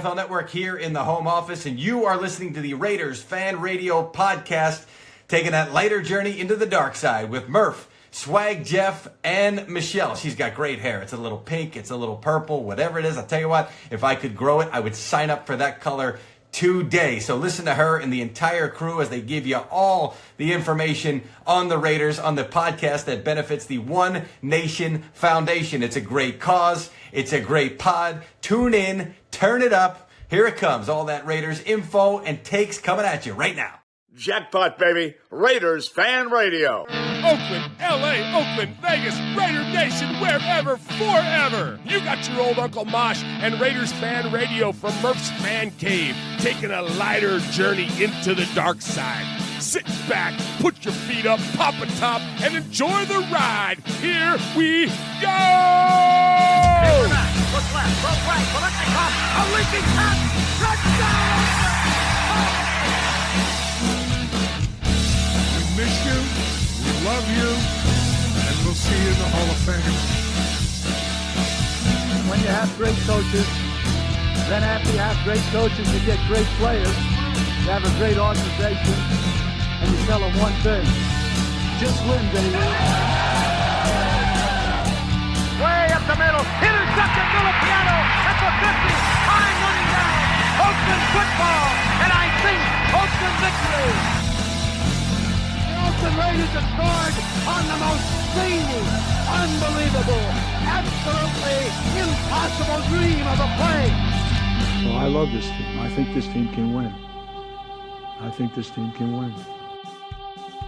NFL Network here in the home office, and you are listening to the Raiders Fan Radio Podcast, taking that lighter journey into the dark side with Murf, Swag Jeff, and Michelle. She's got great hair. It's a little pink, it's a little purple, whatever it is. I'll tell you what, if I could grow it, I would sign up for that color today. So listen to her and the entire crew as they give you all the information on the Raiders on the podcast that benefits the One Nation Foundation. It's a great cause. It's a great pod. Tune in, turn it up. Here it comes. All that Raiders info and takes coming at you right now. Jackpot, baby. Raiders Fan Radio. Oakland, LA, Oakland, Vegas, Raider Nation, wherever, forever. You got your old Uncle Mosh and Raiders Fan Radio from Murf's Man Cave, taking a lighter journey into the dark side. Sit back, put your feet up, pop a top, and enjoy the ride. Here we go! Look left, look right, Paletnikov, a leaking pass, touchdown! We miss you, we love you, and we'll see you in the Hall of Fame. When you have great coaches, then after you have great coaches, you get great players, you have a great organization, and you tell them one thing, just win, baby. Way up the middle, intercepted Piano at the 50, time running down, Oakland football, and I think Oakland victory. The Oakland Raiders have scored on the most zany, unbelievable, absolutely impossible dream of a play. Well, I love this team. I think this team can win. I think this team can win.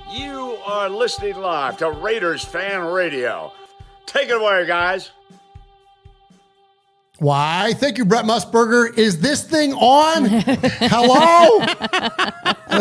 You are listening live to Raiders Fan Radio. Take it away, guys. Why? Thank you, Brett Musburger. Is this thing on? Hello?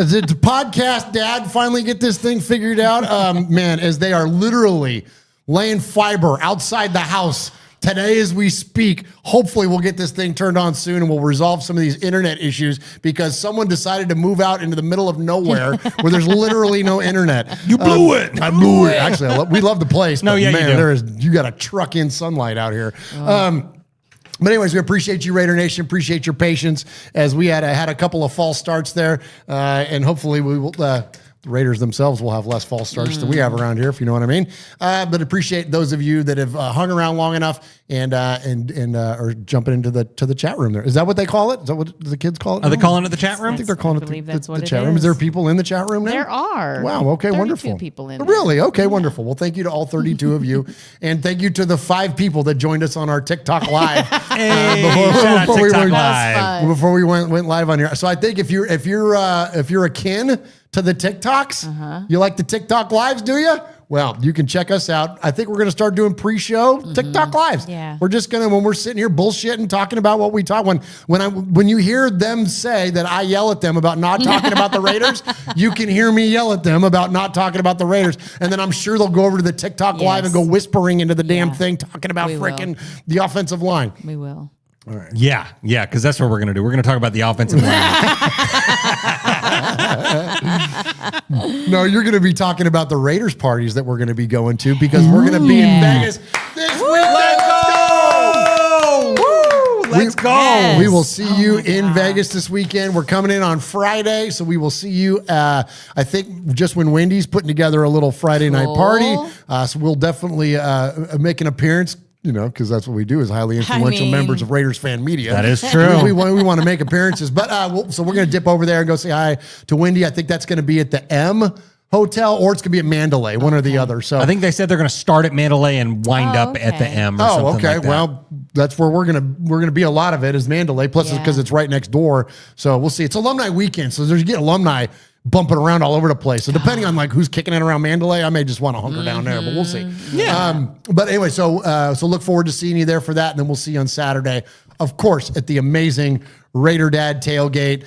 Did the podcast dad finally get this thing figured out? Man, as they are literally laying fiber outside the house today as we speak. Hopefully we'll get this thing turned on soon and we'll resolve some of these internet issues because someone decided to move out into the middle of nowhere where there's literally no internet. You blew it. I blew it. Actually, we love the place. No, but yeah, man, you got to truck in sunlight out here. But anyways, we appreciate you, Raider Nation. Appreciate your patience as we had a couple of false starts there, and hopefully we will. The Raiders themselves will have less false starts than we have around here, if you know what I mean. But appreciate those of you that have hung around long enough and are jumping into the chat room there. Is that what they call it? Is that what the kids call it? Are they calling it the chat room? I think they're calling it the chat room. Is. Is there people in the chat room now? There are. Wow. Okay. Wonderful. People in there. Really? Okay. Wonderful. Well, thank you to all 32 of you, and thank you to the 5 people that joined us on our TikTok live before we went live on here. So I think if you're akin to the TikToks, you like the TikTok lives, do you? Well, you can check us out. I think we're going to start doing pre-show TikTok lives. Yeah. We're just going to, when we're sitting here bullshitting, talking about what we talk, when you hear them say that I yell at them about not talking about the Raiders, you can hear me yell at them about not talking about the Raiders. And then I'm sure they'll go over to the TikTok live and go whispering into the damn thing, talking about freaking the offensive line. We will. All right. Yeah, because that's what we're going to do. We're going to talk about the offensive line. No, you're going to be talking about the Raiders parties that we're going to be going to because we're going to be in Vegas this weekend. Let's go! Yes. We will see you in Vegas this weekend. We're coming in on Friday, so we will see you, I think, just when Wendy's putting together a little Friday night party. So we'll definitely make an appearance. You know, because that's what we do as highly influential members of Raiders fan media. That is true. We want to make appearances. But so we're going to dip over there and go say hi to Wendy. I think that's going to be at the M Hotel or it's going to be at Mandalay, one or the other. So I think they said they're going to start at Mandalay and wind up at the M or something like that. Well, that's where we're gonna be. A lot of it is Mandalay, plus because it's right next door. So we'll see. It's alumni weekend, so there's alumni bumping around all over the place. So depending on like who's kicking it around Mandalay, I may just want to hunker down there, but we'll see. Yeah. But anyway, so look forward to seeing you there for that, and then we'll see you on Saturday, of course, at the amazing Raider Dad tailgate.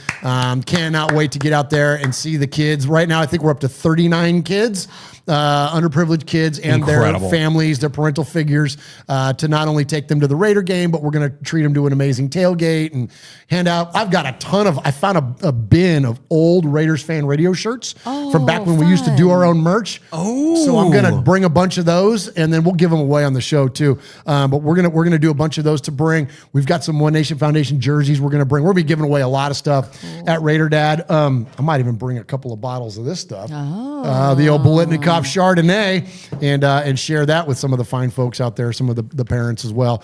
Cannot wait to get out there and see the kids. Right now, I think we're up to 39 kids. Underprivileged kids and their families, their parental figures, to not only take them to the Raider game, but we're going to treat them to an amazing tailgate and hand out. I found a bin of old Raiders fan radio shirts from back when we used to do our own merch. So I'm going to bring a bunch of those and then we'll give them away on the show too. But we're going to do a bunch of those to bring. We've got some One Nation Foundation jerseys we're going to bring bring. We'll be giving away a lot of stuff at Raider Dad. I might even bring a couple of bottles of this stuff. The old Bolitnikov Chardonnay, and share that with some of the fine folks out there, some of the parents as well.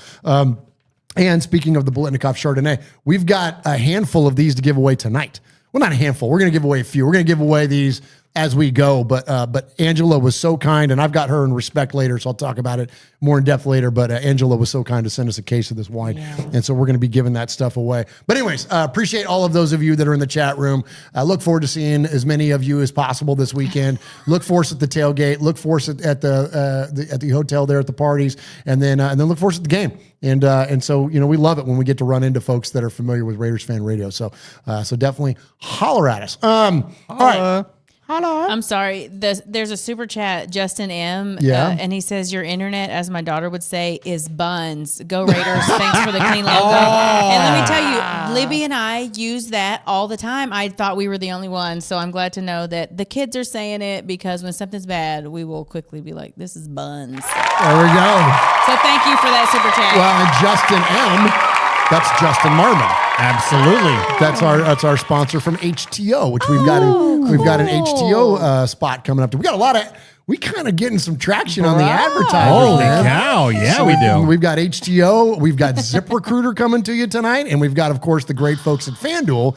And speaking of the Bolitnikov Chardonnay, we've got a handful of these to give away tonight. Well, not a handful. We're going to give away a few. We're going to give away these as we go. But Angela was so kind, and I've got her in respect later, so I'll talk about it more in depth later. But Angela was so kind to send us a case of this wine, and so we're going to be giving that stuff away. But anyways, appreciate all of those of you that are in the chat room. Look forward to seeing as many of you as possible this weekend. Look for us at the tailgate. Look for us at the hotel there at the parties, and then look for us at the game. And so we love it when we get to run into folks that are familiar with Raiders Fan Radio. So definitely holler at us. All right. Hello. I'm sorry. There's a super chat, Justin M. And he says, your internet, as my daughter would say, is buns. Go Raiders. Thanks for the clean logo. And let me tell you, Libby and I use that all the time. I thought we were the only ones. So I'm glad to know that the kids are saying it, because when something's bad, we will quickly be like, this is buns. There we go. So thank you for that super chat. Well, and Justin M., that's Justin Marmon. Absolutely. That's our sponsor from HTeo, which we've got an HTeo spot coming up. We kind of getting some traction on the advertising. Holy cow. Yeah, we do. We've got HTeo. We've got ZipRecruiter coming to you tonight. And we've got, of course, the great folks at FanDuel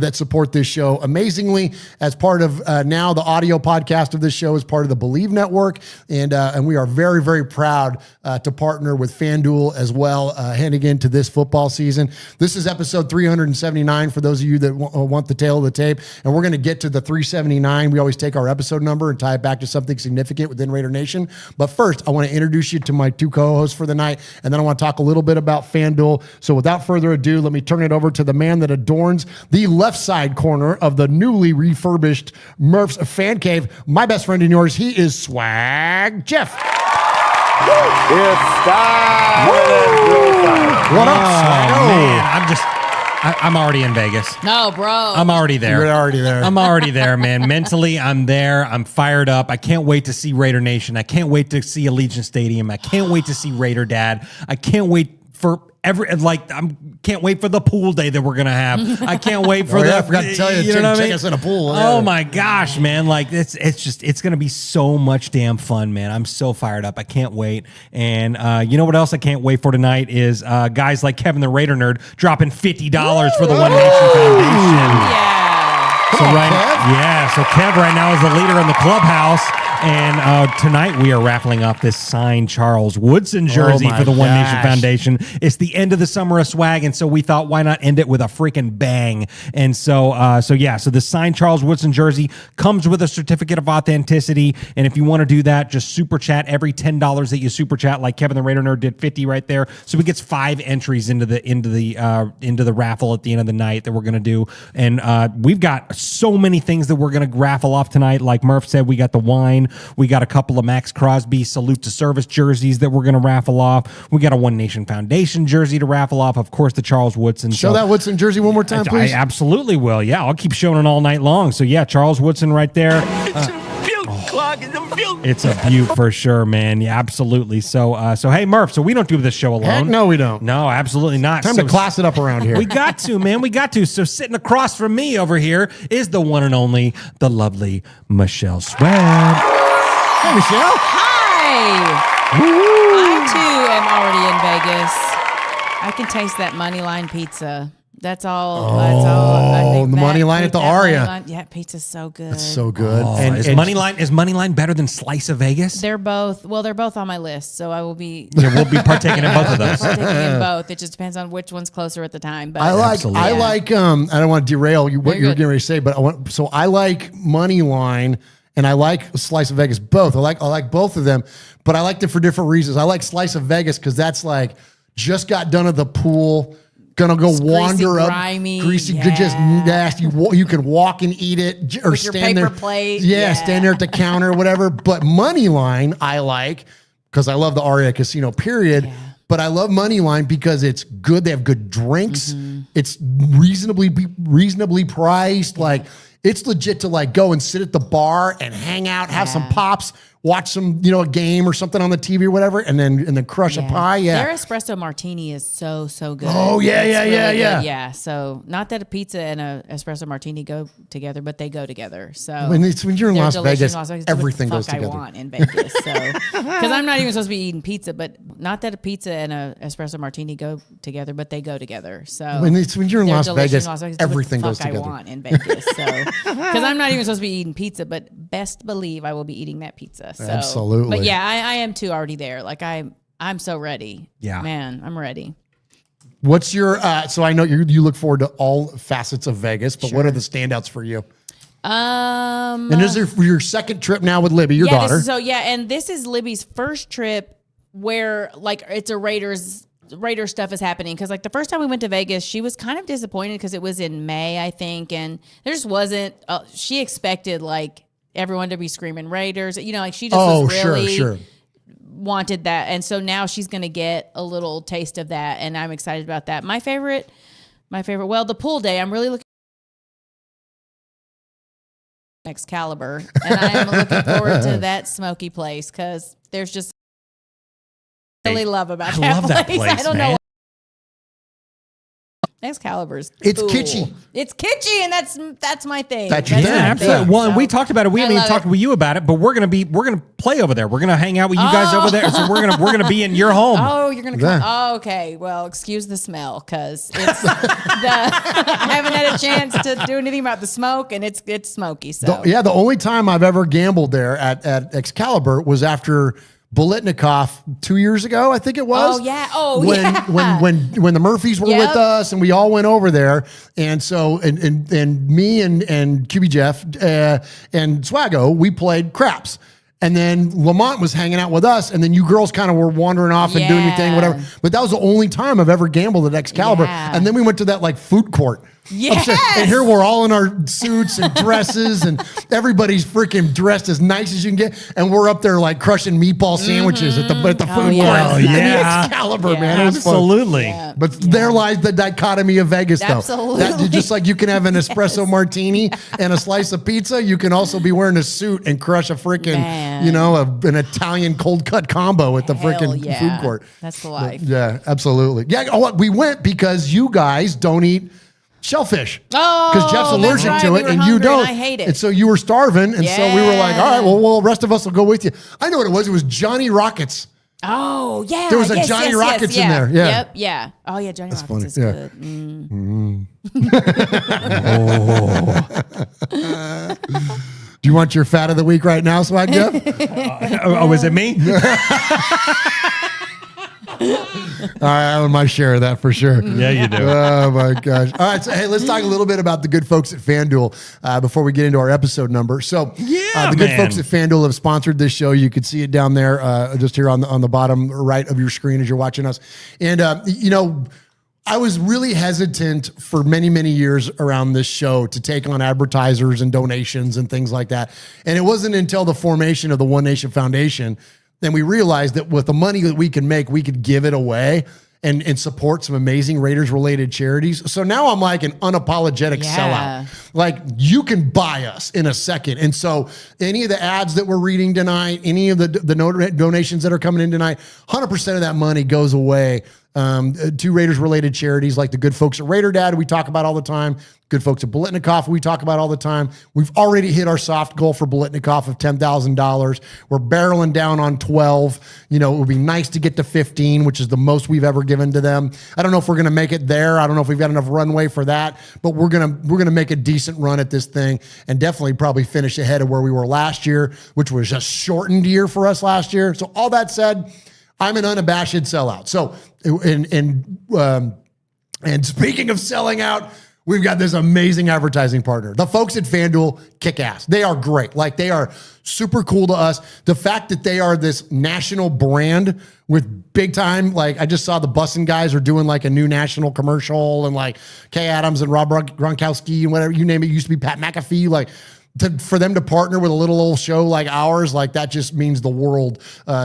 that support this show amazingly as part of now the audio podcast of this show is part of the Believe Network. And we are very, very proud to partner with FanDuel as well heading into this football season. This is episode 379 for those of you that want the tail of the tape. And we're going to get to the 379. We always take our episode number and tie it back to something significant within Raider Nation. But first, I want to introduce you to my two co-hosts for the night, and then I want to talk a little bit about FanDuel. So without further ado, let me turn it over to the man that adorns the left side corner of the newly refurbished Murf's Fan Cave, my best friend and yours. He is Swag Jeff. It's time. What up, Swag? Man, I'm already in Vegas. No, bro. I'm already there. You're already there. I'm already there, man. Mentally, I'm there. I'm fired up. I can't wait to see Raider Nation. I can't wait to see Allegiant Stadium. I can't wait to see Raider Dad. I can't wait for can't wait for the pool day that we're gonna have. I can't wait for I forgot to tell you, check us in a pool. Oh my gosh, man! Like it's gonna be so much damn fun, man. I'm so fired up. I can't wait. And you know what else I can't wait for tonight is guys like Kevin the Raider Nerd dropping $50 for the One Nation Foundation. Yeah. So Kev right now is the leader in the clubhouse. And tonight we are raffling off this signed Charles Woodson jersey for the One Nation Foundation. It's the end of the summer of swag, and so we thought, why not end it with a freaking bang? And so the signed Charles Woodson jersey comes with a certificate of authenticity. And if you want to do that, just super chat every $10 that you super chat, like Kevin the Raider Nerd did 50 right there. So he gets 5 entries into the raffle at the end of the night that we're gonna do. And we've got so many things that we're gonna raffle off tonight. Like Murf said, we got the wine. We got a couple of Max Crosby Salute to Service jerseys that we're going to raffle off. We got a One Nation Foundation jersey to raffle off. Of course, the Charles Woodson. Show that Woodson jersey one more time, please. I absolutely will. Yeah, I'll keep showing it all night long. So, yeah, Charles Woodson right there. It's a beaut for sure, man. Yeah, absolutely. So hey, Murph, so we don't do this show alone. Heck no, we don't. No, absolutely not. Time to class it up around here. We got to, man. We got to. So sitting across from me over here is the one and only, the lovely Michelle Swag. Hey, Michelle. Hi. Woo. I, too, am already in Vegas. I can taste that Moneyline pizza. That's all. I think the Moneyline at the Aria. Yeah, pizza's so good. It's so good. And is Moneyline better than Slice of Vegas? They're both on my list, so I will be. Yeah, we'll be partaking in both of those. Partaking in both. It just depends on which one's closer at the time. But I like. I don't want to derail you what you're getting ready to say, but I like Moneyline. And I like Slice of Vegas both. I like both of them, but I like them for different reasons. I like Slice of Vegas because that's like just got done at the pool, gonna go it's wander greasy, up, grimy, greasy, just nasty. You can walk and eat it or with stand your there. Plate. Yeah, stand there at the counter or whatever. But Moneyline I like because I love the Aria Casino. Period. Yeah. But I love Moneyline because it's good. They have good drinks. Mm-hmm. It's reasonably priced. Like. It's legit to like go and sit at the bar and hang out, have some pops watch some, a game or something on the TV or whatever, and then crush a pie. Yeah. Their espresso martini is so good. Oh yeah, It's yeah. good. Yeah. So not that a pizza and a espresso martini go together, but they go together. So when you're in they're Las delicious Vegas, in Las Vegas. everything Do what goes the fuck together. I want in Vegas. So because I'm not even supposed to be eating pizza, but not that a pizza and a espresso martini go together, but they go together. So when you're in they're Las delicious Vegas, in Las Vegas. everything Do what goes the fuck together. I want in Vegas. So because I'm not even supposed to be eating pizza, but best believe I will be eating that pizza. So. Absolutely. But yeah, I am too already there. Like I'm so ready. Yeah. Man, I'm ready. What's your so I know you look forward to all facets of Vegas, but what are the standouts for you? And is there your second trip now with Libby, your daughter? And this is Libby's first trip where like it's a Raiders stuff is happening, because like the first time we went to Vegas, she was kind of disappointed because it was in May, I think, and there just wasn't. She expected like everyone to be screaming Raiders, like she just was really sure. wanted that, and so now she's going to get a little taste of that, and I'm excited about that. My favorite. Well, the pool day, I'm really looking. Excalibur, and I am looking forward to that smoky place because there's just really love about that place. I don't know. Excalibur's It's cool. kitschy. It's kitschy, and that's my thing. That's your thing. Absolutely. Well, and we talked about it. We haven't even love talked with you about it, but we're gonna play over there. We're gonna hang out with you guys over there. So we're gonna be in your home. Oh, you're gonna come. Oh, okay. Well, excuse the smell because it's I haven't had a chance to do anything about the smoke, and it's smoky. So The only time I've ever gambled there at Excalibur was after Bolitnikoff 2 years ago, I think it was. Oh yeah. When the Murphys were with us and we all went over there, and so and me and QB Jeff and Swaggo, we played craps. And then Lamont was hanging out with us, and then you girls kind of were wandering off and doing your thing, whatever. But that was the only time I've ever gambled at Excalibur. Yeah. And then we went to that like food court. Yes. And here we're all in our suits and dresses, and everybody's freaking dressed as nice as you can get. And we're up there like crushing meatball sandwiches at the food court. Oh, yeah. Excalibur, man. It was fun. Absolutely. Yeah. But there lies the dichotomy of Vegas, though. Absolutely. Just like you can have an espresso martini and a slice of pizza, you can also be wearing a suit and crush a freaking, an Italian cold cut combo at the freaking food court. That's the life. Yeah, absolutely. Yeah, we went because you guys don't eat shellfish. Oh, because Jeff's allergic to it, we were and you hungry, don't. and I hate it. And so you were starving, and so we were like, all right, well, the rest of us will go with you. I know what it was. It was Johnny Rockets. Oh yeah, There was a Johnny Rockets in there. Yeah. Yep. Yeah. Oh yeah, Johnny Rockets funny. is good. Mm. Do you want your fat of the week right now, Swag Jeff? Is it me? All right, I want my share of that for sure. Yeah, you do. Oh my gosh! All right, so hey, let's talk a little bit about the good folks at FanDuel before we get into our episode number. So, the good folks at FanDuel have sponsored this show. You can see it down there, just here on the bottom right of your screen as you're watching us. And I was really hesitant for many, many years around this show to take on advertisers and donations and things like that. And it wasn't until the formation of the One Nation Foundation then we realized that with the money that we can make, we could give it away and support some amazing Raiders-related charities. So now I'm like an unapologetic sellout. Like, you can buy us in a second. And so any of the ads that we're reading tonight, any of the donations that are coming in tonight, 100% of that money goes away to Raiders-related charities like the good folks at Raider Dad we talk about all the time, good folks at Bolitnikoff we talk about all the time. We've already hit our soft goal for Bolitnikoff of $10,000. We're barreling down on 12. It would be nice to get to 15, which is the most we've ever given to them. I don't know if we're going to make it there. I don't know if we've got enough runway for that, but we're going to make a decent run at this thing and definitely probably finish ahead of where we were last year, which was a shortened year for us last year. So all that said, I'm an unabashed sellout. So, and speaking of selling out, we've got this amazing advertising partner. The folks at FanDuel kick ass. They are great. Like, they are super cool to us. The fact that they are this national brand with big time, like, I just saw the Bussin' guys are doing like a new national commercial, and like Kay Adams and Rob Gronkowski and whatever, you name it, used to be Pat McAfee. Like, for them to partner with a little old show like ours, like that just means the world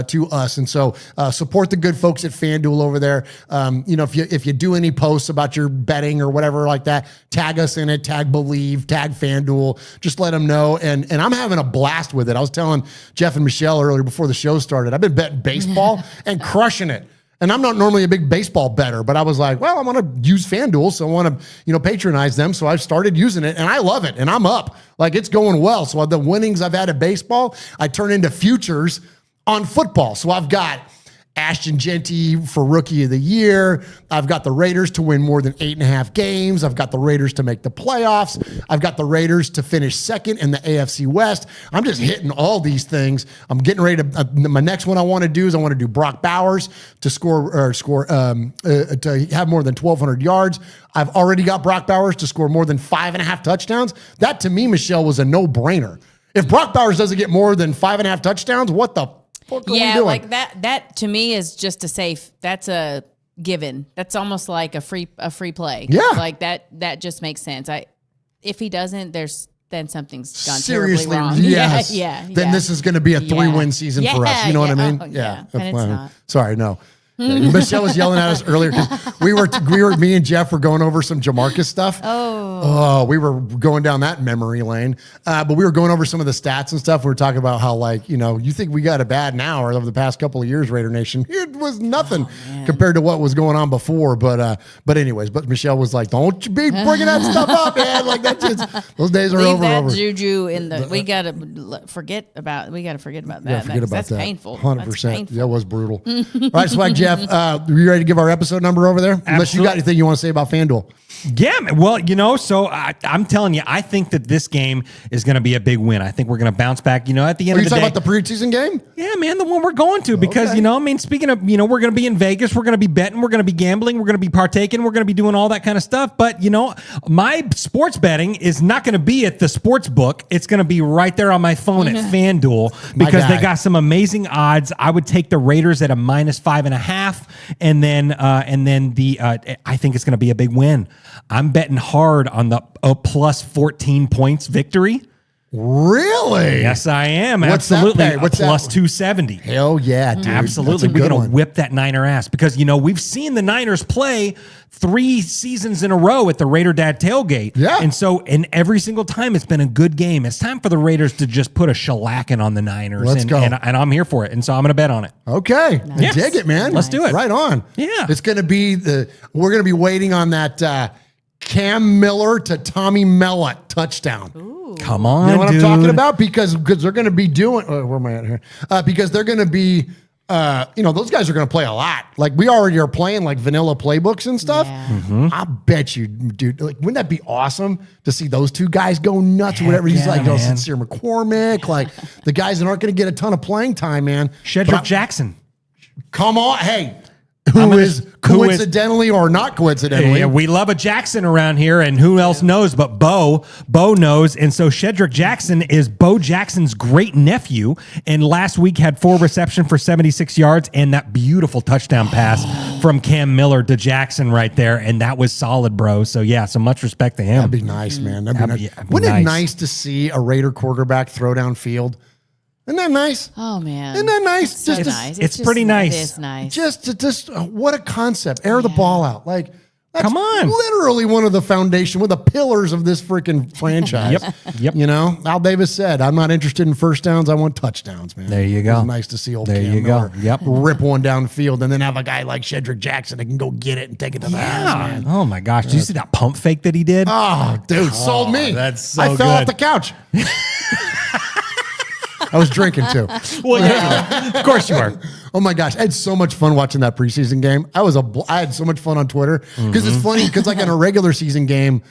to us. And so support the good folks at FanDuel over there. If you do any posts about your betting or whatever like that, tag us in it, tag Believe, tag FanDuel, just let them know. And I'm having a blast with it. I was telling Jeff and Michelle earlier before the show started, I've been betting baseball and crushing it. And I'm not normally a big baseball bettor, but I was like, well, I want to use FanDuel, so I want to, patronize them. So I started using it, and I love it, and I'm up. Like, it's going well. So the winnings I've had at baseball, I turn into futures on football. So I've got Ashton Genty for Rookie of the Year. I've got the Raiders to win more than 8.5 games. I've got the Raiders to make the playoffs. I've got the Raiders to finish second in the AFC West. I'm just hitting all these things. I'm getting ready to. My next one I want to do is I want to do Brock Bowers to to have more than 1,200 yards. I've already got Brock Bowers to score more than 5.5 touchdowns. That to me, Michelle, was a no-brainer. If Brock Bowers doesn't get more than 5.5 touchdowns, what the fuck are we doing? Like that to me is just a safe. That's a given. That's almost like a free play. Yeah, like that just makes sense. If he doesn't, then something's gone seriously terribly wrong. yes. Yeah. Then this is going to be a 3-win season for us. You know what I mean? Oh, yeah. And it's not. Sorry, no. Yeah, Michelle was yelling at us earlier because me and Jeff were going over some Jamarcus stuff. Oh, we were going down that memory lane. But we were going over some of the stats and stuff. We were talking about how, you think we got it bad now or over the past couple of years, Raider Nation. It was nothing compared to what was going on before. But Michelle was like, don't you be bringing that stuff up, man. Like those days are over. That juju in the we got to forget about that. Yeah, forget about that's that. painful. 100%. That was brutal. All right, Swag Jeff, are you ready to give our episode number over there? Absolutely. Unless you got anything you want to say about FanDuel. Yeah, well, so I'm telling you, I think that this game is going to be a big win. I think we're going to bounce back, at the end of the day. Are you talking about the preseason game? Yeah, man, the one we're going to because, speaking of, we're going to be in Vegas, we're going to be betting, we're going to be gambling, we're going to be partaking, we're going to be doing all that kind of stuff. But, my sports betting is not going to be at the sports book. It's going to be right there on my phone at FanDuel because they got some amazing odds. I would take the Raiders at a -5.5, and then I think it's going to be a big win. I'm betting hard on the plus 14 points victory. Really? Yes, I am. What's Absolutely. that pay? What's plus that? 270. Hell yeah, dude. Absolutely. We're going to whip that Niner ass because, we've seen the Niners play 3 seasons in a row at the Raider Dad tailgate. Yeah. And so, every single time it's been a good game. It's time for the Raiders to just put a shellacking on the Niners. Let's go. And I'm here for it. And so I'm going to bet on it. Okay. Nice. Dig it, man. Let's do it. Right on. Yeah. It's going to be we're going to be waiting on that Cam Miller to Tommy Mellott touchdown. Ooh. Come on, you know what dude. I'm talking about? Because they're going to be doing. Where am I at here? Because they're going to be. Those guys are going to play a lot. Like we already are playing like vanilla playbooks and stuff. Yeah. Mm-hmm. I bet you, dude. Like, wouldn't that be awesome to see those two guys go nuts or whatever? He's like, Sincere McCormick, like the guys that aren't going to get a ton of playing time, man. Shedrick Jackson. Come on, hey. Who is coincidentally or not coincidentally? Yeah, we love a Jackson around here, and who else knows but Bo? Bo knows, and so Shedrick Jackson is Bo Jackson's great nephew, and last week had 4 receptions for 76 yards and that beautiful touchdown pass from Cam Miller to Jackson right there, and that was solid, bro. So yeah, so much respect to him. That'd be nice, man. That'd be nice. Wouldn't it nice to see a Raider quarterback throw downfield? Isn't that nice? Oh man, isn't that nice? It's so nice. It's pretty nice. It is nice. Just what a concept. Air the ball out. Like, that's come on. Literally one of the foundation, one of the pillars of this freaking franchise. Yep. Al Davis said, "I'm not interested in first downs. I want touchdowns, man." There you go. It's nice to see old there Cam you Miller go. Yep. rip one downfield and then have a guy like Shedrick Jackson that can go get it and take it to the house, man. Oh my gosh! Did you see that pump fake that he did? Oh, dude, sold me. That's so I fell good. off the couch. I was drinking too. Well, yeah, of course you are. Oh my gosh, I had so much fun watching that preseason game. I had so much fun on Twitter because it's funny because like in a regular season game,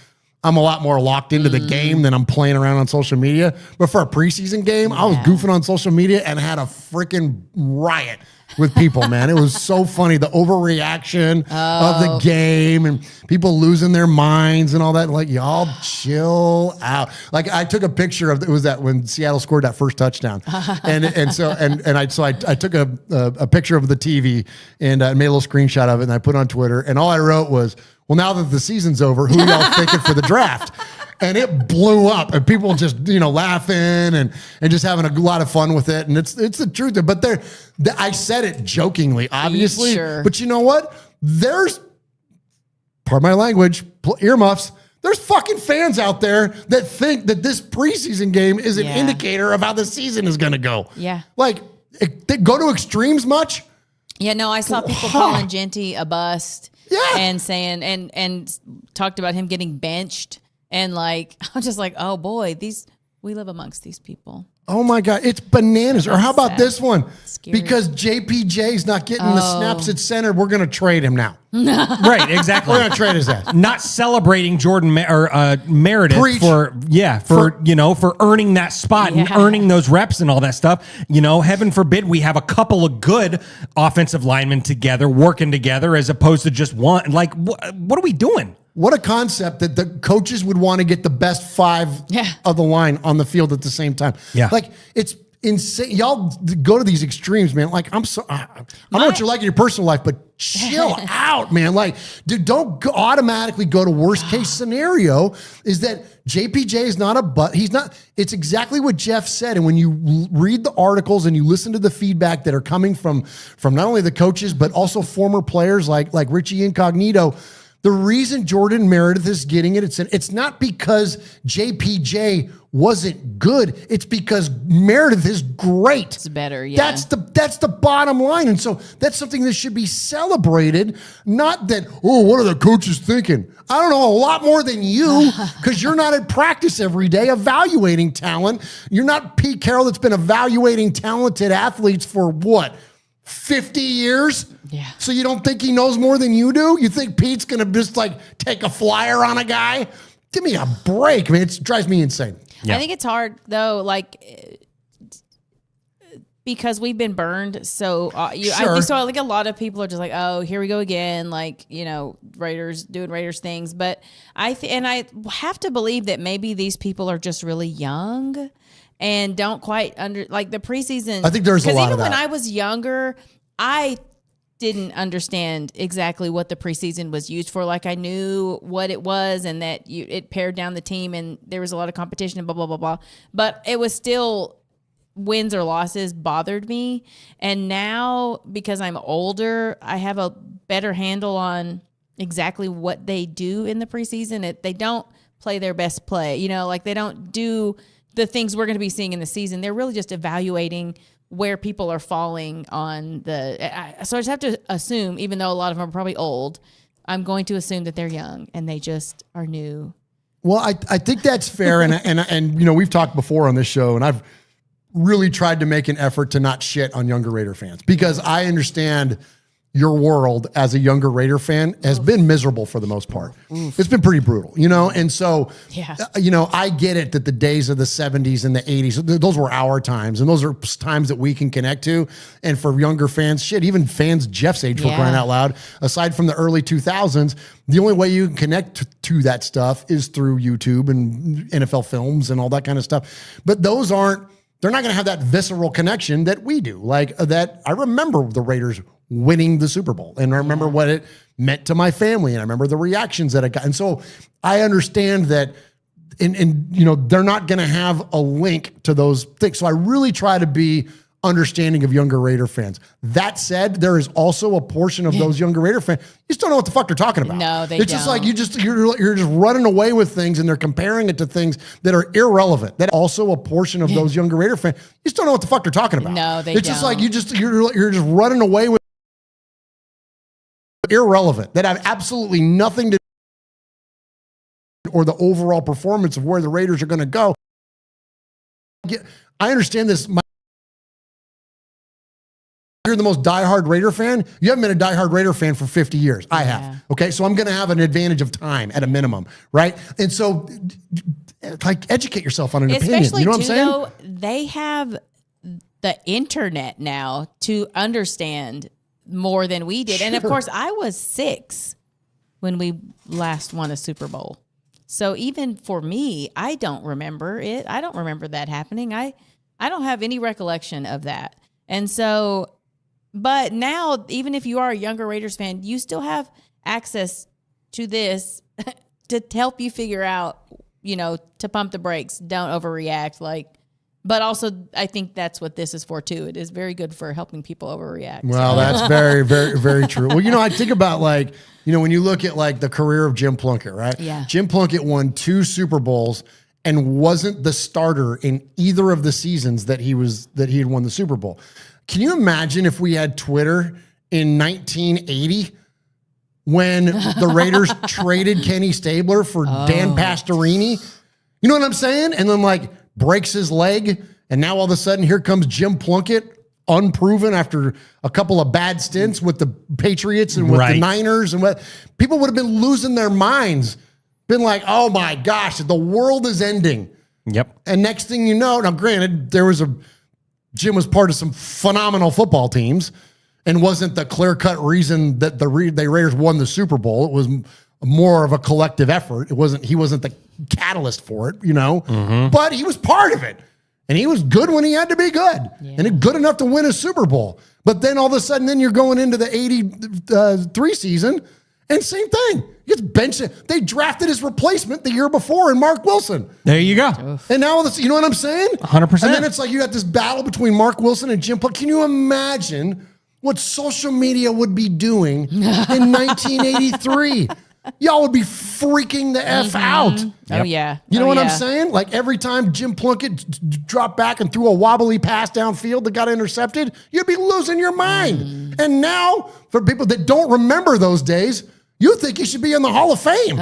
I'm a lot more locked into the game than I'm playing around on social media. But for a preseason game, I was goofing on social media and had a freaking riot with people, man. It was so funny. The overreaction of the game and people losing their minds and all that. Like, y'all chill out. Like, I took a picture of, it was that when Seattle scored that first touchdown. So I took a picture of the TV and made a little screenshot of it and I put it on Twitter. And all I wrote was, well, now that the season's over, who y'all thinking for the draft? and it blew up, and people just laughing and just having a lot of fun with it, and it's the truth. But I said it jokingly, obviously, but you know what? There's, pardon my language, earmuffs. There's fucking fans out there that think that this preseason game is an indicator of how the season is going to go. Yeah. Like, they go to extremes much? Yeah, no, I saw people calling Genty a bust. Yeah. And saying, and talked about him getting benched. And like, I'm just like, oh boy, we live amongst these people. Oh my God, it's bananas. Or how about sad. this one? Scary. Because JPJ's not getting the snaps at center, we're going to trade him now. Right, exactly. We're going to trade his ass. Not celebrating Jordan Meredith Preach. for earning that spot and earning those reps and all that stuff. Heaven forbid we have a couple of good offensive linemen together, working together, as opposed to just one. Like, what are we doing? What a concept that the coaches would want to get the best 5 of the line on the field at the same time. Yeah. Like, it's insane. Y'all go to these extremes, man. Like, I don't know what you're like in your personal life, but chill out, man. Like, dude, don't automatically go to worst case scenario is that JPJ is not a butt. He's not. It's exactly what Jeff said. And when you read the articles and you listen to the feedback that are coming from not only the coaches, but also former players like Richie Incognito, the reason Jordan Meredith is getting it, it's not because JPJ wasn't good. It's because Meredith is great. It's better, yeah. That's the bottom line. And so that's something that should be celebrated, not that, what are the coaches thinking? I don't know a lot more than you because you're not at practice every day evaluating talent. You're not Pete Carroll that's been evaluating talented athletes for what? 50 years? Yeah. So you don't think he knows more than you do? You think Pete's going to just like take a flyer on a guy? Give me a break, man. It drives me insane. Yeah. I think it's hard though, like, because we've been burned. So so like a lot of people are just like, oh, here we go again. Like, Raiders doing Raiders things. But I have to believe that maybe these people are just really young and don't quite like the preseason. I think there's a lot of that. Because even when I was younger, I didn't understand exactly what the preseason was used for. Like, I knew what it was and that it pared down the team and there was a lot of competition and blah, blah, blah, blah. But it was still, wins or losses bothered me. And now, because I'm older, I have a better handle on exactly what they do in the preseason. They don't play their best play. Like, they don't do the things we're going to be seeing in the season. They're really just evaluating where people are falling on so I just have to assume, even though a lot of them are probably old, I'm going to assume that they're young and they just are new. Well, I think that's fair. And we've talked before on this show, and I've really tried to make an effort to not shit on younger Raider fans because I understand your world as a younger Raider fan has been miserable for the most part. It's been pretty brutal, and so, I get it that the days of the 70s and the 80s, those were our times, and those are times that we can connect to. And for younger fans, even fans Jeff's age, for crying out loud, aside from the early 2000s, the only way you can connect to that stuff is through YouTube and NFL films and all that kind of stuff. But they're not going to have that visceral connection that we do. Like that, I remember the Raiders winning the Super Bowl, and I remember what it meant to my family, and I remember the reactions that I got. And so I understand that, and they're not going to have a link to those things. So I really try to be understanding of younger Raider fans. That said, there is also a portion of those younger Raider fans, you just don't know what the fuck they're talking about. No, they It's just like you're just running away with things, and they're comparing it to things that are irrelevant. That also a portion of those younger Raider fans, you just don't know what the fuck they're talking about. No, they It's just like you're just running away with irrelevant that have absolutely nothing to do or the overall performance of where the Raiders are going to go. I understand this. You're the most diehard Raider fan. You haven't been a diehard Raider fan for 50 years. I have. Okay. So I'm going to have an advantage of time at a minimum. Right. And so like educate yourself on an opinion. You know what I'm saying? Though, they have the internet now to understand more than we did. Sure. And of course, I was 6 when we last won a Super Bowl. So even for me, I don't remember it. I don't remember that happening. I don't have any recollection of that. And so, but now, even if you are a younger Raiders fan, you still have access to this to help you figure out to pump the brakes. Don't overreact. But also, I think that's what this is for, too. It is very good for helping people overreact. Well, that's very, very, very true. Well, I think about when you look at the career of Jim Plunkett, right? Yeah. Jim Plunkett won 2 Super Bowls and wasn't the starter in either of the seasons that he had won the Super Bowl. Can you imagine if we had Twitter in 1980 when the Raiders traded Kenny Stabler for Dan Pastorini? You know what I'm saying? And then breaks his leg, and now all of a sudden here comes Jim Plunkett, unproven after a couple of bad stints with the Patriots and with the Niners, and what people would have been losing their minds, been like, oh my gosh, the world is ending. Yep. And next thing you know, now granted, Jim was part of some phenomenal football teams and wasn't the clear-cut reason that the Raiders won the Super Bowl. It was more of a collective effort. He wasn't the catalyst for it, but he was part of it. And he was good when he had to be good and good enough to win a Super Bowl. But then all of a sudden, then you're going into the 83 season and same thing. He gets benched. They drafted his replacement the year before in Mark Wilson. There you go. And now, you know what I'm saying? 100%. And then it's you got this battle between Mark Wilson and Jim Plunkett. Can you imagine what social media would be doing in 1983? Y'all would be freaking the F out. Oh, yeah. You know what I'm saying? Every time Jim Plunkett dropped back and threw a wobbly pass downfield that got intercepted, you'd be losing your mind. And now, for people that don't remember those days, you think he should be in the Hall of Fame.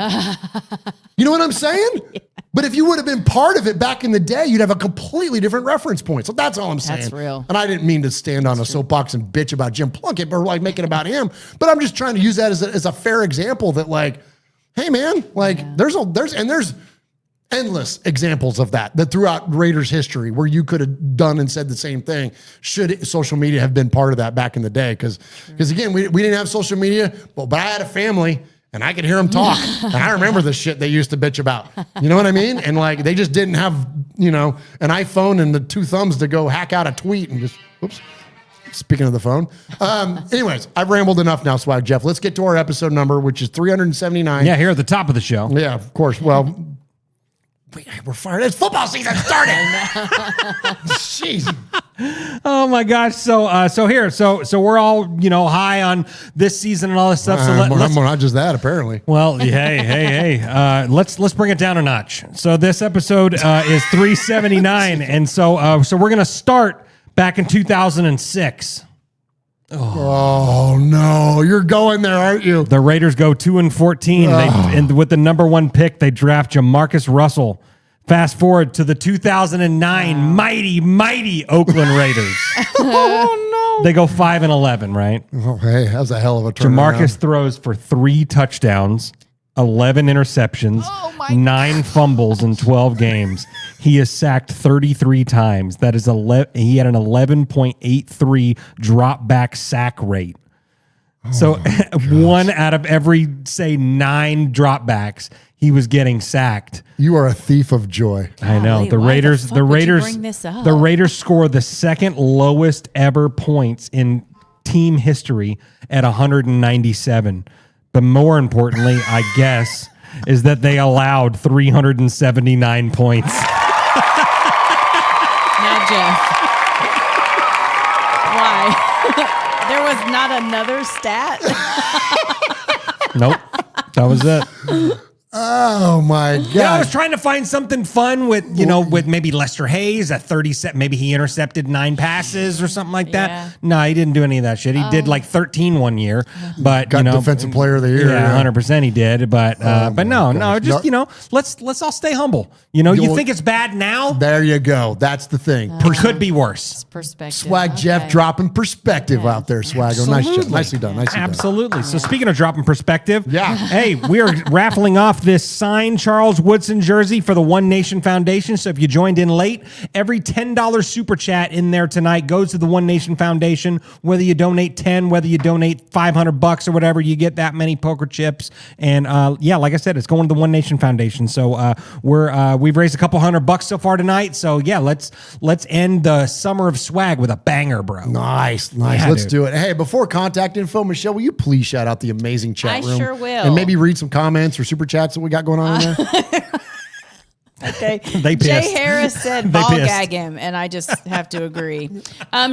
You know what I'm saying? Yeah. But if you would have been part of it back in the day, you'd have a completely different reference point. So that's all I'm saying. That's real. And I didn't mean to stand on a soapbox and bitch about Jim Plunkett, but make it about him. But I'm just trying to use that as a fair example that hey man, there's endless examples of that throughout Raiders history where you could have done and said the same thing should social media have been part of that back in the day. Because again, we didn't have social media, but I had a family and I could hear them talk. And I remember the shit they used to bitch about. You know what I mean? And they just didn't have, an iPhone and the 2 thumbs to go hack out a tweet and just, whoops. Speaking of the phone. Anyways, I've rambled enough now, Swag Jeff. Let's get to our episode number, which is 379. Yeah, here at the top of the show. Yeah, of course. Well, we're fired. It's football season started. Jeez. Oh my gosh. So we're all, high on this season and all this stuff. So let's not just that, apparently. Well, hey. Let's bring it down a notch. So this episode is 379. And so we're going to start back in 2006. Oh no, you're going there, aren't you? The Raiders go 2-14. And with the number 1 pick, they draft Jamarcus Russell. Fast forward to the 2009 mighty Oakland Raiders. Oh no, they go 5-11, right? Oh hey, that was a hell of a turn. Jamarcus throws for 3 touchdowns, 11 interceptions, 9 fumbles in 12 games. He is sacked 33 times. That is he had an 11.83 drop back sack rate. So 1 out of every, say, 9 dropbacks, he was getting sacked. You are a thief of joy. I know. The Raiders score the 2nd lowest ever points in team history at 197. But more importantly, I guess, is that they allowed 379 points. Now, Jeff. Why? There was not another stat? Nope. That was it. Oh my God. Yeah, I was trying to find something fun with, with maybe Lester Hayes at 37. Maybe he intercepted 9 passes or something like that. Yeah. No, he didn't do any of that shit. He did 13 one year, but got defensive player of the year. Yeah, 100% he did. But let's all stay humble. You think it's bad now? There you go. That's the thing. It could be worse. It's perspective. Swag Jeff dropping perspective out there, Swaggo. Nicely done. Absolutely. So speaking of dropping perspective, hey, we are raffling off this signed Charles Woodson jersey for the One Nation Foundation. So if you joined in late, every $10 super chat in there tonight goes to the One Nation Foundation. Whether you donate 10, whether you donate $500 or whatever, you get that many poker chips. And like I said, it's going to the One Nation Foundation. So we've raised a couple $100 so far tonight. So yeah, let's end the summer of swag with a banger, bro. Nice. Yeah, let's do it. Hey, before contact info, Michelle, will you please shout out the amazing chat room? I sure will. And maybe read some comments or super chats that we got going on in there. Okay. They pissed. Jay Harris said They ball pissed. gag him, and I just have to agree.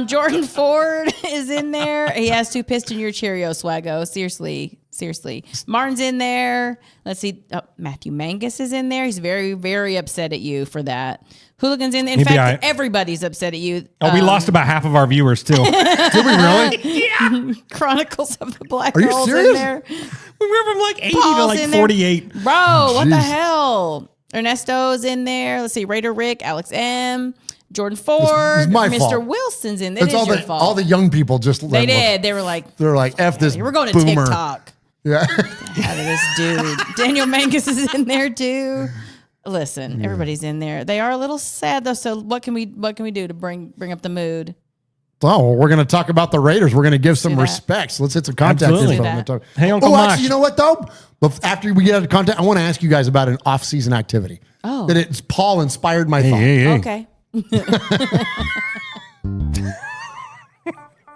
Jordan Ford is in there. He has 2 pissed in your Cheerio, Swaggo. Seriously. Martin's in there. Let's see. Oh, Matthew Mangus is in there. He's very, very upset at you for that. Hooligan's in there. In fact, everybody's upset at you. Oh, we lost about half of our viewers, too. Did we really? Yeah. Chronicles of the Black Are you Girls serious? in there. We went from like 80 Paul's to like in there. 48. Bro, what the Jeez. hell? Ernesto's in there. Let's see. Raider Rick, Alex M., Jordan Ford, it's my Mr. fault. Wilson's in there. It's It is your fault. all the young people just They did. They were like, They're like, F this we're going to boomer. TikTok. Yeah. Out of this dude. Daniel Mangus is in there too. Listen, everybody's in there. They are a little sad though. So what can we do to bring up the mood? Oh, well, we're going to talk about the Raiders. We're going to give some do that. respects. Let's hit some contact Absolutely. info. Do I'm that. gonna talk- Hey, Uncle oh, Mosh. actually, you know what though? But after we get out of content, I want to ask you guys about an off-season activity. Oh. That it's Paul inspired my thought. Okay.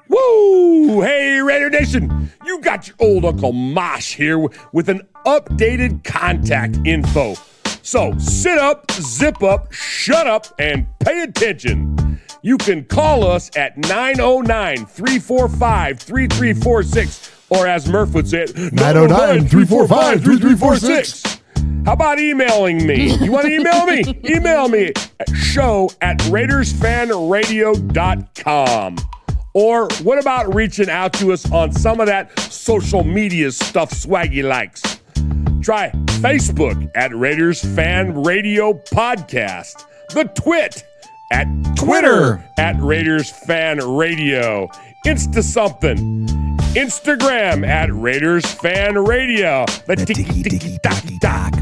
Woo! Hey, Raider Nation! You got your old Uncle Mosh here with an updated contact info. So sit up, zip up, shut up, and pay attention. You can call us at 909-345-3346, or as Murf would say it, 909-345-3346. How about emailing me? You want to email me? Email me at show@RaidersFanRadio.com. Or what about reaching out to us on some of that social media stuff Swaggy likes? Try Facebook at Raiders Fan Radio Podcast. The Twit at Twitter at Raiders Fan Radio. Insta something. Instagram at Raiders Fan Radio. The ticky-ticky-tock.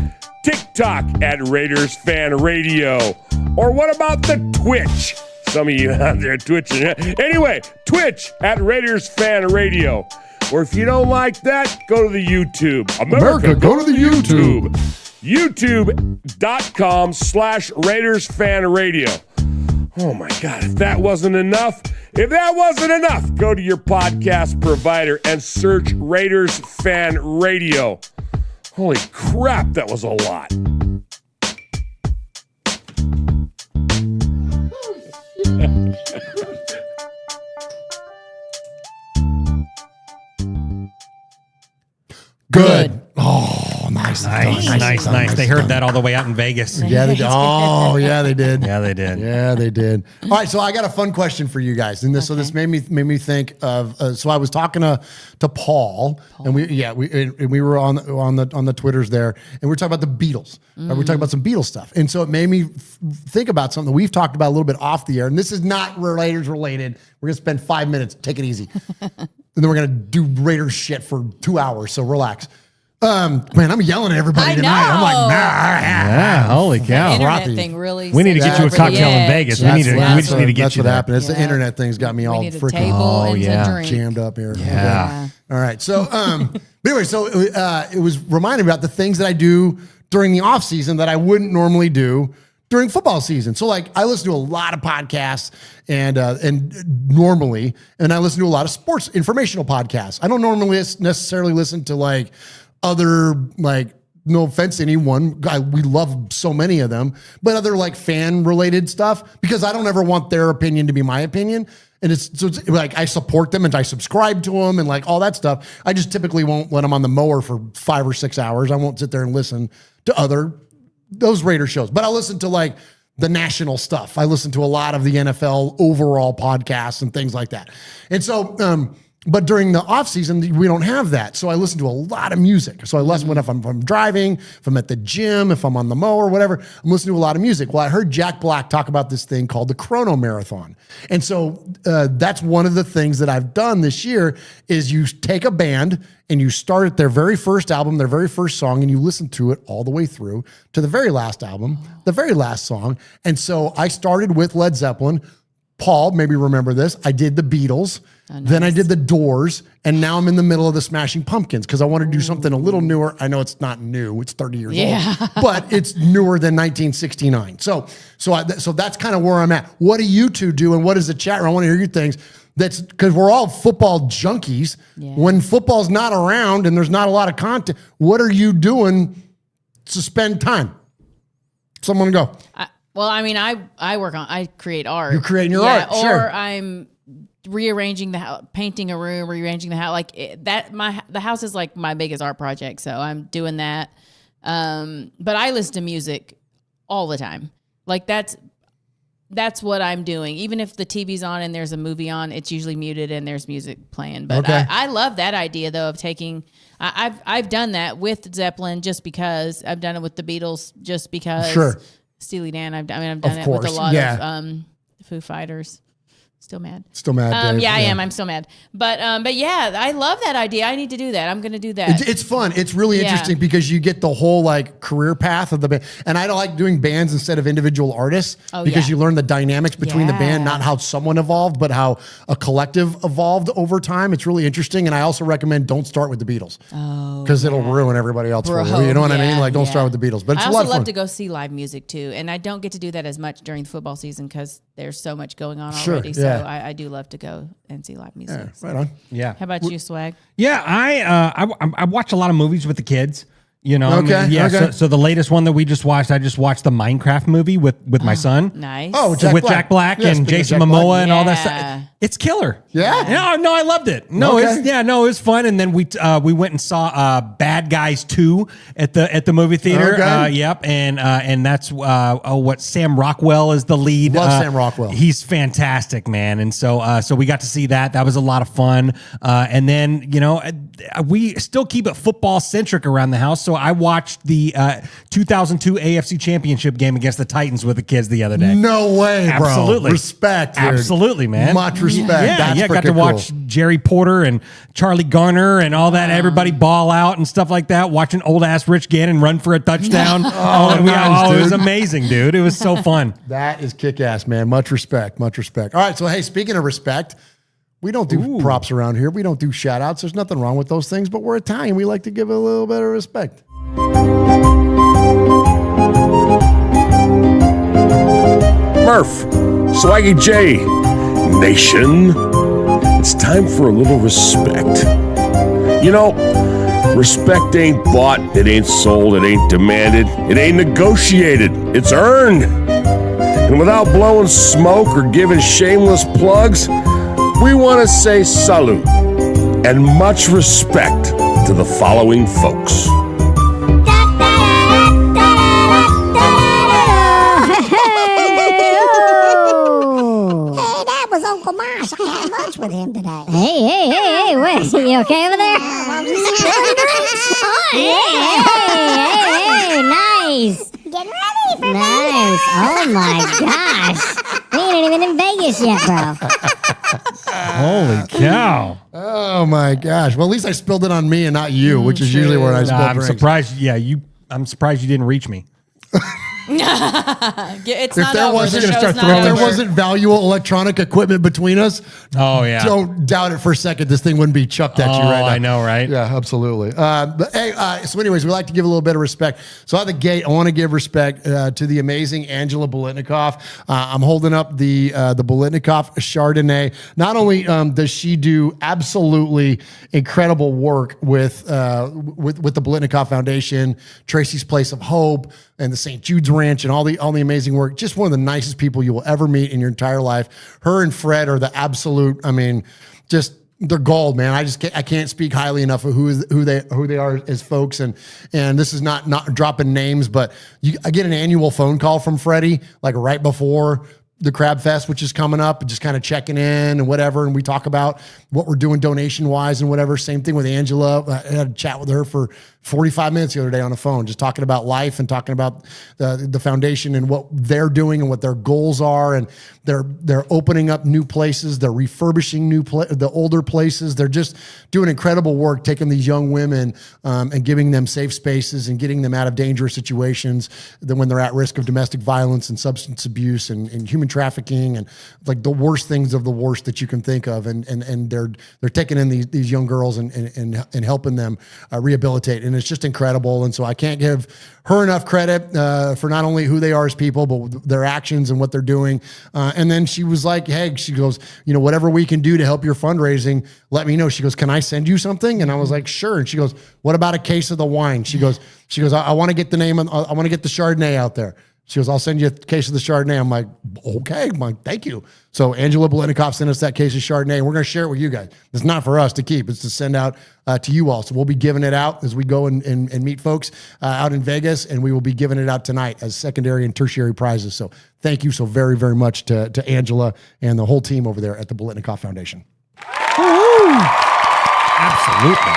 TikTok at Raiders Fan Radio. Or what about the Twitch? Some of you out there twitching. Anyway, Twitch at Raiders Fan Radio. Or if you don't like that, go to the YouTube. America, go to the YouTube. YouTube.com/Raiders Fan Radio. Oh my God, if that wasn't enough, go to your podcast provider and search Raiders Fan Radio. Holy crap, that was a lot. Good. Oh, nice. Nice. They heard that all the way out in Vegas. Yeah, they did. Oh, yeah, they did. Yeah, they did. Yeah, they did. All right, so I got a fun question for you guys, and so this made me think of. So I was talking to Paul, and we were on the Twitters there, and we were talking about the Beatles. Right? We were talking about some Beatles stuff, and so it made me think about something that we've talked about a little bit off the air, and this is not Raiders related. We're gonna spend 5 minutes. Take it easy, and then we're gonna do Raiders shit for 2 hours. So relax. Man, I'm yelling at everybody tonight. I'm like, Yeah, holy cow. Internet thing really. We need to get you a set over the cocktail in edge. Vegas. We just need to get that's you what there. happened. It's the internet thing's got me all We need a freaking table and a drink. jammed up here. Yeah. All right. So, but anyway, so it was reminding me about the things that I do during the off season that I wouldn't normally do during football season. So like I listen to a lot of podcasts and normally, and I listen to a lot of sports informational podcasts. I don't normally necessarily listen to like other, like, no offense to anyone, we love so many of them, but other like fan related stuff, because I don't ever want their opinion to be my opinion. And it's like, I support them and I subscribe to them and like all that stuff. I just typically won't let them on the mower for 5 or 6 hours. I won't sit there and listen to those Raider shows, but I'll listen to like the national stuff. I listen to a lot of the NFL overall podcasts and things like that. And so, but during the off season, we don't have that. So I listen to a lot of music. So I listen if I'm driving, if I'm at the gym, if I'm on the mower, whatever, I'm listening to a lot of music. Well, I heard Jack Black talk about this thing called the Chrono Marathon. And so that's one of the things that I've done this year is you take a band and you start at their very first album, their very first song, and you listen to it all the way through to the very last album, the very last song. And so I started with Led Zeppelin. Paul, maybe remember this. I did the Beatles. Oh, nice. Then I did the Doors. And now I'm in the middle of the Smashing Pumpkins because I want to do something a little newer. I know it's not new. It's 30 years old. But it's newer than 1969. So that's kind of where I'm at. What do you two do? And what is the chat room? I want to hear your things. That's because we're all football junkies. Yeah. When football's not around and there's not a lot of content, what are you doing to spend time? Someone go. Well, I mean, I create art. You're creating your art, sure. Or I'm rearranging the house, painting a room, rearranging the house. The house is like my biggest art project, so I'm doing that. But I listen to music all the time. Like that's what I'm doing. Even if the TV's on and there's a movie on, it's usually muted and there's music playing. But okay. I love that idea though of taking. I've done that with Zeppelin just because. I've done it with the Beatles just because. Sure. Steely Dan. I've done it with a lot of Foo Fighters. Still mad. Dave. Yeah, I am. I'm still mad. But yeah, I love that idea. I need to do that. I'm going to do that. It's fun. It's really interesting because you get the whole like career path of the band. And I don't like doing bands instead of individual artists because you learn the dynamics between the band, not how someone evolved, but how a collective evolved over time. It's really interesting. And I also recommend don't start with the Beatles because it'll ruin everybody else for you. You know what I mean? Like don't start with the Beatles. But it's a lot of fun. I also love to go see live music too. And I don't get to do that as much during the football season because there's so much going on already. So I do love to go and see live music. Yeah, right on. Yeah. How about you, Swag? Yeah, I watch a lot of movies with the kids. You know, okay. I mean, yeah. So the latest one that we just watched, I just watched the Minecraft movie with my son. Nice. Oh, with Jack Black and Jason Momoa and all that stuff. It's killer. Yeah. No, I loved it. No, it was fun. And then we went and saw Bad Guys 2 at the movie theater. Okay. Yep. And that's what Sam Rockwell is the lead. Love Sam Rockwell. He's fantastic, man. And so we got to see that. That was a lot of fun. And then we still keep it football centric around the house. So I watched the 2002 AFC Championship game against the Titans with the kids the other day. No way, bro. Absolutely. Respect, dude. Absolutely, man. Much respect. Yeah, got to watch Jerry Porter and Charlie Garner and all that. Everybody ball out and stuff like that. Watching old ass Rich Gannon run for a touchdown. It was amazing, dude. It was so fun. That is kick ass, man. Much respect. Much respect. All right. So, hey, speaking of respect, we don't do props around here. We don't do shout outs. There's nothing wrong with those things, but we're Italian. We like to give a little bit of respect. Murf, Swaggy J, Nation, it's time for a little respect. You know, respect ain't bought, it ain't sold, it ain't demanded, it ain't negotiated, it's earned. And without blowing smoke or giving shameless plugs, we want to say salute and much respect to the following folks. Uncle Mosh, I had lunch with him today. Hey, what? You okay over there? I'm just sharing drinks. Oh, hey, nice. Getting ready for Vegas. Oh my gosh. We ain't even in Vegas yet, bro. Holy cow. Oh my gosh. Well, at least I spilled it on me and not you, which is usually where I spill drinks. Surprised. Yeah, I'm surprised you didn't reach me. It's if not there over. wasn't, If there wasn't valuable electronic equipment between us, don't doubt it for a second. This thing wouldn't be chucked at you right now. I know, right? Yeah, absolutely. But hey, so anyways, we like to give a little bit of respect. So out of the gate, I want to give respect to the amazing Angela Bolitnikoff. I'm holding up the Bolitnikoff Chardonnay. Not only does she do absolutely incredible work with the Bolitnikoff Foundation, Tracy's Place of Hope, and the St. Jude's Ranch, and all the amazing work. Just one of the nicest people you will ever meet in your entire life. Her and Fred are the absolute. I mean, just they're gold, man. I can't speak highly enough of who they are as folks. And this is not dropping names, but I get an annual phone call from Freddie like right before the Crab Fest, which is coming up, and just kind of checking in and whatever. And we talk about what we're doing donation wise and whatever. Same thing with Angela. I had a chat with her for 45 minutes the other day on the phone, just talking about life and talking about the foundation and what they're doing and what their goals are. And they're opening up new places. They're refurbishing the older places. They're just doing incredible work, taking these young women and giving them safe spaces and getting them out of dangerous situations when they're at risk of domestic violence and substance abuse and human trafficking and like the worst things of the worst that you can think of. And they're taking in these young girls and helping them rehabilitate. And it's just incredible. And so I can't give her enough credit for not only who they are as people, but their actions and what they're doing. And then she was like, hey, she goes, whatever we can do to help your fundraising, let me know. She goes, can I send you something? And I was like, sure. And she goes, what about a case of the wine? She goes, I want to get the name, I want to get the Chardonnay out there. She goes, I'll send you a case of the Chardonnay. I'm like, okay. I'm like, thank you. So Angela Bolitnikoff sent us that case of Chardonnay, and we're going to share it with you guys. It's not for us to keep. It's to send out to you all. So we'll be giving it out as we go and meet folks out in Vegas, and we will be giving it out tonight as secondary and tertiary prizes. So thank you so very, very much to Angela and the whole team over there at the Bolitnikoff Foundation. Woo-hoo. Absolutely.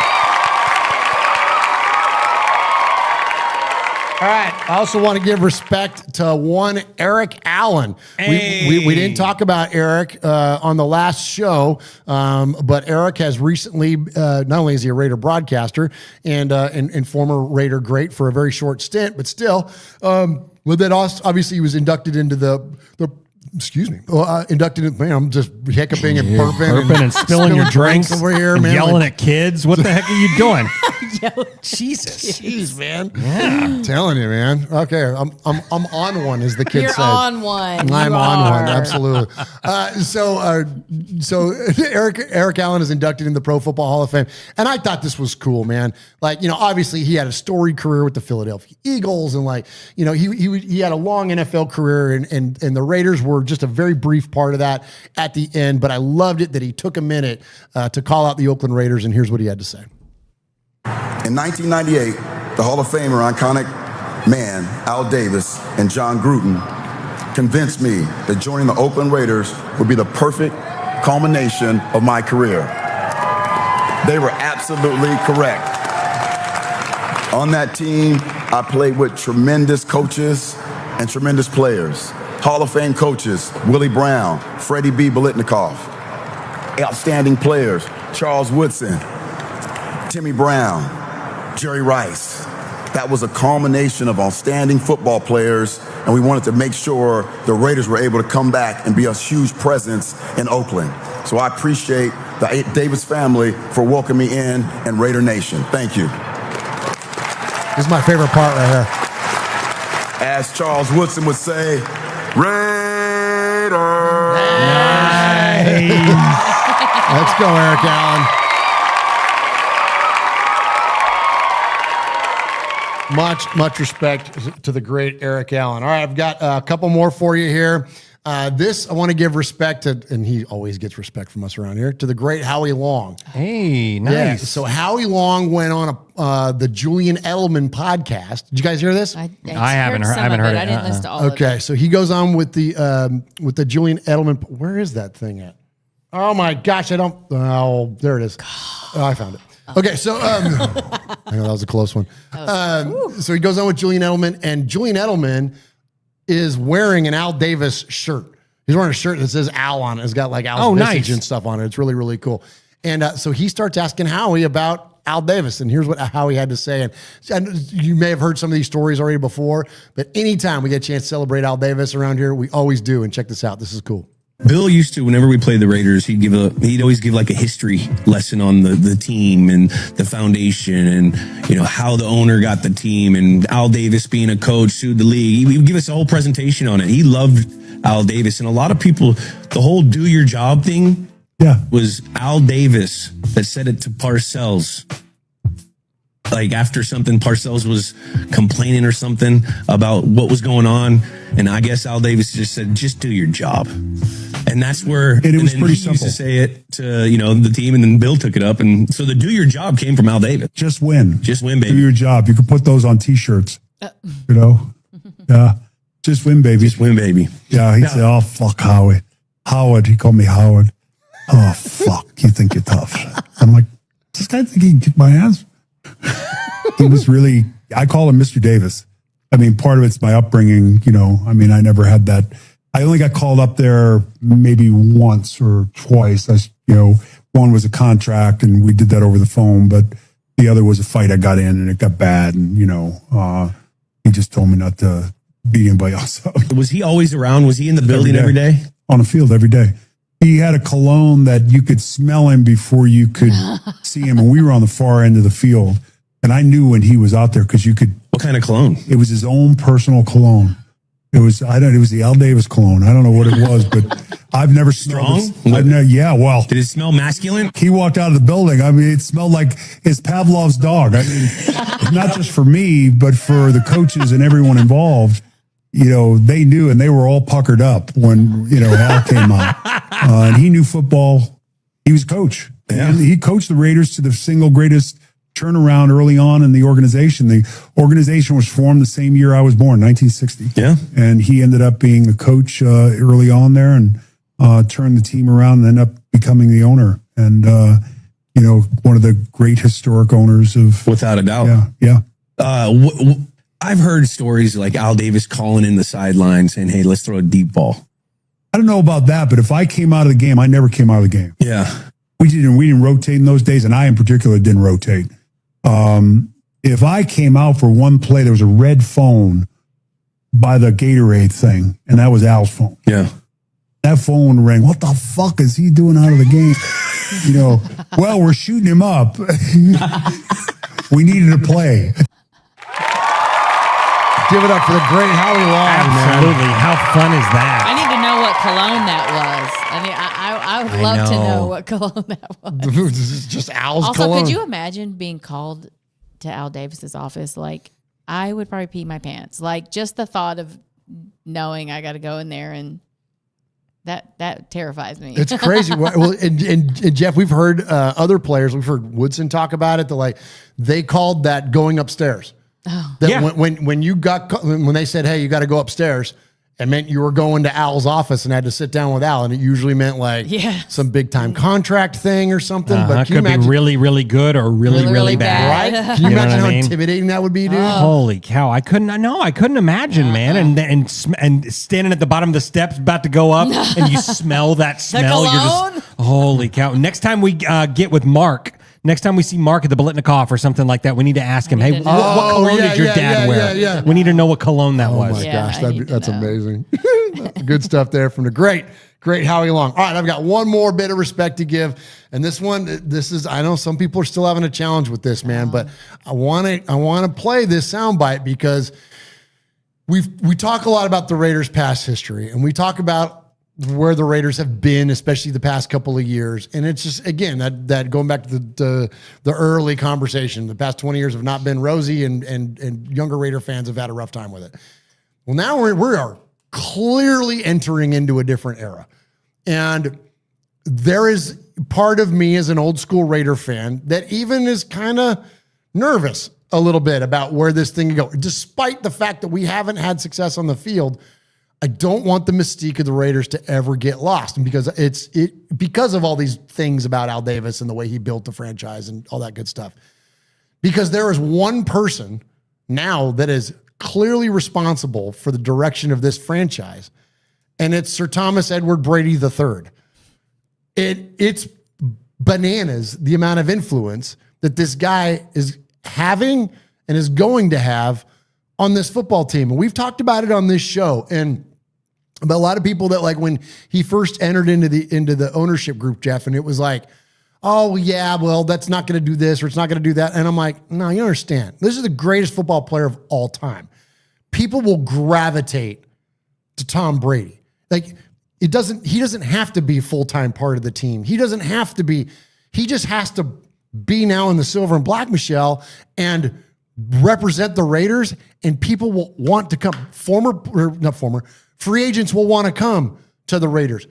All right. I also want to give respect to one Eric Allen. Hey. We didn't talk about Eric on the last show, but Eric has recently, not only is he a Raider broadcaster and former Raider great for a very short stint, but still, with that, obviously he was inducted into the excuse me. Inducted in, man, I'm just hiccuping and burping and spilling your drinks over here, man. Yelling at kids. What the heck are you doing? Jesus, jeez, man. Yeah, I'm telling you, man. Okay, I'm on one, as the kids say. You're on one. I'm on one, absolutely. So Eric Allen is inducted in the Pro Football Hall of Fame, and I thought this was cool, man. Like, obviously he had a storied career with the Philadelphia Eagles, and he had a long NFL career, and the Raiders were just a very brief part of that at the end. But I loved it that he took a minute to call out the Oakland Raiders, and here's what he had to say. In 1998, the Hall of Famer, iconic man, Al Davis and John Gruden convinced me that joining the Oakland Raiders would be the perfect culmination of my career. They were absolutely correct. On that team, I played with tremendous coaches and tremendous players. Hall of Fame coaches, Willie Brown, Freddie B. Bolitnikoff. Outstanding players, Charles Woodson, Timmy Brown, Jerry Rice. That was a culmination of outstanding football players, and we wanted to make sure the Raiders were able to come back and be a huge presence in Oakland. So I appreciate the Davis family for welcoming me in and Raider Nation. Thank you. This is my favorite part right here. As Charles Woodson would say, Raiders. Nice. Let's go, Eric Allen. Much respect to the great Eric Allen. All right, I've got a couple more for you here. This, I want to give respect to, and he always gets respect from us around here, to the great Howie Long. Hey, nice. Yeah, so Howie Long went on the Julian Edelman podcast. Did you guys hear this? I haven't heard it. I didn't listen to all of it. Okay, so he goes on with the Julian Edelman. Where is that thing at? Oh my gosh, oh, there it is. Oh, I found it. Okay, so I know that was a close one. So he goes on with Julian Edelman, and Julian Edelman is wearing an Al Davis shirt. He's wearing a shirt that says Al on it. It's got like Al's visage and stuff on it. It's really, really cool. And so he starts asking Howie about Al Davis, and here's what Howie had to say. And you may have heard some of these stories already before, but anytime we get a chance to celebrate Al Davis around here, we always do. And check this out. This is cool. Bill used to, whenever we played the Raiders, he'd always give like a history lesson on the team and the foundation and, how the owner got the team, and Al Davis being a coach sued the league. He would give us a whole presentation on it. He loved Al Davis, and a lot of people, the whole do your job thing was Al Davis that said it to Parcells. Like after something, Parcells was complaining or something about what was going on. And I guess Al Davis just said, just do your job. And that's where it was pretty simple. Used to say it to, the team, and then Bill took it up. And so the do your job came from Al Davis. Just win. Just win, baby. Do your job. You could put those on t-shirts, Yeah. Just win, baby. Just win, baby. Yeah. He'd say, oh, fuck Howard. Howard. He called me Howard. Oh, fuck. You think you're tough. I'm like, this guy think he can kick my ass? He was really, I call him Mr. Davis. I mean, part of it's my upbringing, I never had that. I only got called up there maybe once or twice. One was a contract and we did that over the phone, but the other was a fight I got in and it got bad. And, he just told me not to beat anybody else up. Was he always around? Was he in the building every day? On the field every day. He had a cologne that you could smell him before you could see him. And we were on the far end of the field. And I knew when he was out there because you could. What kind of cologne? It was his own personal cologne. It was the Al Davis cologne. I don't know what it was, but I've never strong. Well, did it smell masculine? He walked out of the building. It smelled like his Pavlov's dog. Not just for me, but for the coaches and everyone involved. they knew, and they were all puckered up when, Al came out. And he knew football. He was coach. Yeah. And he coached the Raiders to the single greatest turnaround early on in the organization. The organization was formed the same year I was born, 1960. Yeah. And he ended up being the coach early on there and turned the team around and ended up becoming the owner. And, one of the great historic owners of... Without a doubt. Yeah. I've heard stories like Al Davis calling in the sideline saying, hey, let's throw a deep ball. I don't know about that, but if I came out of the game, I never came out of the game. Yeah. We didn't rotate in those days, and I in particular didn't rotate. If I came out for one play, there was a red phone by the Gatorade thing, and that was Al's phone. Yeah. That phone rang. What the fuck is he doing out of the game? Well, we're shooting him up. We needed a play. Give it up for the great Howie Long, Absolutely. man. How fun is that? I need to know what cologne that was. I mean, I would love to know what cologne that was. This is just Al's Also, cologne. could you imagine being called to Al Davis's office? Like, I would probably pee my pants. Like, just the thought of knowing I got to go in there, and that terrifies me. It's crazy. Well, and Jeff, we've heard other players. We've heard Woodson talk about it. They called that going upstairs. Oh. That when they said, hey, you got to go upstairs, it meant you were going to Al's office and had to sit down with Al, and it usually meant some big time contract thing or something. But could be really, really good or really, really bad. Right? Can you imagine how intimidating that would be, dude? Holy cow! I couldn't imagine, man. And standing at the bottom of the steps, about to go up, and you smell that smell. You're just holy cow! Next time we get with Mark. Next time we see Mark at the Bolitnikoff or something like that, we need to ask him, hey, what cologne did your dad wear? Yeah. We need to know what cologne that was. Oh, my gosh. That's amazing. Good stuff there from the great Howie Long. All right, I've got one more bit of respect to give. And this is, I know some people are still having a challenge with this, man, but I want to play this soundbite because we talk a lot about the Raiders' past history, and we talk about where the Raiders have been, especially the past couple of years. And it's just, again, that going back to the early conversation, the past 20 years have not been rosy, and younger Raider fans have had a rough time with it. Well, now we are clearly entering into a different era. And there is part of me as an old school Raider fan that even is kind of nervous a little bit about where this thing can go. Despite the fact that we haven't had success on the field, I don't want the mystique of the Raiders to ever get lost. And because of all these things about Al Davis and the way he built the franchise and all that good stuff. Because there is one person now that is clearly responsible for the direction of this franchise, and it's Sir Thomas Edward Brady III. It's bananas the amount of influence that this guy is having and is going to have on this football team. And we've talked about it on this show, and about a lot of people that, like, when he first entered into the ownership group, Jeff, and it was like, oh yeah, well, that's not going to do this or it's not going to do that. And I'm like, no, you understand. This is the greatest football player of all time. People will gravitate to Tom Brady. Like, he doesn't have to be a full-time part of the team. He doesn't have to be, he just has to be now in the silver and black, Michelle, and represent the Raiders, and people will want to come. Free agents will want to come to the Raiders.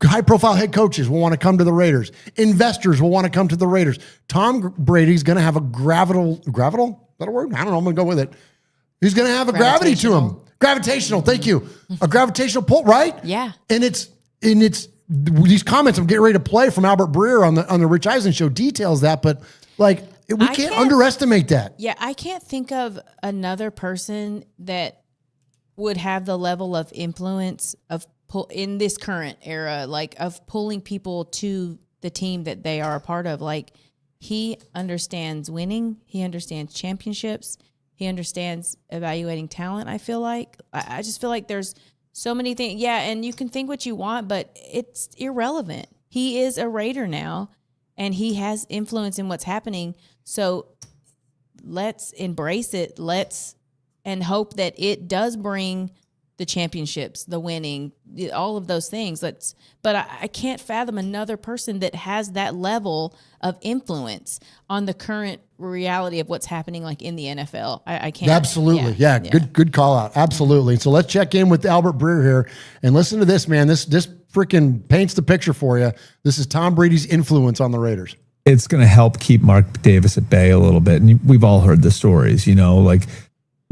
High-profile head coaches will want to come to the Raiders. Investors will want to come to the Raiders. Tom Brady's going to have a gravital? Is that a word? I don't know. I'm going to go with it. He's going to have a gravity to him. Gravitational. Thank you. A gravitational pull, right? Yeah. And it's these comments I'm getting ready to play from Albert Breer on the Rich Eisen show details that, but like, we can't underestimate that. Yeah, I can't think of another person that would have the level of influence of in this current era, like, of pulling people to the team that they are a part of. Like, he understands winning. He understands championships. He understands evaluating talent. I feel like I just feel like there's so many things. Yeah, and you can think what you want, but it's irrelevant. He is a Raider now, and he has influence in what's happening. So let's embrace it. And hope that it does bring the championships, the winning, all of those things. But I can't fathom another person that has that level of influence on the current reality of what's happening like in the NFL. I can't. Absolutely. Yeah. Good call out. Absolutely. So let's check in with Albert Breer here and listen to this, man. This freaking paints the picture for you. This is Tom Brady's influence on the Raiders. It's going to help keep Mark Davis at bay a little bit. And we've all heard the stories, like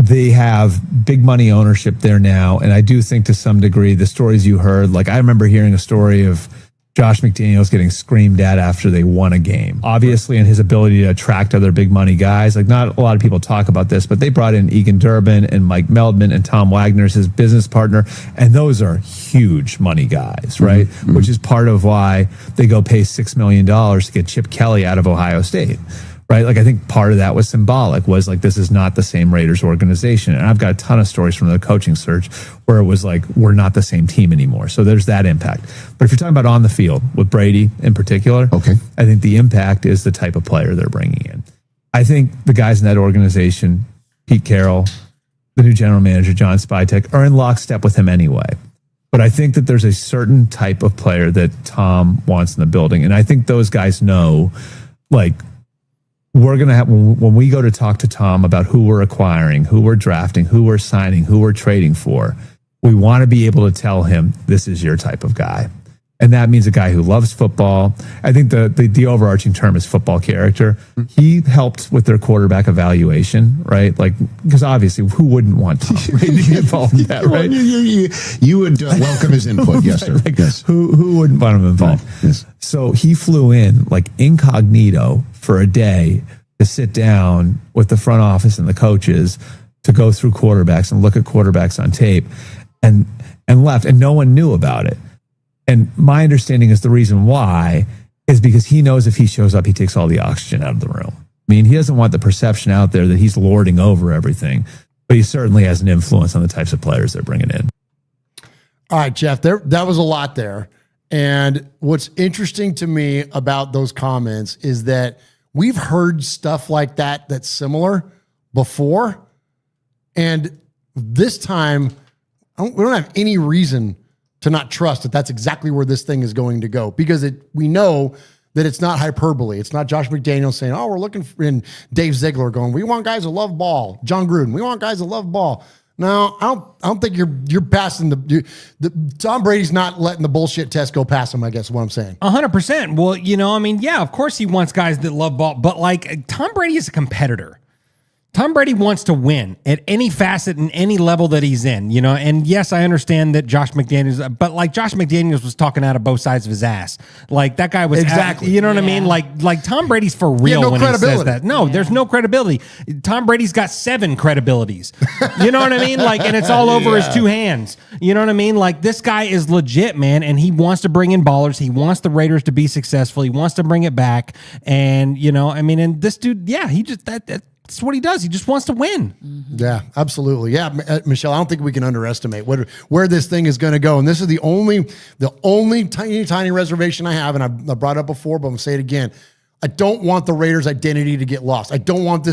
they have big money ownership there now. And I do think to some degree, the stories you heard, like I remember hearing a story of Josh McDaniels getting screamed at after they won a game. Obviously, in his ability to attract other big money guys, like not a lot of people talk about this, but they brought in Egan Durbin and Mike Meldman and Tom Wagner as his business partner. And those are huge money guys, right? Mm-hmm. Which is part of why they go pay $6 million to get Chip Kelly out of Ohio State. Right. Like I think part of that was symbolic, was like, this is not the same Raiders organization. And I've got a ton of stories from the coaching search where it was like, we're not the same team anymore. So there's that impact. But if you're talking about on the field with Brady in particular, okay, I think the impact is the type of player they're bringing in. I think the guys in that organization, Pete Carroll, the new general manager, John Spytek, are in lockstep with him anyway. But I think that there's a certain type of player that Tom wants in the building. And I think those guys know, like, we're going to have, when we go to talk to Tom about who we're acquiring, who we're drafting, who we're signing, who we're trading for, we want to be able to tell him this is your type of guy. And that means a guy who loves football. I think the overarching term is football character. He helped with their quarterback evaluation, right? Like, because obviously, who wouldn't want Tom Brady to get involved in that, right? You would welcome his input, yes, sir. Like, yes. Who wouldn't want him involved? Yes. So he flew in like incognito for a day to sit down with the front office and the coaches to go through quarterbacks and look at quarterbacks on tape, and left, and no one knew about it. And my understanding is the reason why is because he knows if he shows up, he takes all the oxygen out of the room. I mean, he doesn't want the perception out there that he's lording over everything, but he certainly has an influence on the types of players they're bringing in. All right, Jeff, that was a lot there. And what's interesting to me about those comments is that we've heard stuff like that that's similar before. And this time, we don't have any reason to not trust that that's exactly where this thing is going to go, because we know that it's not hyperbole. It's not Josh McDaniels saying, "Oh, we're looking for," and Dave Ziegler going, "We want guys that love ball." John Gruden, "We want guys that love ball." No, I don't think you're passing the Tom Brady's not letting the bullshit test go past him, I guess is what I'm saying. 100%. Well, yeah, of course he wants guys that love ball, but like Tom Brady is a competitor. Tom Brady wants to win at any facet and any level that he's in, and yes, I understand that Josh McDaniels, but like Josh McDaniels was talking out of both sides of his ass. Like that guy was exactly, what I mean? Like Tom Brady's for real when he says that. No, there's no credibility. Tom Brady's got 7 credibilities. You know what I mean? Like, and it's all over his 2 hands. You know what I mean? Like this guy is legit, man, and he wants to bring in ballers. He wants the Raiders to be successful. He wants to bring it back. And, and this dude, he just, that's what he does. He just wants to win. Yeah, absolutely. Yeah, Michelle, I don't think we can underestimate where this thing is going to go. And this is the only tiny reservation I have, and I brought it up before, but I'm going to say it again. I don't want the Raiders' identity to get lost. I don't want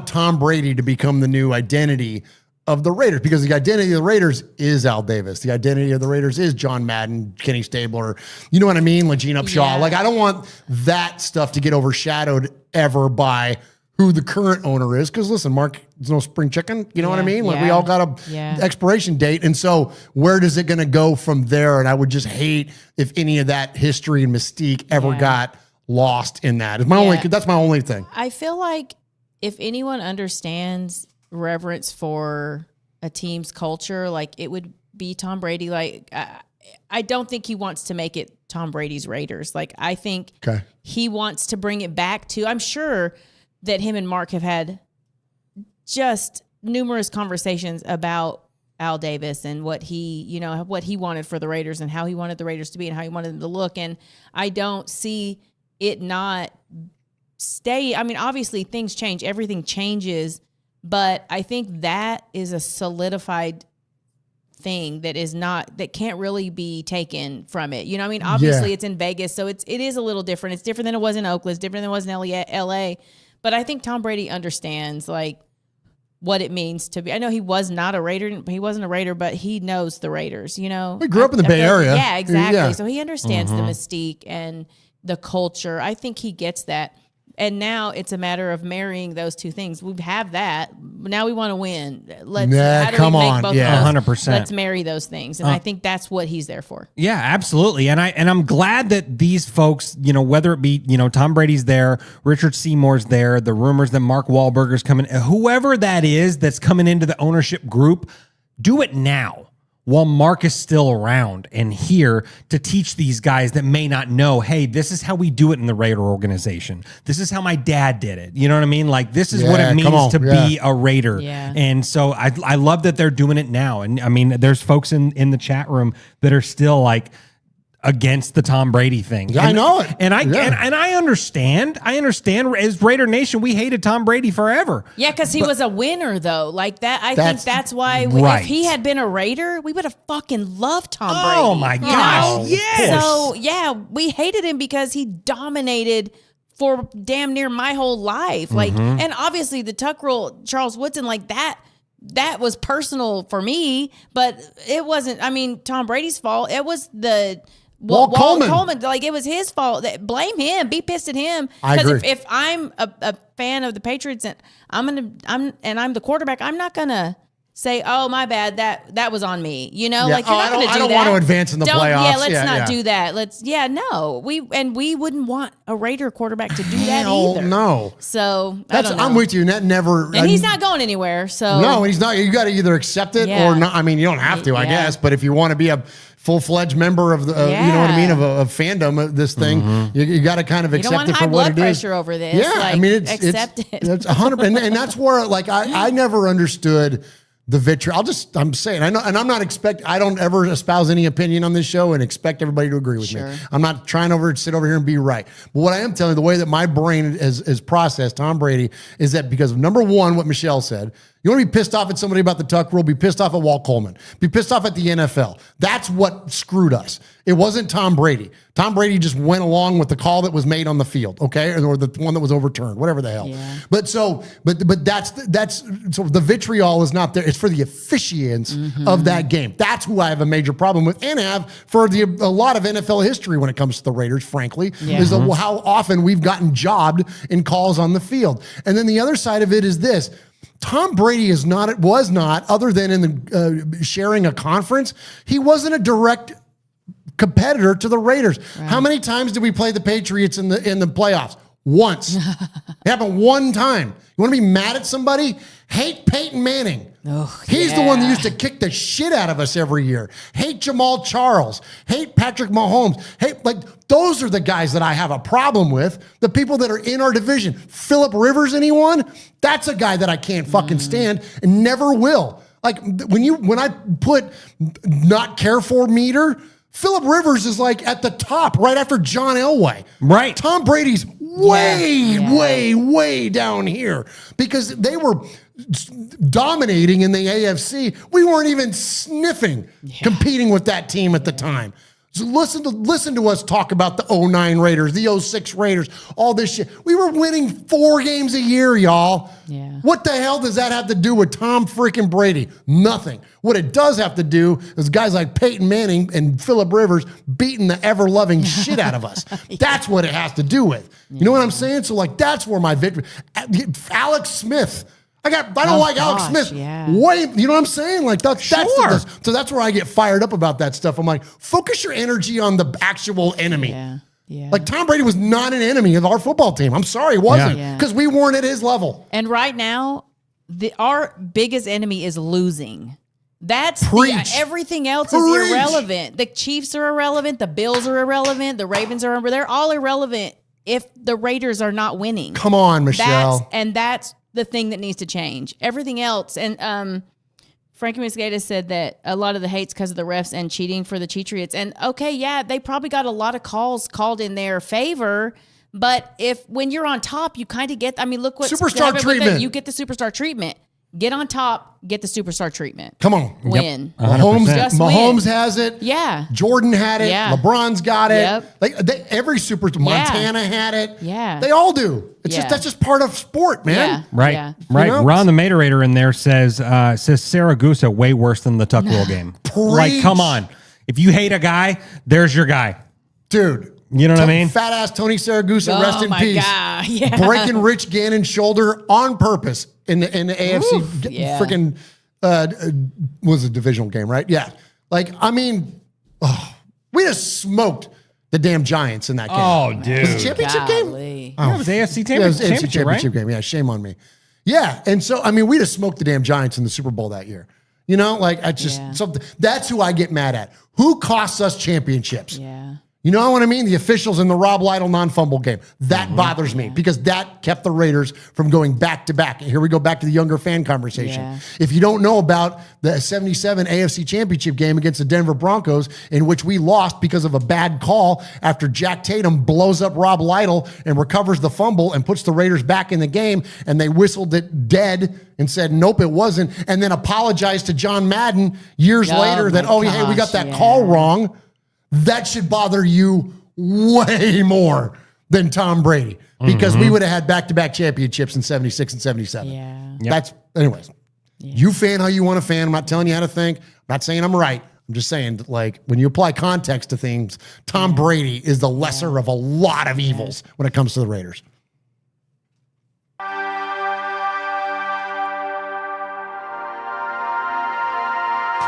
Tom Brady to become the new identity of the Raiders, because the identity of the Raiders is Al Davis. The identity of the Raiders is John Madden, Kenny Stabler. You know what I mean? Like Gene Upshaw. Yeah. Like, I don't want that stuff to get overshadowed ever by who the current owner is. Because listen, Mark, there's no spring chicken. You know what I mean? Like we all got a expiration date. And so where does it going to go from there? And I would just hate if any of that history and mystique ever got lost in that. That's my only thing. I feel like if anyone understands reverence for a team's culture, like it would be Tom Brady. Like I don't think he wants to make it Tom Brady's Raiders. Like I think he wants to bring it back to, I'm sure that him and Mark have had just numerous conversations about Al Davis and what he wanted for the Raiders and how he wanted the Raiders to be and how he wanted them to look. And I don't see it not stay. I mean, obviously things change, everything changes, but I think that is a solidified thing that can't really be taken from it. You know what I mean? Obviously it's in Vegas, so it is a little different. It's different than it was in Oakland. It's different than it was in LA. But I think Tom Brady understands, like, what it means to be. I know he was not a Raider. He wasn't a Raider, but he knows the Raiders, you know. We grew up in the Bay Area. Yeah, exactly. Yeah. So he understands the mystique and the culture. I think he gets that. And now it's a matter of marrying those two things. We have that. Now we want to win. How do we make both of those? 100%. Let's marry those things. And I think that's what he's there for. Yeah, absolutely. And I'm glad that these folks, you know, whether it be, you know, Tom Brady's there, Richard Seymour's there, the rumors that Mark Wahlberger's coming, whoever that is that's coming into the ownership group, do it now, while Mark is still around and here to teach these guys that may not know, hey, this is how we do it in the Raider organization. This is how my dad did it. You know what I mean? Like, this is what it means to be a Raider. Yeah. And so I love that they're doing it now. And I mean, there's folks in the chat room that are still like against the Tom Brady thing. Yeah, I know it. And I understand. As Raider Nation, we hated Tom Brady forever. Yeah, because he was a winner, though. Like that, I think that's why if he had been a Raider, we would have fucking loved Tom Brady. Oh my gosh. Yes. So yeah, we hated him because he dominated for damn near my whole life. Like, and obviously the Tuck Rule, Charles Woodson, like that was personal for me, but it wasn't. I mean, Tom Brady's fault. It was the Walt Coleman. Like, it was his fault. Blame him. Be pissed at him. Because if I'm a fan of the Patriots and I'm the quarterback, I'm not gonna say, "Oh, my bad. That was on me." You know, like, you're not gonna do that. I don't want to advance in the playoffs. Yeah, let's not do that. No. We wouldn't want a Raider quarterback to do that either. No. So I'm with you. And he's not going anywhere. So no, he's not. You got to either accept it or not. I mean, you don't have to, I guess. But if you want to be a full-fledged member of the, you know what I mean, of fandom of this thing, you got to kind of accept it for what it is. You don't want high blood pressure over this. Yeah, like, I mean, accept it. It's 100%, and that's where, like, I never understood the vitriol. I'm saying, I know, and I'm not I don't ever espouse any opinion on this show and expect everybody to agree with me. I'm not trying to sit over here and be right. But what I am telling you, the way that my brain is processed Tom Brady is that because of, number one, what Michelle said, you want to be pissed off at somebody about the Tuck Rule, be pissed off at Walt Coleman, be pissed off at the NFL. That's what screwed us. It wasn't Tom Brady. Tom Brady just went along with the call that was made on the field, okay? Or the one that was overturned, whatever the hell. Yeah. But that's so the vitriol is not there. It's for the officiants of that game. That's who I have a major problem with, and have for a lot of NFL history when it comes to the Raiders, frankly, is how often we've gotten jobbed in calls on the field. And then the other side of it is this. Tom Brady was not, other than in the sharing a conference, he wasn't a direct competitor to the Raiders. Right. How many times did we play the Patriots in the playoffs? Once. It happened one time. You want to be mad at somebody? Hate Peyton Manning. He's the one that used to kick the shit out of us every year. Hate Jamal Charles. Hate Patrick Mahomes. Those are the guys that I have a problem with. The people that are in our division. Phillip Rivers, anyone? That's a guy that I can't fucking stand and never will. Like, when I put not care for meter, Phillip Rivers is like at the top right after John Elway. Right. Tom Brady's way down here because they were dominating in the AFC. We weren't even sniffing competing with that team at the time. So listen to us talk about the 09 Raiders, the 06 Raiders, all this shit. We were winning 4 games a year, y'all. Yeah. What the hell does that have to do with Tom freaking Brady? Nothing. What it does have to do is guys like Peyton Manning and Phillip Rivers beating the ever-loving shit out of us. That's what it has to do with. You know what I'm saying? So, like, that's where my victory. Alex Smith. I don't like Alex Smith. Yeah. Wait, you know what I'm saying? Like that's so that's where I get fired up about that stuff. I'm like, focus your energy on the actual enemy. Yeah. Like Tom Brady was not an enemy of our football team. I'm sorry, he wasn't, because we weren't at his level. And right now, our biggest enemy is losing. That's everything else is irrelevant. The Chiefs are irrelevant. The Bills are irrelevant. The Ravens are they're all irrelevant if the Raiders are not winning. Come on, Michelle. That's the thing that needs to change. Everything else. And Frankie Mosqueda said that a lot of the hate's because of the refs and cheating for the Cheatriots. And they probably got a lot of calls called in their favor. But when you're on top, you kind of get, look what superstar treatment. You get the superstar treatment. Get on top, get the superstar treatment. Come on. Win. Yep. Mahomes has it. Yeah. Jordan had it. Yeah. LeBron's got it. Yep. Like every Montana had it. Yeah. They all do. It's Yeah. that's just part of sport, man. Yeah. Right. Yeah. Right. You know? Ron the Materator in there says Saragusa way worse than the Tuck Rule game. Like, come on. If you hate a guy, there's your guy. Dude. You know what I mean? Fat ass Tony Saragusa, rest in peace. God. Yeah. Breaking Rich Gannon's shoulder on purpose in the AFC freaking was a divisional game, right? Yeah. Like, I mean, we just smoked the damn Giants in that game. Oh, dude. Was it a championship game? Yeah, it was AFC Yeah, it was AFC championship, right? game. Yeah, shame on me. Yeah, and so I mean, we just smoked the damn Giants in the Super Bowl that year. You know, like I just something that's who I get mad at. Who costs us championships? Yeah. You know what I mean? The officials in the Rob Lytle non-fumble game. That bothers me because that kept the Raiders from going back to back. And here we go back to the younger fan conversation. Yeah. If you don't know about the 77 AFC Championship game against the Denver Broncos, in which we lost because of a bad call after Jack Tatum blows up Rob Lytle and recovers the fumble and puts the Raiders back in the game, and they whistled it dead and said, nope, it wasn't, and then apologized to John Madden years later that, hey, we got that call wrong. That should bother you way more than Tom Brady because we would have had back-to-back championships in 76 and 77. Yeah. That's, anyways, you fan how you want to fan. I'm not telling you how to think. I'm not saying I'm right. I'm just saying, like, when you apply context to things, Tom Brady is the lesser of a lot of evils when it comes to the Raiders.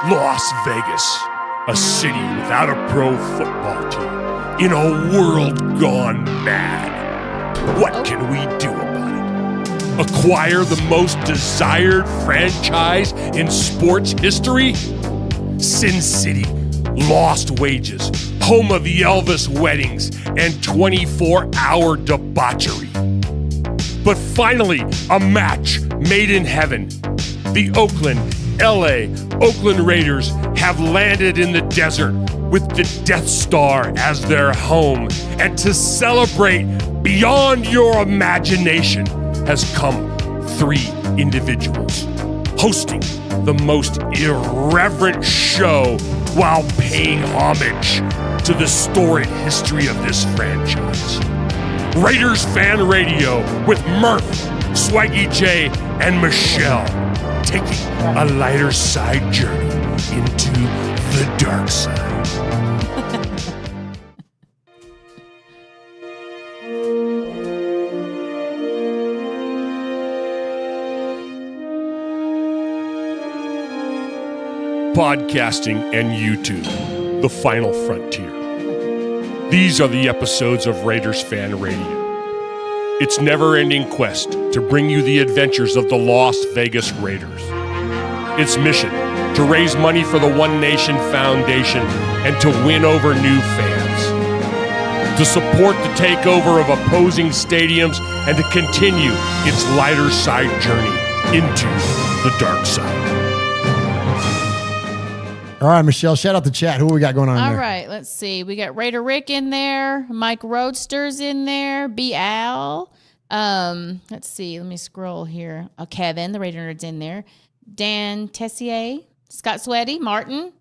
Las Vegas, a city without a pro football team, in a world gone mad. What can we do about it? Acquire the most desired franchise in sports history? Sin City, lost wages, home of the Elvis weddings, and 24-hour debauchery. But finally, a match made in heaven. The Oakland Raiders have landed in the desert with the Death Star as their home. And to celebrate beyond your imagination has come 3 individuals hosting the most irreverent show while paying homage to the storied history of this franchise. Raiders Fan Radio with Murf, Swaggy J, and Michelle, taking a lighter side journey into the dark side. Podcasting and YouTube, the final frontier. These are the episodes of Raiders Fan Radio. Its never-ending quest to bring you the adventures of the Las Vegas Raiders. Its mission to raise money for the One Nation Foundation and to win over new fans. To support the takeover of opposing stadiums and to continue its lighter side journey into the dark side. All right, Michelle, shout out the chat. Who we got going on All there? right, let's see. We got Raider Rick in there. Mike Roadster's in there. B. Al. Let's see. Let me scroll here. Oh, Kevin, the Raider Nerd's in there. Dan Tessier. Scott Sweaty. Martin.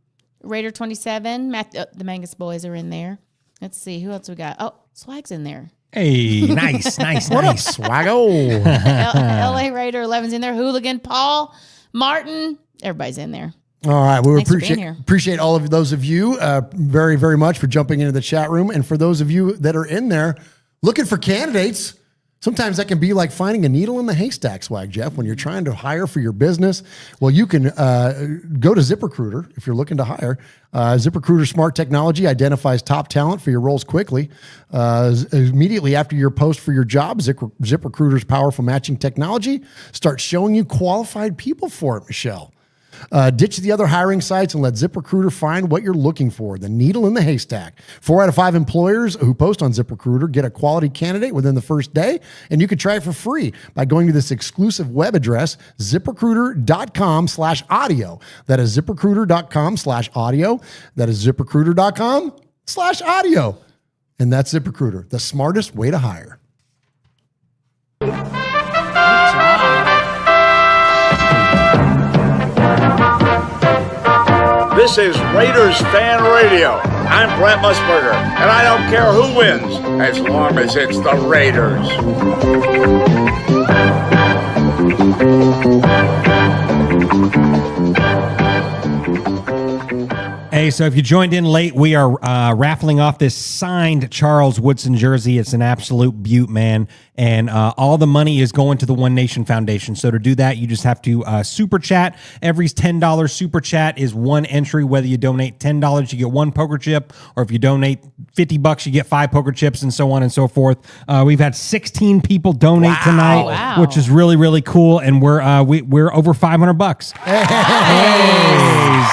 Raider 27. Matt, the Mangus boys are in there. Let's see. Who else we got? Oh, Swag's in there. Hey, nice. What up, Swaggo? LA Raider 11's in there. Hooligan Paul. Martin. Everybody's in there. All right, we Thanks for being here. appreciate all of those of you very, very much for jumping into the chat room. And for those of you that are in there looking for candidates, sometimes that can be like finding a needle in the haystack, Swag Jeff, when you're trying to hire for your business. Well, you can go to ZipRecruiter if you're looking to hire. ZipRecruiter smart technology identifies top talent for your roles quickly. Immediately after your post for your job, ZipRecruiter's powerful matching technology starts showing you qualified people for it, Michelle. Ditch the other hiring sites and let ZipRecruiter find what you're looking for, the needle in the haystack. 4 out of 5 employers who post on ZipRecruiter get a quality candidate within the first day, and you can try it for free by going to this exclusive web address, ZipRecruiter.com/audio. That is ZipRecruiter.com/audio. That is ZipRecruiter.com/audio. And that's ZipRecruiter, the smartest way to hire. Good job. This is Raiders Fan Radio. I'm Brent Musburger, and I don't care who wins as long as it's the Raiders. Hey, so if you joined in late, we are raffling off this signed Charles Woodson jersey. It's an absolute beaut, man. And all the money is going to the One Nation Foundation. So to do that, you just have to super chat. Every $10 super chat is one entry. Whether you donate $10, you get one poker chip. Or if you donate $50, you get 5 poker chips, and so on and so forth. We've had 16 people donate tonight, which is really, really cool. And we're over $500. Hey.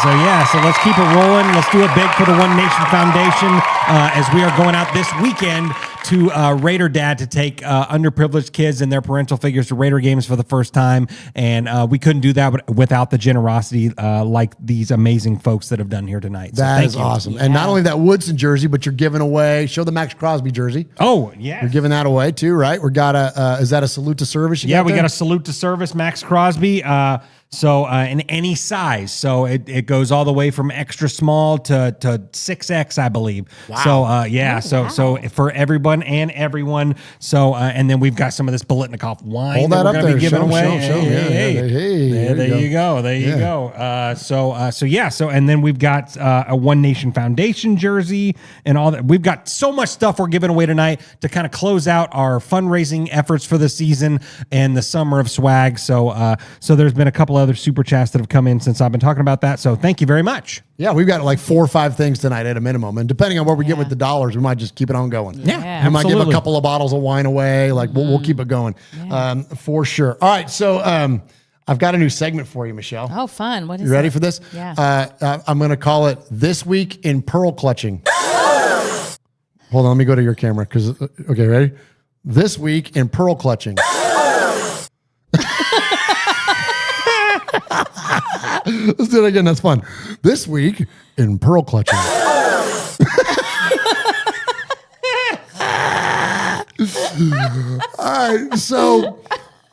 So yeah, so let's keep it rolling. Let's do it big for the One Nation Foundation as we are going out this weekend to Raider Dad to take underprivileged kids and their parental figures to Raider games for the first time. And we couldn't do that without the generosity like these amazing folks that have done here tonight. So that is awesome. Yeah. And not only that Woodson jersey, but you're giving away, show the Max Crosby jersey. Oh, yeah. You're giving that away too, right? We got is that a salute to service? Yeah, we got a salute to service, Max Crosby. So in any size. So it goes all the way from extra small to 6X, I believe. Wow. So so for everyone and everyone. So and then we've got some of this Bolitnikov wine Hold that we're going to be giving away. Hey, there you go. There you go. So and then we've got a One Nation Foundation jersey and all that. We've got so much stuff we're giving away tonight to kind of close out our fundraising efforts for the season and the summer of swag. So there's been a couple other super chats that have come in since I've been talking about that. So thank you very much. Yeah, we've got like 4 or 5 things tonight at a minimum. And depending on what we get with the dollars, we might just keep it on going. Yeah, we might give a couple of bottles of wine away. Like we'll keep it going for sure. All right. So I've got a new segment for you, Michelle. Oh, fun. What is You ready it? for this? Yeah. I'm going to call it This Week in Pearl Clutching. Hold on. Let me go to your camera. Okay, ready? This Week in Pearl Clutching. Let's do it again. That's fun. This week in pearl clutching. All right. So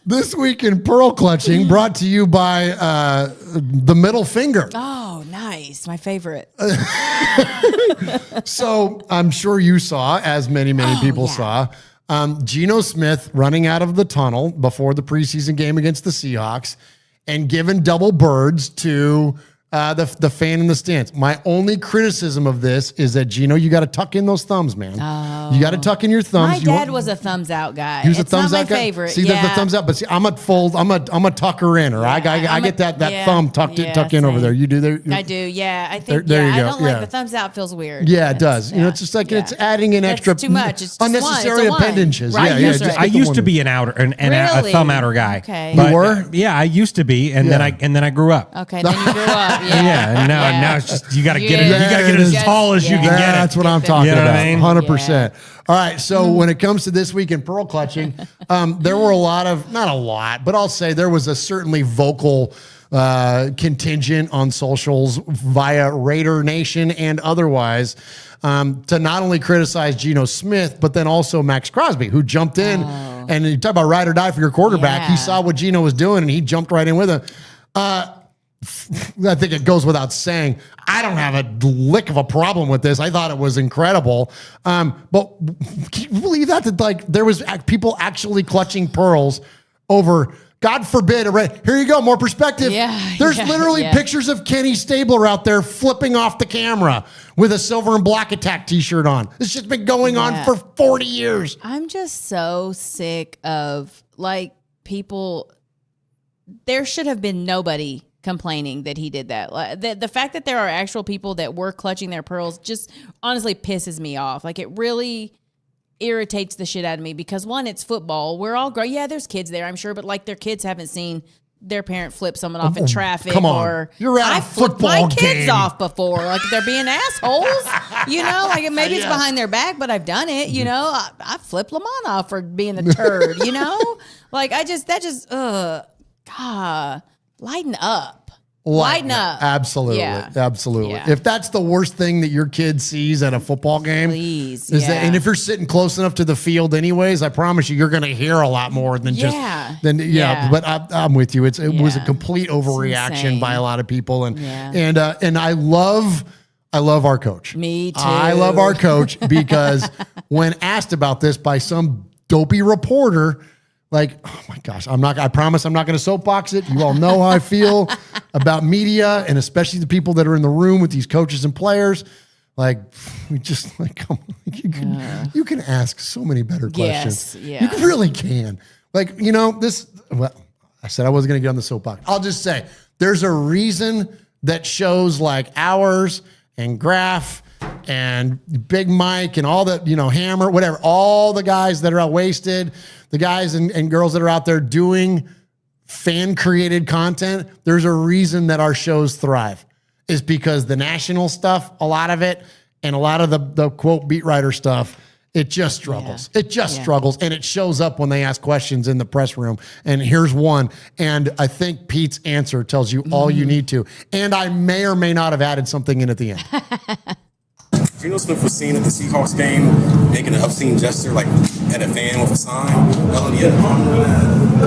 this week in pearl clutching brought to you by the middle finger. Oh, nice. My favorite. So I'm sure you saw, as many people saw, Gino Smith running out of the tunnel before the preseason game against the Seahawks and giving double birds to the fan in the stands. My only criticism of this is that, Gino, you got to tuck in those thumbs, man. Oh. You got to tuck in your thumbs. My dad was a thumbs out guy. He was it's a thumbs not out my guy. favorite. See, the thumbs out, but see, I'm a tucker in, or I get that thumb tucked in over there. You do there. I do. Yeah, I think. There you I go. don't like the thumbs out. Feels weird. Yeah, it does. You know, it's just like it's adding an extra too much. It's just unnecessary appendages. Right. I used to be an outer and a thumb outer guy. Okay. You were? Yeah, I used to be, and then I grew up. Okay, then you grew up. Yeah. Yeah, and now it's just you got to get it. You got to get it as tall as you can get it. That's what I'm talking You know about. what I mean? 100%. All right. So when it comes to this week in pearl clutching, there were not a lot, but I'll say there was a certainly vocal contingent on socials via Raider Nation and otherwise to not only criticize Geno Smith, but then also Max Crosby, who jumped in. And you talk about ride or die for your quarterback. He saw what Geno was doing and he jumped right in with him. I think it goes without saying, I don't have a lick of a problem with this. I thought it was incredible. But can you believe that like there was people actually clutching pearls over, God forbid, here you go, more perspective. There's literally pictures of Kenny Stabler out there flipping off the camera with a Silver and Black Attack t-shirt on. It's just been going on for 40 years. I'm just so sick of like people. There should have been nobody complaining that he did that. The fact that there are actual people that were clutching their pearls just honestly pisses me off. Like, it really irritates the shit out of me because, one, it's football. We're all grown. Yeah, there's kids there, I'm sure, but like their kids haven't seen their parent flip someone off in traffic. Come on. Or you're at I a flipped football my kids game. off before. Like, they're being assholes. You know, like maybe it's behind their back, but I've done it. You know, I flipped Lamont off for being a turd. You know, like God, lighten up. Lighten up. Absolutely. Yeah. Absolutely. Yeah. If that's the worst thing that your kid sees at a football game, please. And if you're sitting close enough to the field anyways, I promise you're going to hear a lot more than but I'm with you. It was a complete overreaction by a lot of people. And I love our coach. Me too. I love our coach because when asked about this by some dopey reporter, like, oh my gosh, I promise I'm not going to soapbox it. You all know how I feel about media and especially the people that are in the room with these coaches and players. Like, we just like, come on, you can ask so many better questions. You really can. Like, I said I wasn't going to get on the soapbox. I'll just say there's a reason that shows like ours and Graph and Big Mike and all the, Hammer, whatever, all the guys that are out wasted, the guys and girls that are out there doing fan-created content, there's a reason that our shows thrive. Is because the national stuff, a lot of it, and a lot of the quote beat writer stuff, it just struggles. It just struggles, and it shows up when they ask questions in the press room. And here's one, and I think Pete's answer tells you all you need to. And I may or may not have added something in at the end. Gino Smith was seen at the Seahawks game making an obscene gesture, like at a fan with a sign.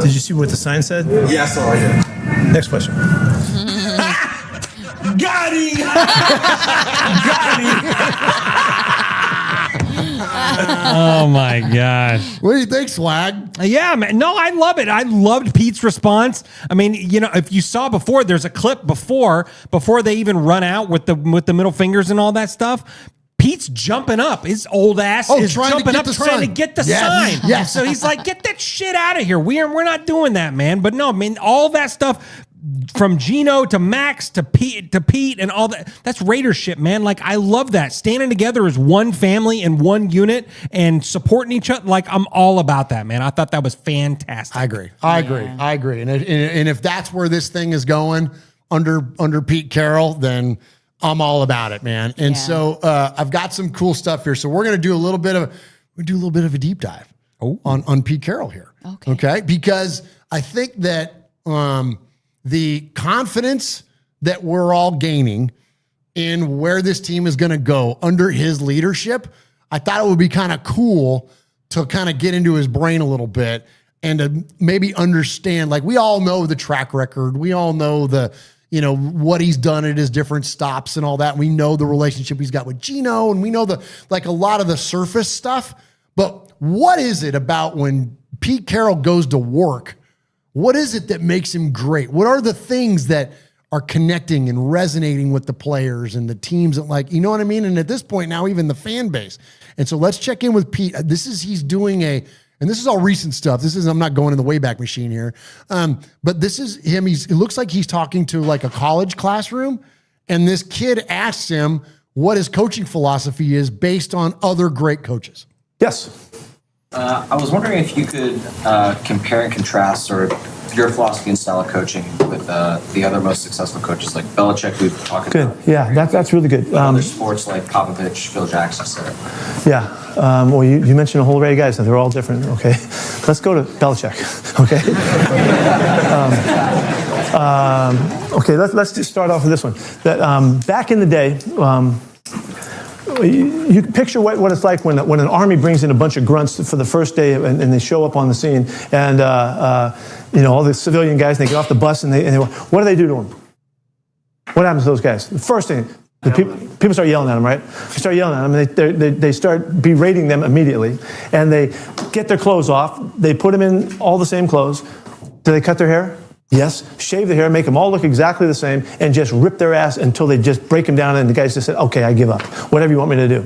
Did you see what the sign said? Yeah, I saw it. Yeah. Next question. Got him! Oh my gosh. What do you think, Swag? Yeah, man. No, I love it. I loved Pete's response. I mean, if you saw before, there's a clip before they even run out with the middle fingers and all that stuff. Pete's jumping up. His old ass is jumping up trying to get the sign. Yes. So he's like, get that shit out of here. We're not doing that, man. But no, I mean, all that stuff from Gino to Max to Pete and all that, that's Raider shit, man. Like, I love that. Standing together as one family and one unit and supporting each other. Like, I'm all about that, man. I thought that was fantastic. I agree. And if that's where this thing is going under Pete Carroll, then I'm all about it, man. And so I've got some cool stuff here. So we're going to do a little bit of a deep dive on Pete Carroll here. Okay. Because I think that the confidence that we're all gaining in where this team is going to go under his leadership, I thought it would be kind of cool to kind of get into his brain a little bit and to maybe understand, like, we all know the track record. We all know what he's done at his different stops and all that. We know the relationship he's got with Gino, and we know a lot of the surface stuff. But what is it about when Pete Carroll goes to work? What is it that makes him great? What are the things that are connecting and resonating with the players and the teams that, you know what I mean? And at this point now, even the fan base. And so let's check in with Pete. He's doing and this is all recent stuff. I'm not going in the Wayback Machine here. But this is him. It looks like he's talking to like a college classroom. And this kid asks him what his coaching philosophy is based on other great coaches. Yes. I was wondering if you could compare and contrast your philosophy and style of coaching with the other most successful coaches like Belichick, we've talked about. Good. Yeah, that's really good. Other sports like Popovich, Phil Jackson, etc. Yeah. Well, you mentioned a whole array of guys, and they're all different. Okay. Let's go to Belichick. Okay. Okay. Let's just start off with this one. That back in the day. You picture what it's like when an army brings in a bunch of grunts for the first day and they show up on the scene, and all the civilian guys, they get off the bus and they what do they do to them? What happens to those guys? The first thing, people start yelling at them, right? They start yelling at them, and they start berating them immediately, and they get their clothes off. They put them in all the same clothes. Do they cut their hair? Yes. Shave the hair, make them all look exactly the same, and just rip their ass until they just break them down, and the guys just said, okay, I give up. Whatever you want me to do.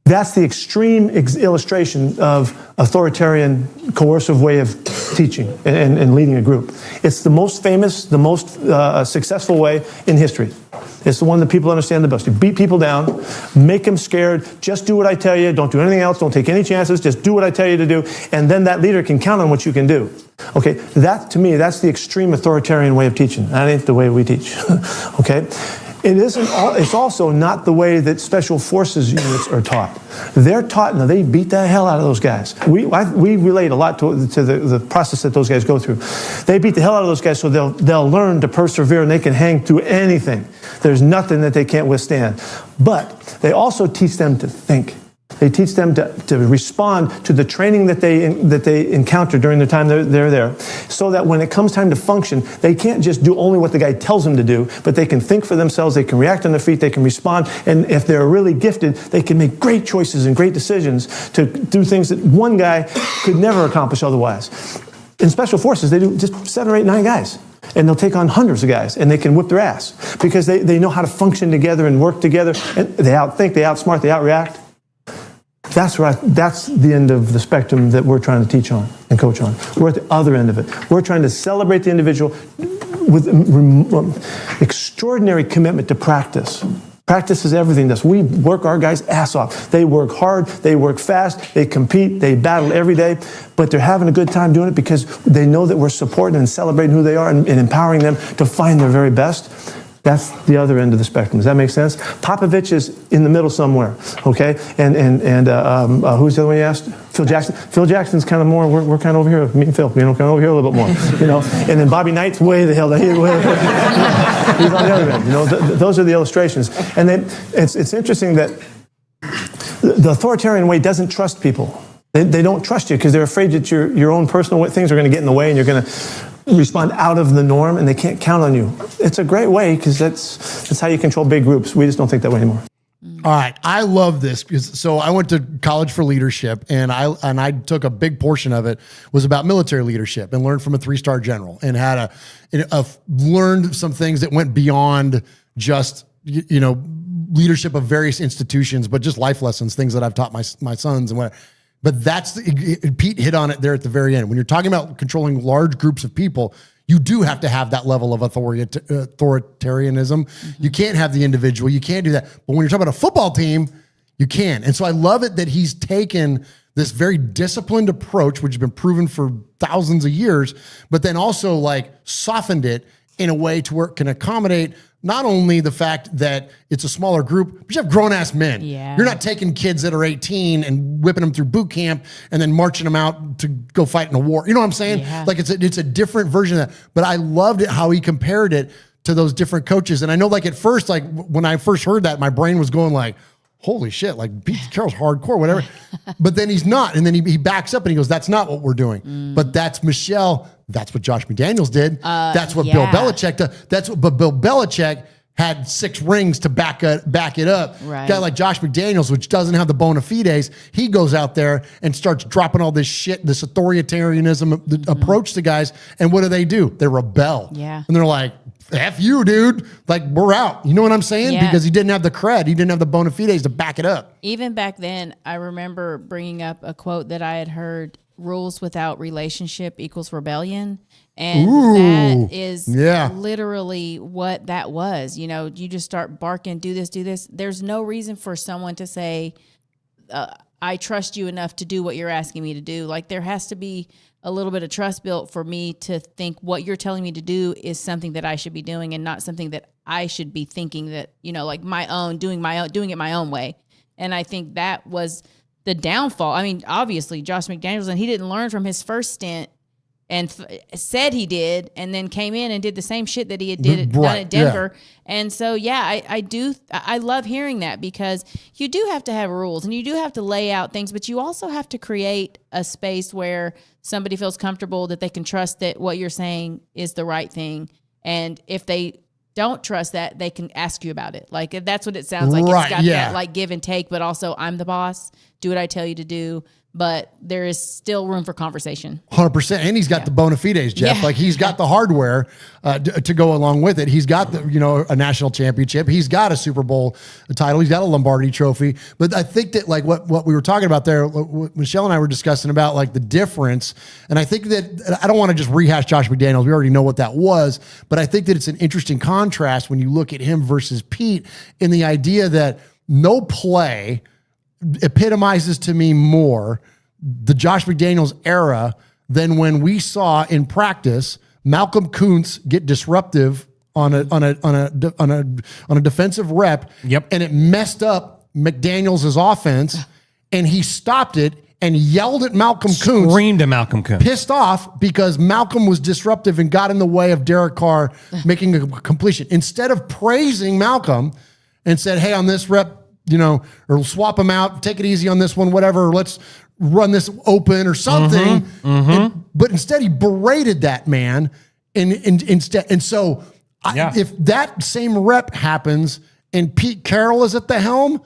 That's the extreme illustration of authoritarian, coercive way of teaching and leading a group. It's the most famous, the most successful way in history. It's the one that people understand the best. You beat people down, make them scared, just do what I tell you, don't do anything else, don't take any chances, just do what I tell you to do, and then that leader can count on what you can do. Okay, that to me, that's the extreme authoritarian way of teaching. That ain't the way we teach. Okay? It isn't. It's also not the way that special forces units are taught. They're taught. Now they beat the hell out of those guys. We relate a lot to the process that those guys go through. They beat the hell out of those guys, so they'll learn to persevere, and they can hang through anything. There's nothing that they can't withstand. But they also teach them to think. They teach them to respond to the training that they encounter during the time they're there, so that when it comes time to function, they can't just do only what the guy tells them to do, but they can think for themselves, they can react on their feet, they can respond, and if they're really gifted, they can make great choices and great decisions to do things that one guy could never accomplish otherwise. In Special Forces, they do just 7 or 8, 9 guys. And they'll take on hundreds of guys, and they can whip their ass because they know how to function together and work together, and they outthink, they outsmart, they outreact. That's the end of the spectrum that we're trying to teach on and coach on. We're at the other end of it. We're trying to celebrate the individual with extraordinary commitment to practice. Practice is everything to us. We work our guys' ass off. They work hard, they work fast, they compete, they battle every day, but they're having a good time doing it because they know that we're supporting and celebrating who they are and empowering them to find their very best. That's the other end of the spectrum. Does that make sense? Popovich is in the middle somewhere, okay? And who's the other one you asked? Phil Jackson. Phil Jackson's kind of more. We're kind of over here. Me and Phil, kind of over here a little bit more, And then Bobby Knight's way the hell. He's on the other end. Those are the illustrations. And then it's interesting that the authoritarian way doesn't trust people. They don't trust you because they're afraid that your own personal things are going to get in the way, and you're going to respond out of the norm, and they can't count on you. It's a great way because that's how you control big groups. We just don't think that way anymore. All right, I love this because so I went to college for leadership, and I took a big portion of it was about military leadership and learned from a 3-star general and had learned some things that went beyond just leadership of various institutions, but just life lessons, things that I've taught my sons and what. But Pete hit on it there at the very end. When you're talking about controlling large groups of people, you do have to have that level of authoritarianism. Mm-hmm. You can't have the individual. You can't do that. But when you're talking about a football team, you can. And so I love it that he's taken this very disciplined approach, which has been proven for thousands of years, but then also softened it in a way to where it can accommodate not only the fact that it's a smaller group, but you have grown-ass men. Yeah. You're not taking kids that are 18 and whipping them through boot camp and then marching them out to go fight in a war. You know what I'm saying? Yeah. It's a different version of that. But I loved it how he compared it to those different coaches. And I know at first, when I first heard that, my brain was going holy shit, Pete Carroll's hardcore, whatever. But then he's not. And then he backs up and he goes, that's not what we're doing. But that's Michelle. That's what Josh McDaniels did. That's what Bill Belichick did. But Bill Belichick had 6 rings to back it up. Right. A guy like Josh McDaniels, which doesn't have the bona fides, he goes out there and starts dropping all this shit, this authoritarianism approach to guys. And what do? They rebel. Yeah. And they're like, F you, dude. We're out. You know what I'm saying? Yeah. Because he didn't have the cred. He didn't have the bona fides to back it up. Even back then, I remember bringing up a quote that I had heard, rules without relationship equals rebellion. And that is literally what that was. You just start barking, do this. There's no reason for someone to say, I trust you enough to do what you're asking me to do. There has to be a little bit of trust built for me to think what you're telling me to do is something that I should be doing and not something that I should be thinking that, my own, doing it my own way. And I think that was the downfall. I mean, obviously Josh McDaniels, and he didn't learn from his first stint and said he did, and then came in and did the same shit that he had done at Denver. Yeah. And so, I love hearing that because you do have to have rules and you do have to lay out things, but you also have to create a space where somebody feels comfortable that they can trust that what you're saying is the right thing. And if they don't trust that, they can ask you about it. That's what it sounds like. Right, it's got that give and take, but also I'm the boss. Do what I tell you to do. But there is still room for conversation. 100%. And he's got the bona fides, Jeff. Yeah. He's got the hardware to go along with it. He's got a national championship. He's got a Super Bowl title. He's got a Lombardi trophy. But I think that what we were talking about there, what Michelle and I were discussing about the difference. And I think that I don't want to just rehash Josh McDaniels. We already know what that was. But I think that it's an interesting contrast when you look at him versus Pete in the idea that no play epitomizes to me more the Josh McDaniels era than when we saw in practice Malcolm Kuntz get disruptive on a defensive rep. Yep. And it messed up McDaniels' offense, and he stopped it and yelled at Malcolm Kuntz. Screamed at Malcolm Kuntz. Pissed off because Malcolm was disruptive and got in the way of Derek Carr making a completion. Instead of praising Malcolm and said, hey, on this rep, or swap him out, take it easy on this one, whatever, let's run this open or something. But instead he berated that man. And so if that same rep happens and Pete Carroll is at the helm,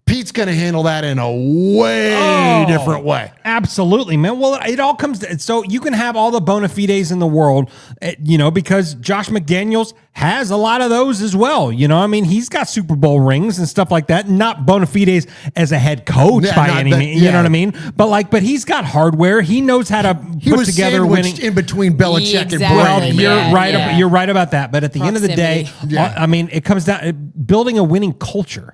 Pete's going to handle that in a way different way. Absolutely, man. Well, it all comes to, so you can have all the bona fides in the world, because Josh McDaniels has a lot of those as well. He's got Super Bowl rings and stuff like that. Not bona fides as a head coach by any means. You know what I mean? But he's got hardware. He knows how to put together winning in between Belichick and Brady. You're right about that. But at the end of the day, it comes down building a winning culture.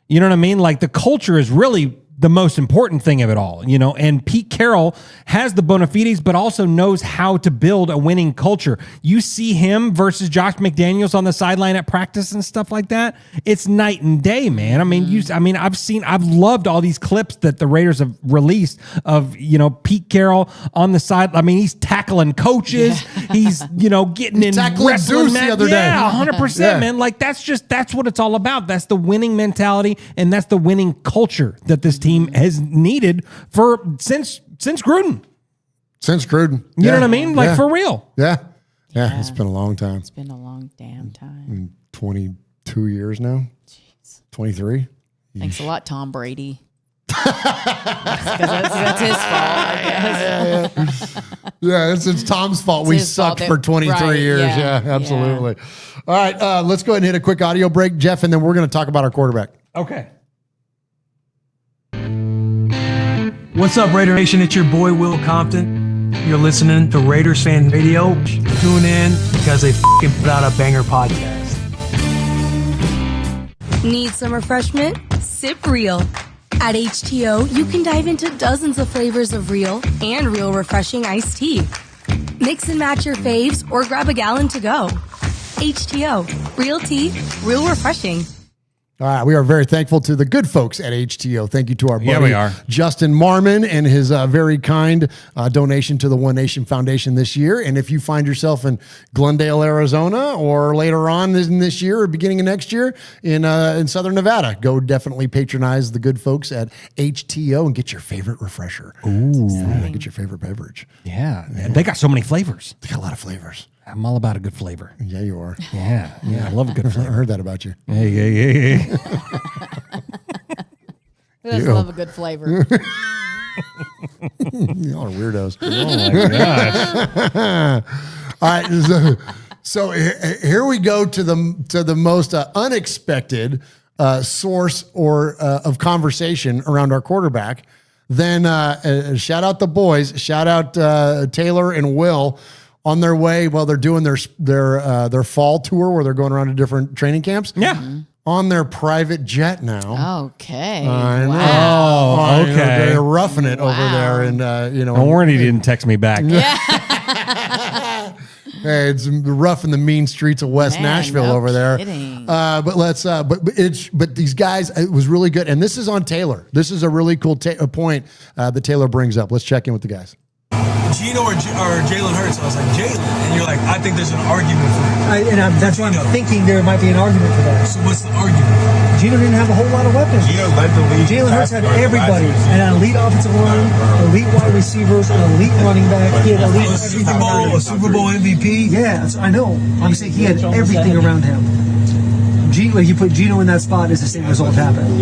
You know what I mean? Like the culture is really the most important thing of it all, and Pete Carroll has the bona fides, but also knows how to build a winning culture. You see him versus Josh McDaniels on the sideline at practice and stuff like that. It's night and day, man. I've loved all these clips that the Raiders have released of, Pete Carroll on the side. He's tackling coaches. Yeah. He's, getting in wrestling the other day. Yeah, 100%, man. Like that's what it's all about. That's the winning mentality, and that's the winning culture that this team has needed since Gruden. Since Gruden. You know what I mean? Like for real. Yeah. It's been a long time. It's been a long damn time. 22 years now. Jeez. 23. Thanks a lot, Tom Brady. That's his fault, I guess. It's Tom's fault. We sucked for 23 years. Yeah, absolutely. All right, let's go ahead and hit a quick audio break, Jeff, and then we're going to talk about our quarterback. Okay. What's up, Raider Nation? It's your boy, Will Compton. You're listening to Raiders Fan Radio. Tune in because they fucking put out a banger podcast. Need some refreshment? Sip Real. At HTeo, you can dive into dozens of flavors of real and real refreshing iced tea. Mix and match your faves or grab a gallon to go. HTeo, real tea, real refreshing. All right, we are very thankful to the good folks at HTeo. Thank you to our buddy we are. Justin Marmon and his very kind donation to the One Nation Foundation this year. And if you find yourself in Glendale, Arizona, or later on in this year or beginning of next year in Southern Nevada, go definitely patronize the good folks at HTeo and get your favorite refresher. Ooh. Get your favorite beverage. Yeah. They got so many flavors. They got a lot of flavors. I'm all about a good flavor. Yeah, you are. Yeah. I love a good flavor. I heard that about you. Hey. Who doesn't love a good flavor? Y'all are weirdos. Oh my gosh. All right. So here we go to the most unexpected source or of conversation around our quarterback. Then shout out the boys. Shout out Taylor and Will on their way while they're doing their fall tour where they're going around to different training camps. Yeah. Mm-hmm. On their private jet now. Okay. I know. Wow. Okay. They're roughing it over there, and Don't worry, he didn't text me back. Hey, it's rough in the mean streets of West Nashville over there. Kidding. But these guys, it was really good, and this is on Taylor. This is a really cool point that Taylor brings up. Let's check in with the guys. Gino or Jalen Hurts? I was like, Jalen. And you're like, I think there's an argument for it. That's why I'm thinking there might be an argument for that. So what's the argument? Gino didn't have a whole lot of weapons. Gino led the league. Jalen Hurts had everybody. An elite offensive line, elite wide receivers, an elite running back. He had elite a Super Bowl MVP? Yeah, I know. I'm saying he had everything around him. You put Gino in that spot, is the same result happened.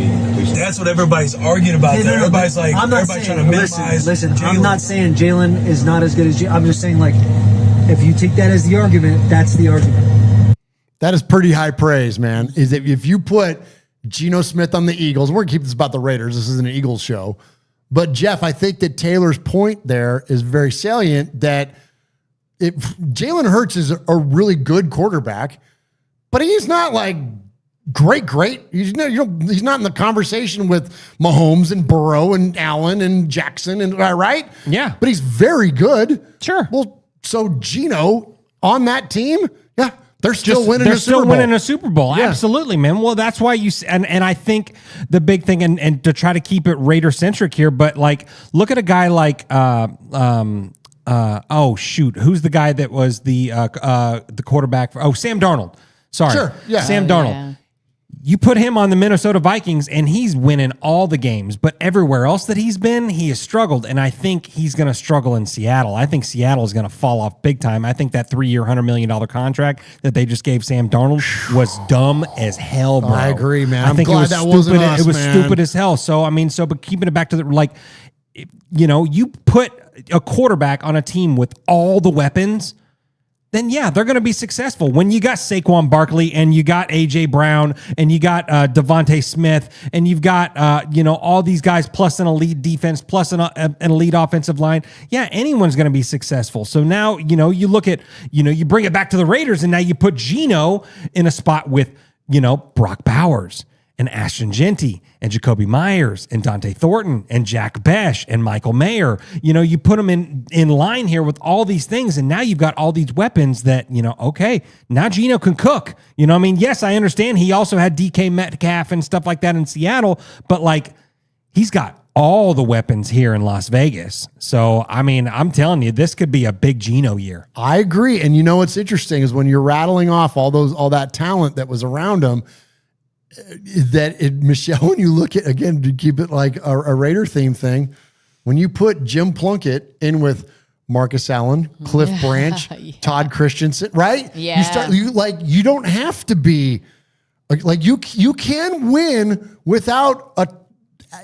That's what everybody's arguing about. Everybody's like, everybody's trying to minimize. Listen, I'm not saying Jalen is not as good as Gino. I'm just saying, like, if you take that as the argument, that's the argument. That is pretty high praise, man. Is that if you put Geno Smith on the Eagles, we're going to keep this about the Raiders. This is an Eagles show. But, Jeff, I think that Taylor's point there is very salient that Jalen Hurts is a really good quarterback, but he's not like great. He's not in the conversation with Mahomes and Burrow and Allen and Jackson and right? Yeah. But he's very good. Sure. Well, so Geno on that team, yeah, They're still winning They're a still Super Bowl. winning a Super Bowl. Yeah. Absolutely, man. Well, that's why and I think the big thing, and to try to keep it Raider centric here, but like look at a guy like oh shoot, who's the guy that was the quarterback for Sam Darnold. Sorry. Sure. Yeah. Sam Darnold. Yeah. You put him on the Minnesota Vikings and he's winning all the games, but everywhere else that he's been, he has struggled. And I think he's going to struggle in Seattle. I think Seattle is going to fall off big time. I think that 3-year, $100 million contract that they just gave Sam Darnold was dumb as hell, bro. I agree, man. I think I'm glad that wasn't us, it was man. stupid as hell. So, but keeping it back to you put a quarterback on a team with all the weapons, then yeah, they're going to be successful. When you got Saquon Barkley and you got A.J. Brown and you got Devontae Smith and you've got, all these guys plus an elite defense plus an elite offensive line, yeah, anyone's going to be successful. So now, you look at, you bring it back to the Raiders and now you put Gino in a spot with, Brock Bowers and Ashton Genty and Jacoby Myers and Dante Thornton and Jack Besh and Michael Mayer. You put them in line here with all these things, and now you've got all these weapons that, okay, now Gino can cook. Yes, I understand he also had DK Metcalf and stuff like that in Seattle, but he's got all the weapons here in Las Vegas. So, I'm telling you, this could be a big Gino year. I agree. And what's interesting is when you're rattling off all that talent that was around him, Michelle, when you look at, again, to keep it like a Raider theme thing, when you put Jim Plunkett in with Marcus Allen, Cliff Branch, Todd Christensen, right? Yeah. You don't have to be you can win without a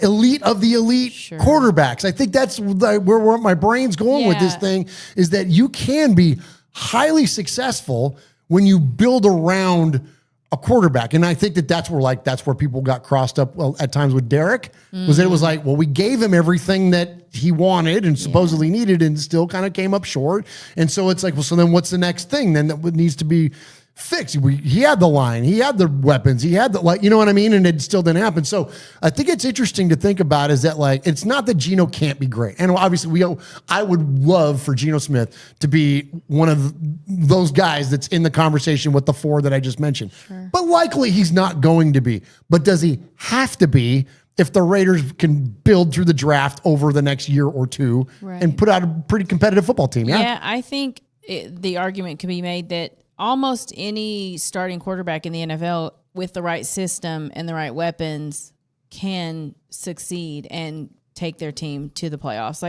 elite of the elite quarterbacks. I think that's where my brain's going with this thing, is that you can be highly successful when you build around a quarterback. And I think that's where people got crossed up at times with Derek, was that it was we gave him everything that he wanted and supposedly needed and still kind of came up short. And so it's so then what's the next thing then that needs to be fixed? He had the line, he had the weapons, he had the, you know what I mean? And it still didn't happen. So I think it's interesting to think about is that it's not that Gino can't be great. And obviously I would love for Geno Smith to be one of those guys that's in the conversation with the four that I just mentioned. Sure. But likely he's not going to be. But does he have to be if the Raiders can build through the draft over the next year or two and put out a pretty competitive football team? Yeah, I think the argument can be made that almost any starting quarterback in the NFL with the right system and the right weapons can succeed and take their team to the playoffs.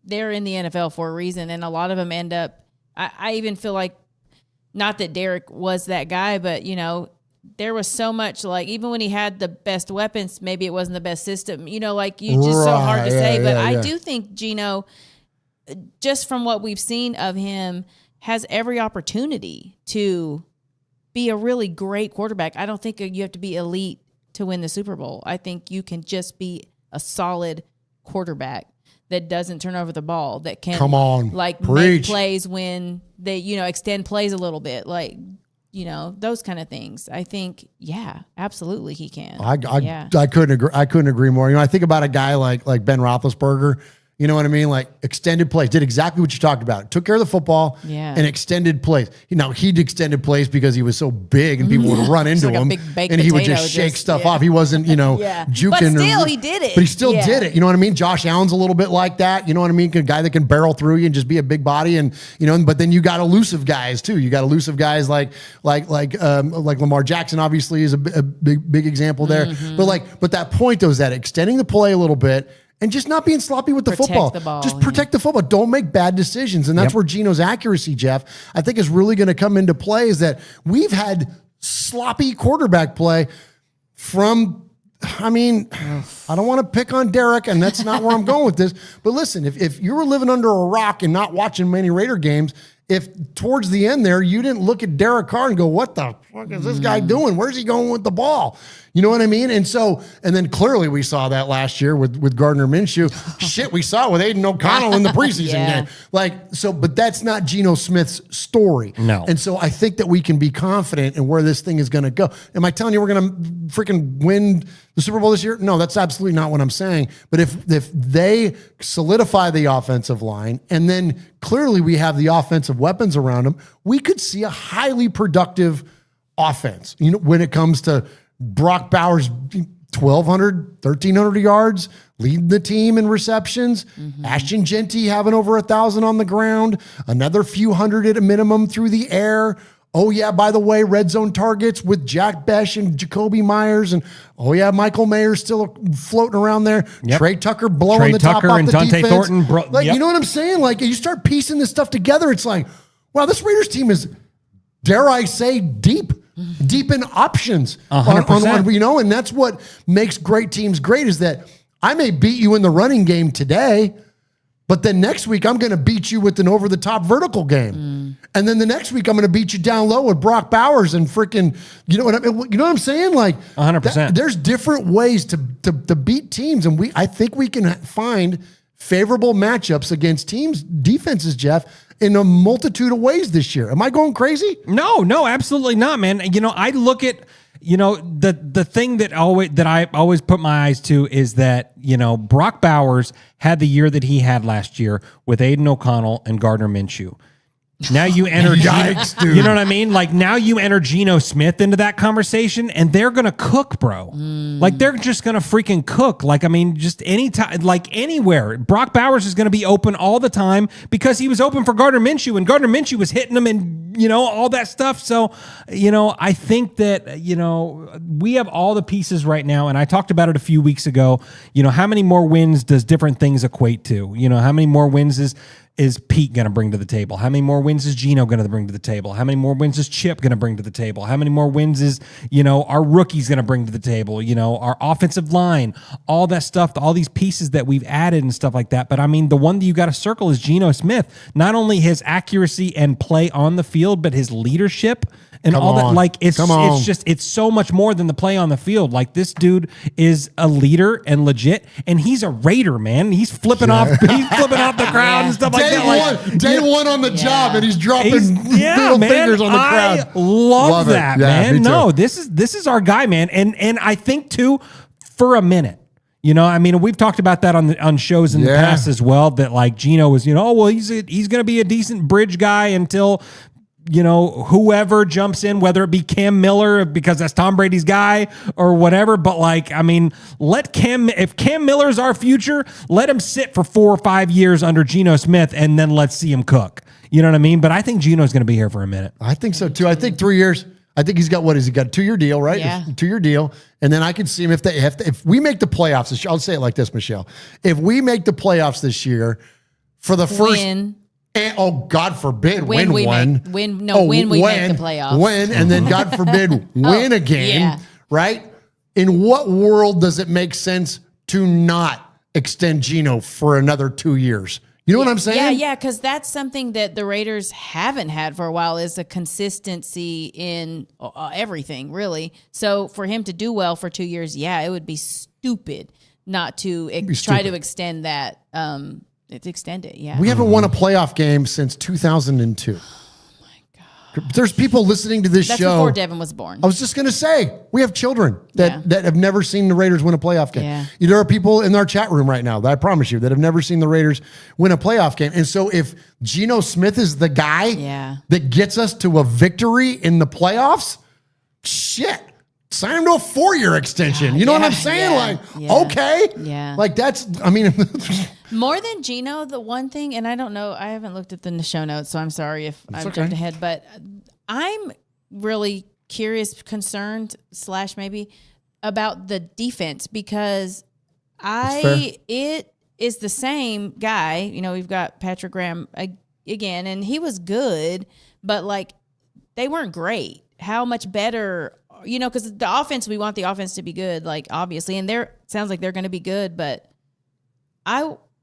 They're in the NFL for a reason, and a lot of them end up – I even feel like, not that Derek was that guy, but, there was so much, even when he had the best weapons, maybe it wasn't the best system. So hard to say. But I do think Gino, just from what we've seen of him, has every opportunity to be a really great quarterback. I don't think you have to be elite to win the Super Bowl. I think you can just be a solid quarterback that doesn't turn over the ball, that can make plays when they, extend plays a little bit, those kind of things. I think, absolutely he can. I couldn't agree more. I think about a guy like Ben Roethlisberger. You know what I mean? Extended plays. Did exactly what you talked about. Took care of the football and extended plays. He'd extended plays because he was so big and people would run into him. And he would just shake stuff off. He wasn't, juking. But still, he did it. But he still did it. You know what I mean? Josh Allen's a little bit like that. You know what I mean? A guy that can barrel through you and just be a big body. And, but then you got elusive guys too. You got elusive guys like Lamar Jackson, obviously, is a big example there. Mm-hmm. But that point though is that extending the play a little bit, and just not being sloppy with the football. Just protect the football. Don't make bad decisions. And that's where Gino's accuracy, Jeff, I think is really going to come into play, is that we've had sloppy quarterback play from, I don't want to pick on Derek, and that's not where I'm going with this. But listen, if you were living under a rock and not watching many Raider games, if towards the end there, you didn't look at Derek Carr and go, what the fuck is this guy doing? Where's he going with the ball? You know what I mean? And then clearly we saw that last year with Gardner Minshew. Shit, we saw it with Aiden O'Connell in the preseason game. But that's not Geno Smith's story. No. And so I think that we can be confident in where this thing is going to go. Am I telling you we're going to freaking win the Super Bowl this year? No, that's absolutely not what I'm saying. But if they solidify the offensive line and then clearly we have the offensive weapons around them, we could see a highly productive offense. You know, when it comes to Brock Bowers, 1,200, 1,300 yards, leading the team in receptions. Ashton Genty having over 1,000 on the ground, another few hundred at a minimum through the air. Oh, yeah, by the way, red zone targets with Jack Besh and Jacoby Myers. And, oh, yeah, Michael Mayer's still floating around there. Yep. Trey Tucker blowing the top off and the Dante defense. Thornton. You know what I'm saying? Like, you start piecing this stuff together, it's like, wow, this Raiders team is, dare I say, deep in options. 100%. You know, and that's what makes great teams great is that I may beat you in the running game today, but then next week I'm going to beat you with an over-the-top vertical game. And then the next week I'm going to beat you down low with Brock Bowers and freaking, you know what I'm saying? Like 100%. There's different ways to beat teams, and I think we can find favorable matchups against teams, defenses, Jeff, in a multitude of ways this year. Am I going crazy? No, absolutely not, man. You know, I look at, you know, the thing that I always put my eyes to is that, you know, Brock Bowers had the year that he had last year with Aiden O'Connell and Gardner Minshew. Now you enter, Yikes, dude. You know what I mean? Like now you enter Geno Smith into that conversation and they're going to cook, bro. Like they're just going to freaking cook. Like, I mean, just anytime, like anywhere. Brock Bowers is going to be open all the time because he was open for Gardner Minshew and Gardner Minshew was hitting him and, you know, all that stuff. So, you know, I think that, you know, we have all the pieces right now. And I talked about it a few weeks ago. You know, how many more wins does different things equate to? You know, how many more wins is Pete going to bring to the table? How many more wins is Gino going to bring to the table? How many more wins is Chip going to bring to the table? How many more wins is, you know, our rookies going to bring to the table? You know, our offensive line, all that stuff, all these pieces that we've added and stuff like that. But I mean, the one that you got to circle is Geno Smith. Not only his accuracy and play on the field, but his leadership and all that. Like it's so much more than the play on the field. Like this dude is a leader and legit, and he's a Raider, man. He's flipping off the crowd and stuff like that. Day one on the job, and he's dropping middle fingers on the crowd. I love that, man. No, this is our guy, man. And I think too, for a minute, you know, I mean, we've talked about that on shows in the past as well. That like Gino was, you know, well, he's going to be a decent bridge guy until, you know, whoever jumps in, whether it be Cam Miller because that's Tom Brady's guy or whatever. But like, I mean, if Cam Miller's our future, let him sit for 4 or 5 years under Geno Smith and then let's see him cook. You know what I mean? But I think Geno's going to be here for a minute. I think so too. I think 3 years. I think he's got a 2-year deal, right? Yeah. 2-year deal. And then I could see him if we make the playoffs this year. I'll say it like this, Michelle. If we make the playoffs this year for the first and, God forbid, win we one. Make the playoffs. Win, and then God forbid, win a game, right? In what world does it make sense to not extend Geno for another 2 years? You know what I'm saying? Yeah, because that's something that the Raiders haven't had for a while is a consistency in everything, really. So for him to do well for 2 years, it would be stupid not to try to extend that. Extend it, We haven't won a playoff game since 2002. Oh my God! There's people listening to this That's show. before Devin was born. I was just going to say, we have children that have never seen the Raiders win a playoff game. Yeah. There are people in our chat room right now, that I promise you, that have never seen the Raiders win a playoff game. And so if Geno Smith is the guy that gets us to a victory in the playoffs, shit. Sign him to a 4-year extension. You know what I'm saying? Okay. Yeah. Like that's, I mean. More than Geno, the one thing, and I don't know, I haven't looked at the show notes, so I'm sorry if I've jumped ahead, but I'm really curious, concerned, / maybe about the defense because it is the same guy. You know, we've got Patrick Graham again, and he was good, but like they weren't great. How much better? You know, because the offense, we want the offense to be good, like obviously, and sounds like they're going to be good, but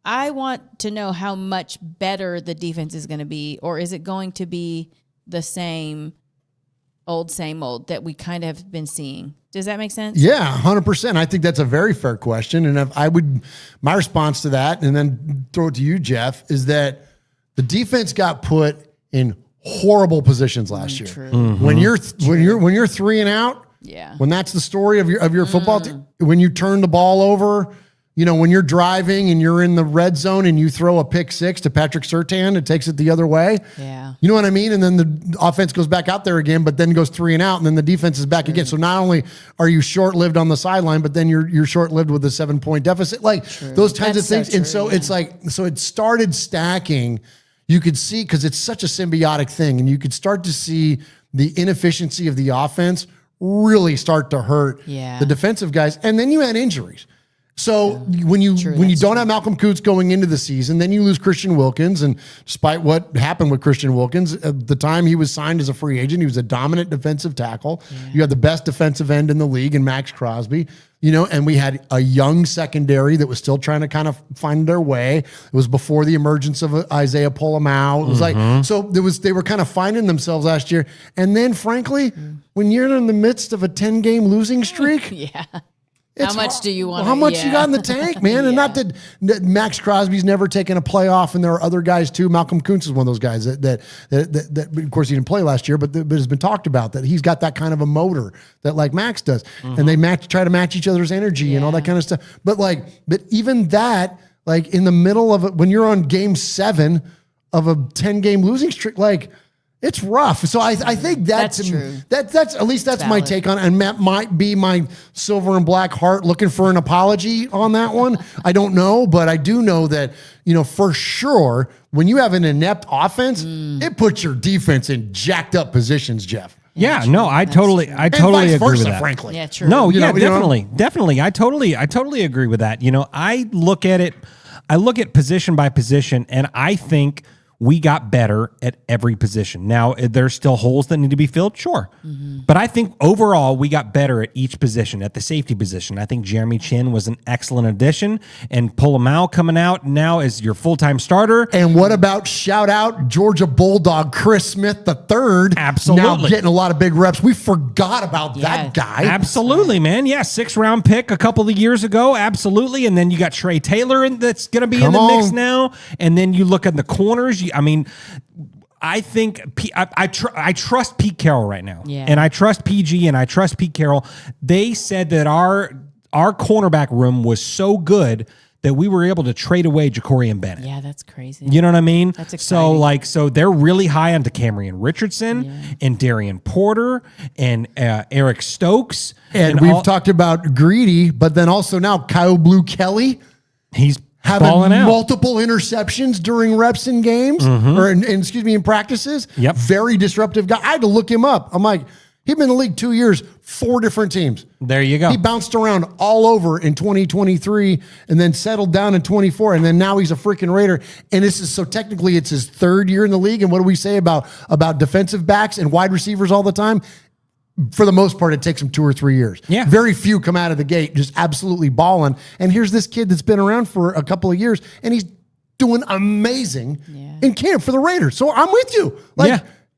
I want to know how much better the defense is going to be, or is it going to be the same old that we kind of have been seeing? Does that make sense? Yeah, 100%. I think that's a very fair question. And my response to that, and then throw it to you, Jeff, is that the defense got put in horrible positions last year. True. Mm-hmm. When you're 3 and out, when that's the story of your football team, when you turn the ball over, when you're driving and you're in the red zone and you throw a pick 6 to Patrick Surtain, it takes it the other way. Yeah. You know what I mean? And then the offense goes back out there again, but then goes 3 and out, and then the defense is back again. So not only are you short-lived on the sideline, but then you're short-lived with a 7-point deficit. Like those kinds of things. And so it's so it started stacking. You could see, because it's such a symbiotic thing, and you could start to see the inefficiency of the offense really start to hurt the defensive guys. And then you had injuries. So when you don't have Malcolm Kuntz going into the season, then you lose Christian Wilkins. And despite what happened with Christian Wilkins, at the time he was signed as a free agent, he was a dominant defensive tackle. Yeah. You had the best defensive end in the league in Max Crosby, and we had a young secondary that was still trying to kind of find their way. It was before the emergence of Isaiah Polamau. It was they were kind of finding themselves last year. And then frankly, when you're in the midst of a 10-game losing streak, how much do you want? How much you got in the tank, man? And not that Max Crosby's never taken a playoff, and there are other guys too. Malcolm Kuntz is one of those guys that of course he didn't play last year, but has been talked about that he's got that kind of a motor that like Max does, and they try to match each other's energy and all that kind of stuff. But even that, like in the middle of it, when you're on game 7 of a 10-game losing streak, it's rough. So I think that's true. That's at least that's my take on it. And that might be my silver and black heart looking for an apology on that one. I don't know, but I do know that, for sure, when you have an inept offense, it puts your defense in jacked up positions, Jeff. Yeah, no, I totally agree with that. Frankly. Yeah, true. No, definitely. I totally agree with that. I look at position by position, and I think we got better at every position. Now, there's still holes that need to be filled, sure. But I think overall, we got better at each position. At the safety position, I think Jeremy Chin was an excellent addition, and Polamau coming out now as your full-time starter. And what about shout out Georgia Bulldog Chris Smith III? Absolutely. Now getting a lot of big reps. We forgot about that guy. Absolutely, man. Yeah, 6th-round pick a couple of years ago. Absolutely. And then you got Trey Taylor that's going to be in the mix now. And then you look at the corners. I think I trust Pete Carroll right now, and I trust PG, and I trust Pete Carroll. They said that our cornerback room was so good that we were able to trade away Ja'Cory Bennett. Yeah, that's crazy. You know what I mean? That's exciting. So they're really high on Decamerion Richardson and Darian Porter and Eric Stokes, and we've talked about Greedy, but then also now Kyle Blue Kelly. He's having multiple interceptions during reps in games, in practices. Yep. Very disruptive guy. I had to look him up. I'm like, he'd been in the league 2 years, 4 different teams. There you go. He bounced around all over in 2023 and then settled down in 24. And then now he's a freaking Raider. And technically it's his 3rd year in the league. And what do we say about defensive backs and wide receivers all the time? For the most part, it takes them 2 or 3 years. Yeah. Very few come out of the gate just absolutely balling. And here's this kid that's been around for a couple of years, and he's doing amazing in camp for the Raiders. So I'm with you.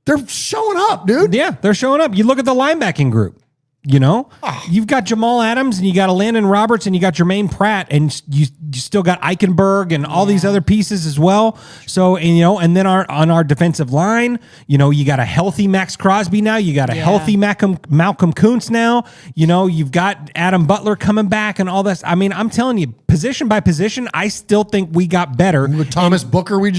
They're showing up, dude. Yeah, they're showing up. You look at the linebacking group. You've got Jamal Adams, and you got Landon Roberts, and you got Jermaine Pratt, and you still got Eichenberg and all these other pieces as well. So, and then on our defensive line, you got a healthy Max Crosby now. You got a healthy Malcolm Kuntz now. You've got Adam Butler coming back and all this. I mean, I'm telling you, position by position, I still think we got better. With Thomas Booker, we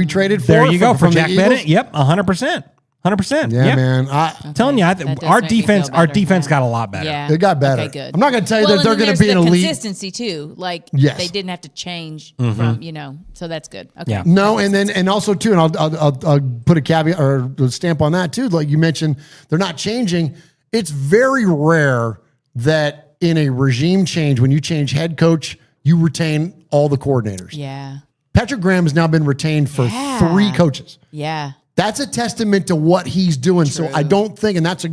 traded for. There you go, for Jack the Bennett. Yep, 100%. 100%. Yeah, man. I'm telling you, our defense got a lot better. Yeah. It got better. Okay, good. I'm not going to tell you that they're going to be an elite. Consistency too. Yes. They didn't have to change from, so that's good. Okay. Yeah. No, and also too, and I'll put a caveat or a stamp on that too. Like you mentioned, they're not changing. It's very rare that in a regime change, when you change head coach, you retain all the coordinators. Yeah. Patrick Graham has now been retained for 3 coaches. Yeah. That's a testament to what he's doing. True. So I don't think, and that's so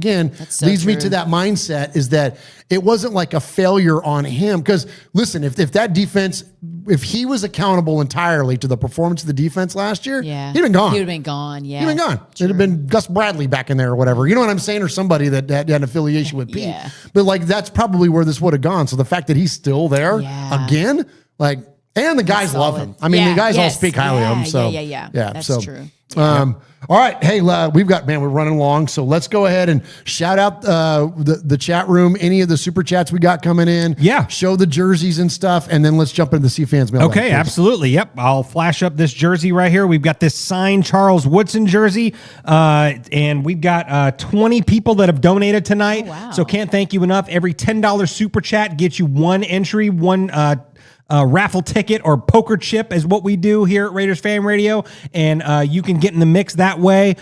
leads me true. to that mindset is that it wasn't like a failure on him. Because listen, if that defense, if he was accountable entirely to the performance of the defense last year, Yeah. he'd been gone. He would have been gone. Yeah. He'd been gone. It'd have been Gus Bradley back in there or whatever. You know what I'm saying? Or somebody that had an affiliation with Pete. Yeah. But like, that's probably where this would have gone. So the fact that he's still there again, like, and the guys love him. I mean, the guys all speak highly of him. So Yeah. That's so, true. All right. Hey, we've got, we're running long. So let's go ahead and shout out the chat room, any of the super chats we got coming in. Yeah. Show the jerseys and stuff. And then let's jump into the C-Fans mailbag. Okay, absolutely. Yep. I'll flash up this jersey right here. We've got this signed Charles Woodson jersey. And we've got 20 people that have donated tonight. Oh, wow. So can't thank you enough. Every $10 super chat gets you one entry, one raffle ticket or poker chip is what we do here at Raiders Fan Radio, and you can get in the mix that way.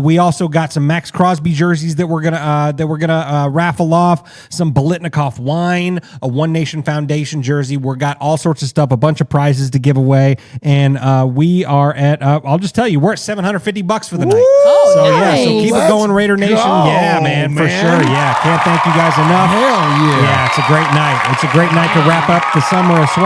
We also got some Max Crosby jerseys that we're gonna raffle off, some Bolitnikoff wine, a One Nation Foundation jersey. We got all sorts of stuff, a bunch of prizes to give away, and we are at I'll just tell you, we're at $750 for the night. Oh, so nice. yeah, so keep it going, Raider Nation. Yeah, man, for sure. Yeah, can't thank you guys enough. Hell yeah. Yeah, it's a great night. It's a great night to wrap up the summer of swag.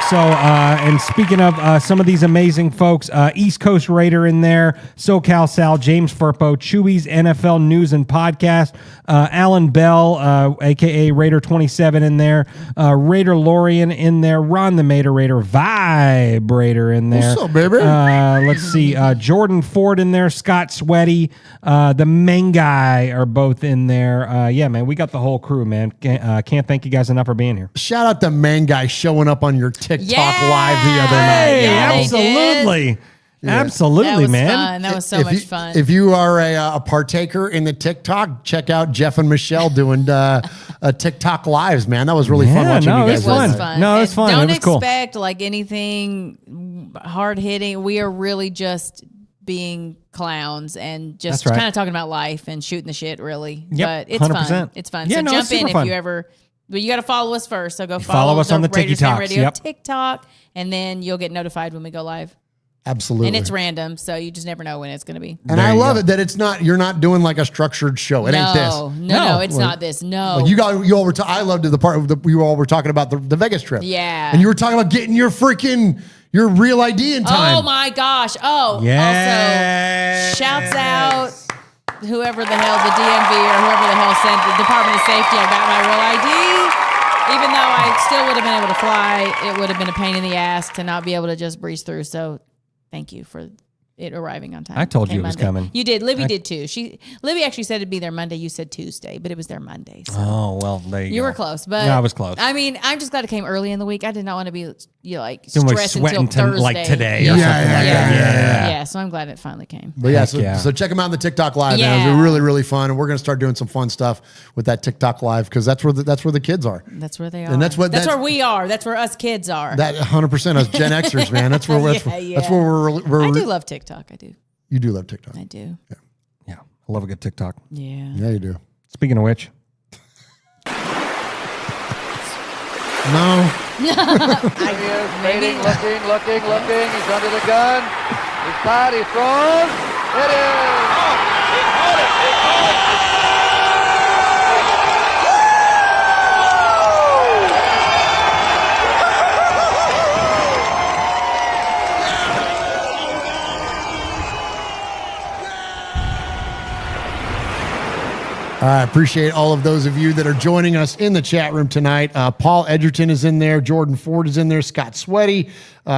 So, and speaking of some of these amazing folks, East Coast Raider in there, SoCal Sal, James Furpo, Chewy's NFL News and Podcast, Alan Bell, a.k.a. Raider 27 in there, Raider Lorian in there, Ron the Mater Raider, Vibrator in there. What's up, baby? Let's see, Jordan Ford in there, Scott Sweaty, the main guy are both in there. Yeah, man, we got the whole crew, man. Can't thank you guys enough for being here. Shout out the main guy showing up on your TikTok live the other night. Yeah, they absolutely. Absolutely, That was man. fun. That was so much fun. If you are a partaker in the TikTok, check out Jeff and Michelle doing TikTok lives, man. That was really fun watching you guys. It was fun. No, it was fun. Don't It was cool. expect like anything hard hitting. We are really just being clowns and just That's right. kind of talking about life and shooting the shit, really. Yep, But it's 100%. fun. It's fun. Yeah, So no, jump it's super in fun. if you ever. But you got to follow us first. So go follow us on the Raiders Fan TikToks, Radio yep. TikTok, and then you'll get notified when we go live. Absolutely. And it's random, so you just never know when it's going to be. And I love it that it's not, you're not doing like a structured show. It ain't this. No, it's not this. No. Like you all were, I loved the part of you all were talking about the Vegas trip. Yeah. And you were talking about getting your real ID in time. Oh my gosh. Oh, Yes. also shouts out whoever the hell the DMV or whoever the hell sent the Department of Safety. I got my real ID. Even though I still would have been able to fly, it would have been a pain in the ass to not be able to just breeze through. So thank you for it arriving on time. I told you Came it was Monday. coming. You did. Libby did too. Libby actually said it'd be there Monday. You said Tuesday, but it was there Monday. So. Oh, well, there you go. You were close, but Yeah, I was close. I mean, I'm just glad it came early in the week. I did not want to be Like stressed until sweating Thursday. like today or something like that. Yeah, so I'm glad it finally came. But yeah, Heck so check them out on the TikTok live. Man. It Yeah. was really, really fun. And we're going to start doing some fun stuff with that TikTok live because that's where the kids are. That's where they are. And that's where we are. That's where us kids are. That 100% us Gen Xers, man. That's where that's where we're I do love TikTok. I do. You do love TikTok. I do. Yeah. I love a good TikTok. Yeah. Yeah, you do. Speaking of which. No. He is waiting, looking. He's under the gun. He's tied. He throws. It is. I appreciate all of those of you that are joining us in the chat room tonight. Paul Edgerton is in there. Jordan Ford is in there. Scott Sweaty.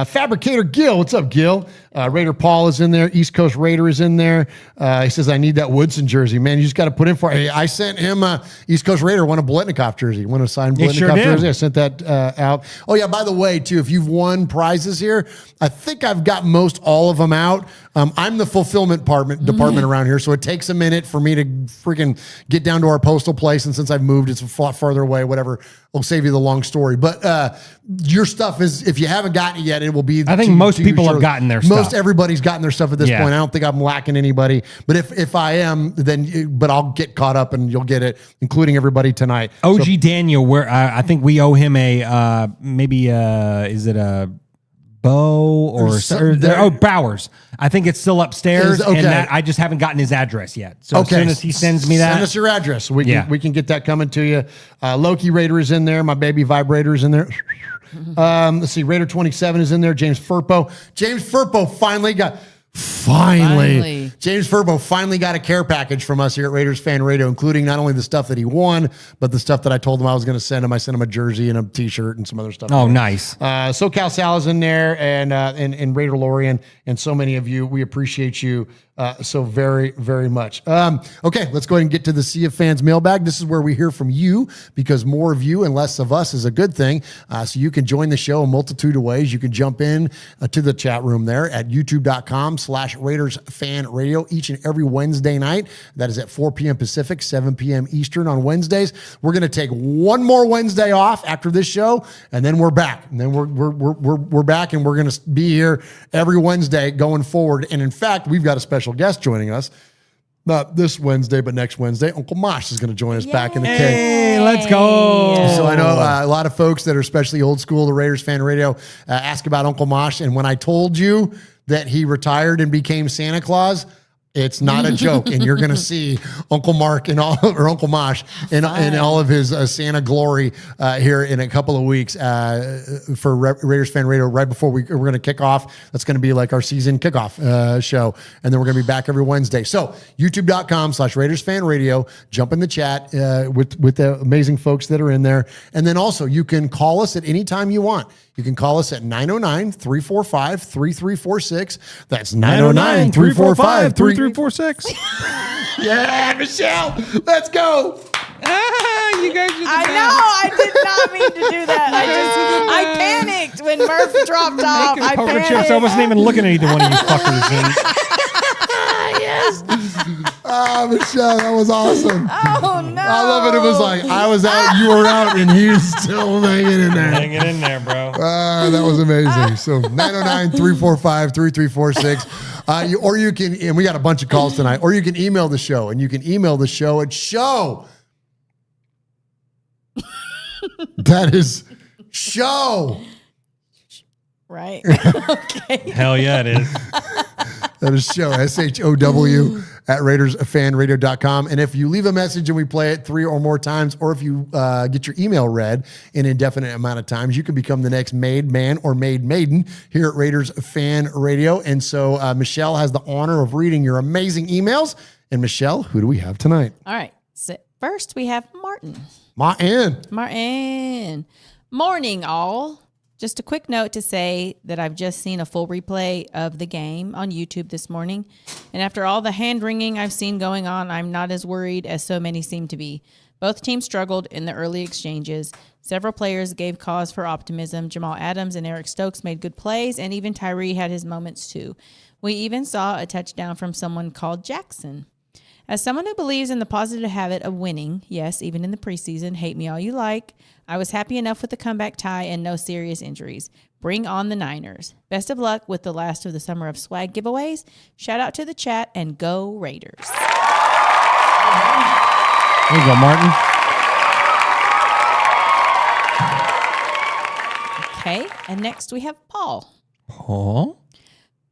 Fabricator Gil. What's up, Gil? Raider Paul is in there. East Coast Raider is in there. He says, I need that Woodson jersey. Man, you just got to put in for it. Hey, I sent him East Coast Raider, won a Bolitnikoff jersey. Won a signed Bolitnikoff jersey. I sent that out. Oh, yeah, by the way, too, if you've won prizes here, I think I've got most all of them out. I'm the fulfillment department around here, so it takes a minute for me to freaking get down to our postal place. And since I've moved, it's a lot farther away, whatever. I'll save you the long story. But your stuff is, if you haven't gotten it yet, it will be. I think most people have gotten their stuff. Most everybody's gotten their stuff at this point. I don't think I'm lacking anybody. But if I am, but I'll get caught up and you'll get it, including everybody tonight. OG Daniel, I think we owe him a is it a Bo Bowers. I think it's still upstairs, and that I just haven't gotten his address yet. So as soon as he sends me that, send us your address. We can get that coming to you. Loki Raider is in there. My baby vibrator is in there. Let's see. Raider 27 is in there. James Furpo. James Furpo finally got. James Furbo finally got a care package from us here at Raiders Fan Radio, including not only the stuff that he won, but the stuff that I told him I was going to send him. I sent him a jersey and a T-shirt and some other stuff. Oh, nice. SoCal Sal is in there, and Raider Lorian, and so many of you. We appreciate you so very, very much. Okay, let's go ahead and get to the Sea of Fans mailbag. This is where we hear from you, because more of you and less of us is a good thing. So you can join the show a multitude of ways. You can jump in to the chat room there at youtube.com/Raiders Fan Radio each and every Wednesday night. That is at 4 p.m. Pacific, 7 p.m. Eastern on Wednesdays. We're going to take one more Wednesday off after this show, and then we're back. And then we're back, and we're going to be here every Wednesday going forward. And in fact, we've got a special guest joining us. Not this Wednesday, but next Wednesday. Uncle Mosh is going to join us back in the cave. Hey, let's go. So I know a lot of folks that are especially old school to Raiders Fan Radio ask about Uncle Mosh. And when I told you that he retired and became Santa Claus, it's not a joke, and you're going to see Uncle Mark and Uncle Mosh in all of his Santa glory here in a couple of weeks for Raiders Fan Radio. Right before we're going to kick off, that's going to be like our season kickoff show, and then we're going to be back every Wednesday. So YouTube.com/Raiders Fan Radio. Jump in the chat with the amazing folks that are in there, and then also you can call us at any time you want. You can call us at 909-345-3346. That's 909-345-3346. Yeah, Michelle, let's go. You guys are I know. I did not mean to do that. I panicked when Murf dropped off. I poker chips. I wasn't even looking at either one of you fuckers. Yes. Michelle, that was awesome. Oh, no. I love it. It was like I was out, you were out, and he was still hanging in there. Hanging in there, bro. That was amazing. So 909-345-3346. Or you can, and we got a bunch of calls tonight, or you can email the show, and you can email the show at show. That is show. Right. Okay. Hell yeah, it is. That is show, SHOW at RaidersFanRadio.com. And if you leave a message and we play it 3 or more times, or if you get your email read an indefinite amount of times, you can become the next made man or made maiden here at Raiders Fan Radio. And so Michelle has the honor of reading your amazing emails. And Michelle, who do we have tonight? All right. So first, we have Martin. Martin. Morning, all. Just a quick note to say that I've just seen a full replay of the game on YouTube this morning. And after all the hand-wringing I've seen going on, I'm not as worried as so many seem to be. Both teams struggled in the early exchanges. Several players gave cause for optimism. Jamal Adams and Eric Stokes made good plays, and even Tyree had his moments too. We even saw a touchdown from someone called Jackson. As someone who believes in the positive habit of winning, yes, even in the preseason, hate me all you like, I was happy enough with the comeback tie and no serious injuries. Bring on the Niners. Best of luck with the last of the Summer of Swag giveaways. Shout out to the chat and go Raiders. There you go, Martin. Okay, and next we have Paul. Paul?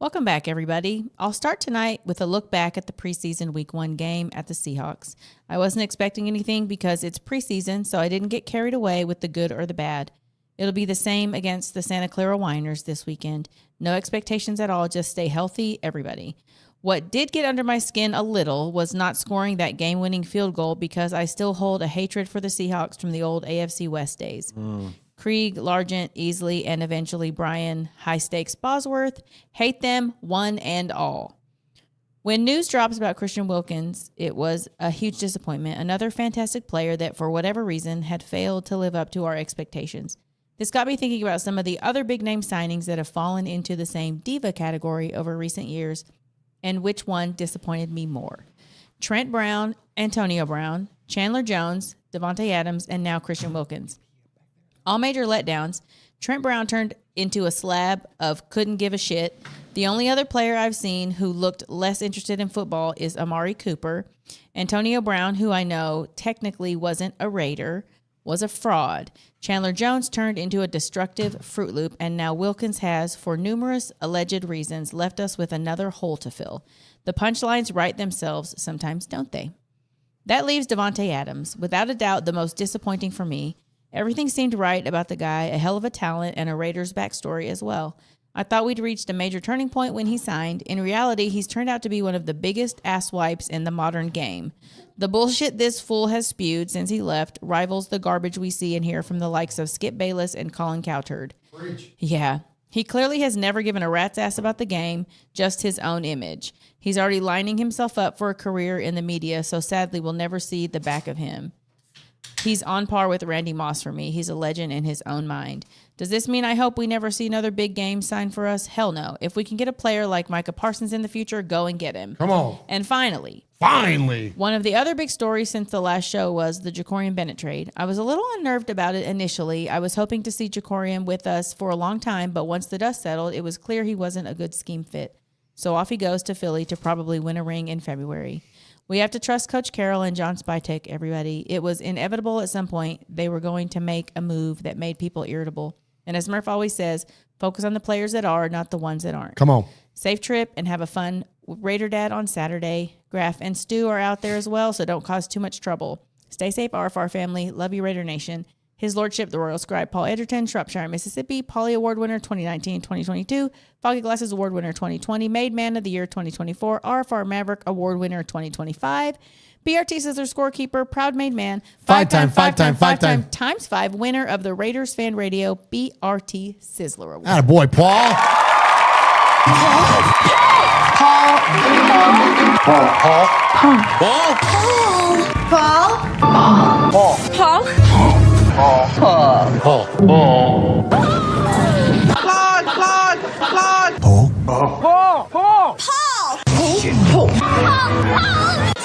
Welcome back, everybody. I'll start tonight with a look back at the preseason Week 1 game at the Seahawks. I wasn't expecting anything because it's preseason, so I didn't get carried away with the good or the bad. It'll be the same against the Santa Clara Whiners this weekend. No expectations at all, just stay healthy, everybody. What did get under my skin a little was not scoring that game-winning field goal because I still hold a hatred for the Seahawks from the old AFC West days. Krieg, Largent, Easley, and eventually Brian High-Stakes Bosworth. Hate them, one and all. When news drops about Christian Wilkins, it was a huge disappointment. Another fantastic player that, for whatever reason, had failed to live up to our expectations. This got me thinking about some of the other big-name signings that have fallen into the same diva category over recent years, and which one disappointed me more. Trent Brown, Antonio Brown, Chandler Jones, Devontae Adams, and now Christian Wilkins. All major letdowns. Trent Brown turned into a slab of couldn't give a shit. The only other player I've seen who looked less interested in football is Amari Cooper. Antonio Brown, who I know technically wasn't a Raider, was a fraud. Chandler Jones turned into a destructive Fruit Loop, and now Wilkins has, for numerous alleged reasons, left us with another hole to fill. The punchlines write themselves sometimes, don't they? That leaves Davante Adams, without a doubt the most disappointing for me. Everything seemed right about the guy, a hell of a talent, and a Raiders backstory as well. I thought we'd reached a major turning point when he signed. In reality, he's turned out to be one of the biggest asswipes in the modern game. The bullshit this fool has spewed since he left rivals the garbage we see and hear from the likes of Skip Bayless and Colin Cowherd. Yeah. He clearly has never given a rat's ass about the game, just his own image. He's already lining himself up for a career in the media, so sadly we'll never see the back of him. He's on par with Randy Moss for me. He's a legend in his own mind. Does this mean I hope we never see another big game signed for us? Hell no. If we can get a player like Micah Parsons in the future, go and get him. Come on. And finally, one of the other big stories since the last show was the Jacorian Bennett trade. I was a little unnerved about it initially. I was hoping to see Jacorian with us for a long time, but once the dust settled, it was clear he wasn't a good scheme fit. So off he goes to Philly to probably win a ring in February. We have to trust Coach Carroll and John Spytek, everybody. It was inevitable at some point they were going to make a move that made people irritable. And as Murf always says, focus on the players that are, not the ones that aren't. Come on. Safe trip and have a fun Raider Dad on Saturday. Graf and Stu are out there as well, so don't cause too much trouble. Stay safe, RFR family. Love you, Raider Nation. His Lordship, the Royal Scribe, Paul Edgerton, Shropshire, Mississippi, Pauly Award winner 2019-2022, Foggy Glasses Award winner 2020, Made Man of the Year 2024, RFR Maverick Award winner 2025, BRT Scissors scorekeeper, proud made man, five-time times 5 winner of the Raiders Fan Radio BRT Sizzler Award. Attaboy, Paul.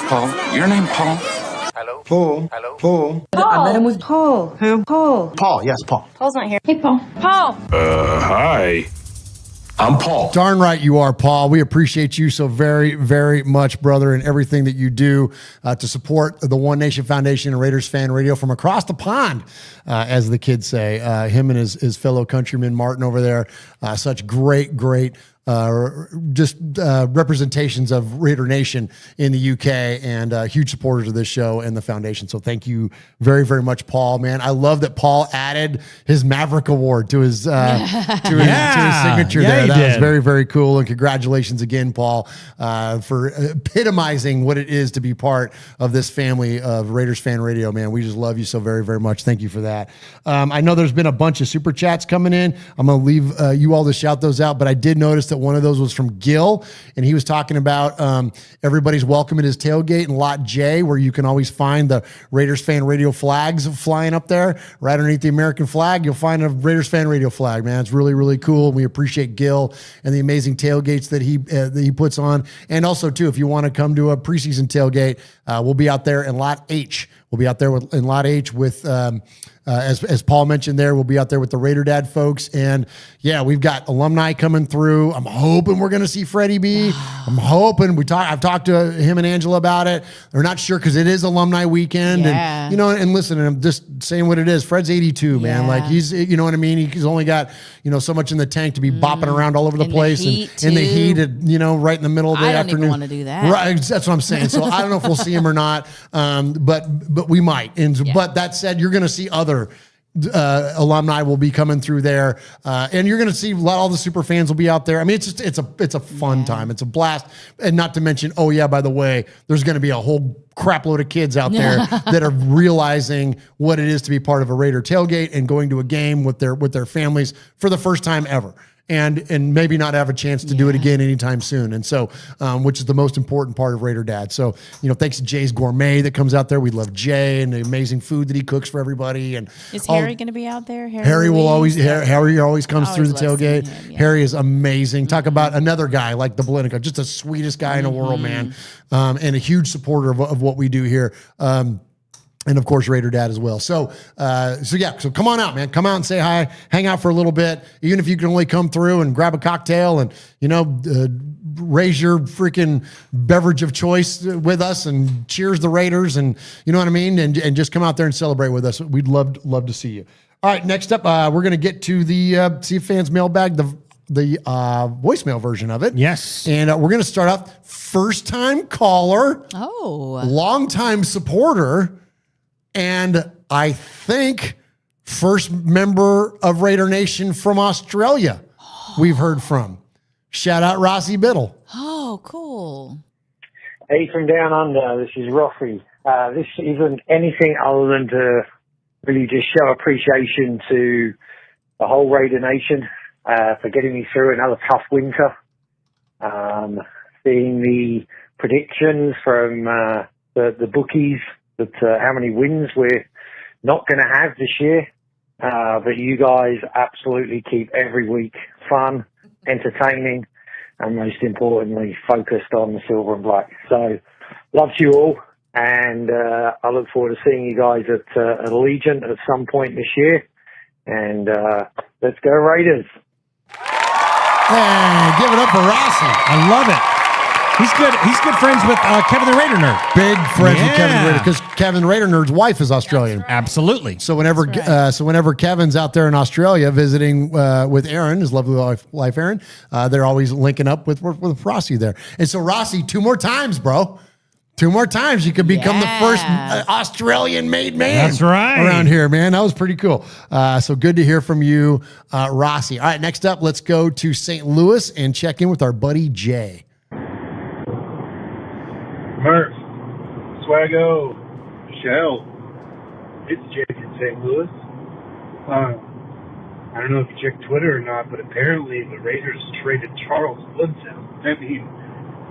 Paul, your name Paul? Hello? Paul. Hello? Paul. I met him with Paul. Who? Paul. Paul, yes, Paul. Paul's not here. Hey, Paul. Paul. Hi. I'm Paul. Darn right you are, Paul. We appreciate you so very, very much, brother, and everything that you do to support the One Nation Foundation and Raiders Fan Radio from across the pond, as the kids say. Him and his fellow countryman, Martin, over there. Such great representations of Raider Nation in the UK and huge supporters of this show and the foundation. So thank you very, very much, Paul, man. I love that Paul added his Maverick Award to his signature there. That was very, very cool. And congratulations again, Paul, for epitomizing what it is to be part of this family of Raiders Fan Radio, man. We just love you so very, very much. Thank you for that. I know there's been a bunch of super chats coming in. I'm going to leave you all to shout those out, but I did notice that one of those was from Gil, and he was talking about everybody's welcome at his tailgate in Lot J, where you can always find the Raiders Fan Radio flags flying up there. Right underneath the American flag, you'll find a Raiders Fan Radio flag, man. It's really, really cool. We appreciate Gil and the amazing tailgates that he puts on. And also, too, if you want to come to a preseason tailgate, we'll be out there in Lot H. We'll be out there in Lot H with, as Paul mentioned there, we'll be out there with the Raider Dad folks. And yeah, we've got alumni coming through. I'm hoping we're going to see Freddie B. I'm hoping I've talked to him and Angela about it. They're not sure because it is alumni weekend. Yeah. And, and listen, I'm just saying what it is. Fred's 82, man. Like he's, you know what I mean? He's only got, so much in the tank to be bopping around all over the place. In the heat, right in the middle of the afternoon. I don't even want to do that. Right. That's what I'm saying. So I don't know if we'll see him or not. But we might. But that said, you're going to see other alumni will be coming through there, and you're going to see all the super fans will be out there. I mean, it's a fun time. It's a blast, and not to mention, by the way, there's going to be a whole crap load of kids out there that are realizing what it is to be part of a Raider tailgate and going to a game with their families for the first time ever. And maybe not have a chance to do it again anytime soon. And so, which is the most important part of Raider Dad. So, thanks to Jay's Gourmet that comes out there. We love Jay and the amazing food that he cooks for everybody. And is Harry going to be out there? Harry always comes through the tailgate. Harry is amazing. Talk about another guy like the Belenica, just the sweetest guy in the world, man. And a huge supporter of what we do here. And of course, Raider Dad as well. So come on out, man. Come out and say hi. Hang out for a little bit. Even if you can only come through and grab a cocktail and, raise your freaking beverage of choice with us and cheers the Raiders, and you know what I mean, and just come out there and celebrate with us. We'd love to see you. All right, next up, we're going to get to the CFans mailbag, the voicemail version of it. Yes. And we're going to start off first-time caller, long-time supporter, and I think first member of Raider Nation from Australia we've heard from. Shout out Rossi Biddle. Oh, cool. Hey, from down under, this is Roffy. This isn't anything other than to really just show appreciation to the whole Raider Nation for getting me through another tough winter. Seeing the predictions from the bookies that how many wins we're not going to have this year. But you guys absolutely keep every week fun, entertaining, and most importantly, focused on the silver and black. So, love to you all, and I look forward to seeing you guys at Allegiant at some point this year. And let's go Raiders! Hey, give it up for Rossi. I love it. He's good friends with Kevin the Raider Nerd. Big friends with Kevin the Raider, because Kevin the Raider Nerd's wife is Australian. Right. Absolutely. So whenever Kevin's out there in Australia visiting with Aaron, his lovely wife Aaron, they're always linking up with Rossi there. And so Rossi, 2 more times, bro. 2 more times, you could become the first Australian-made man. That's right. Around here, man. That was pretty cool. So good to hear from you, Rossi. All right, next up, let's go to St. Louis and check in with our buddy Jay. Murf, Swaggo, Michelle, it's Jake in St. Louis. I don't know if you checked Twitter or not, but apparently the Raiders traded Charles Woodson. I mean,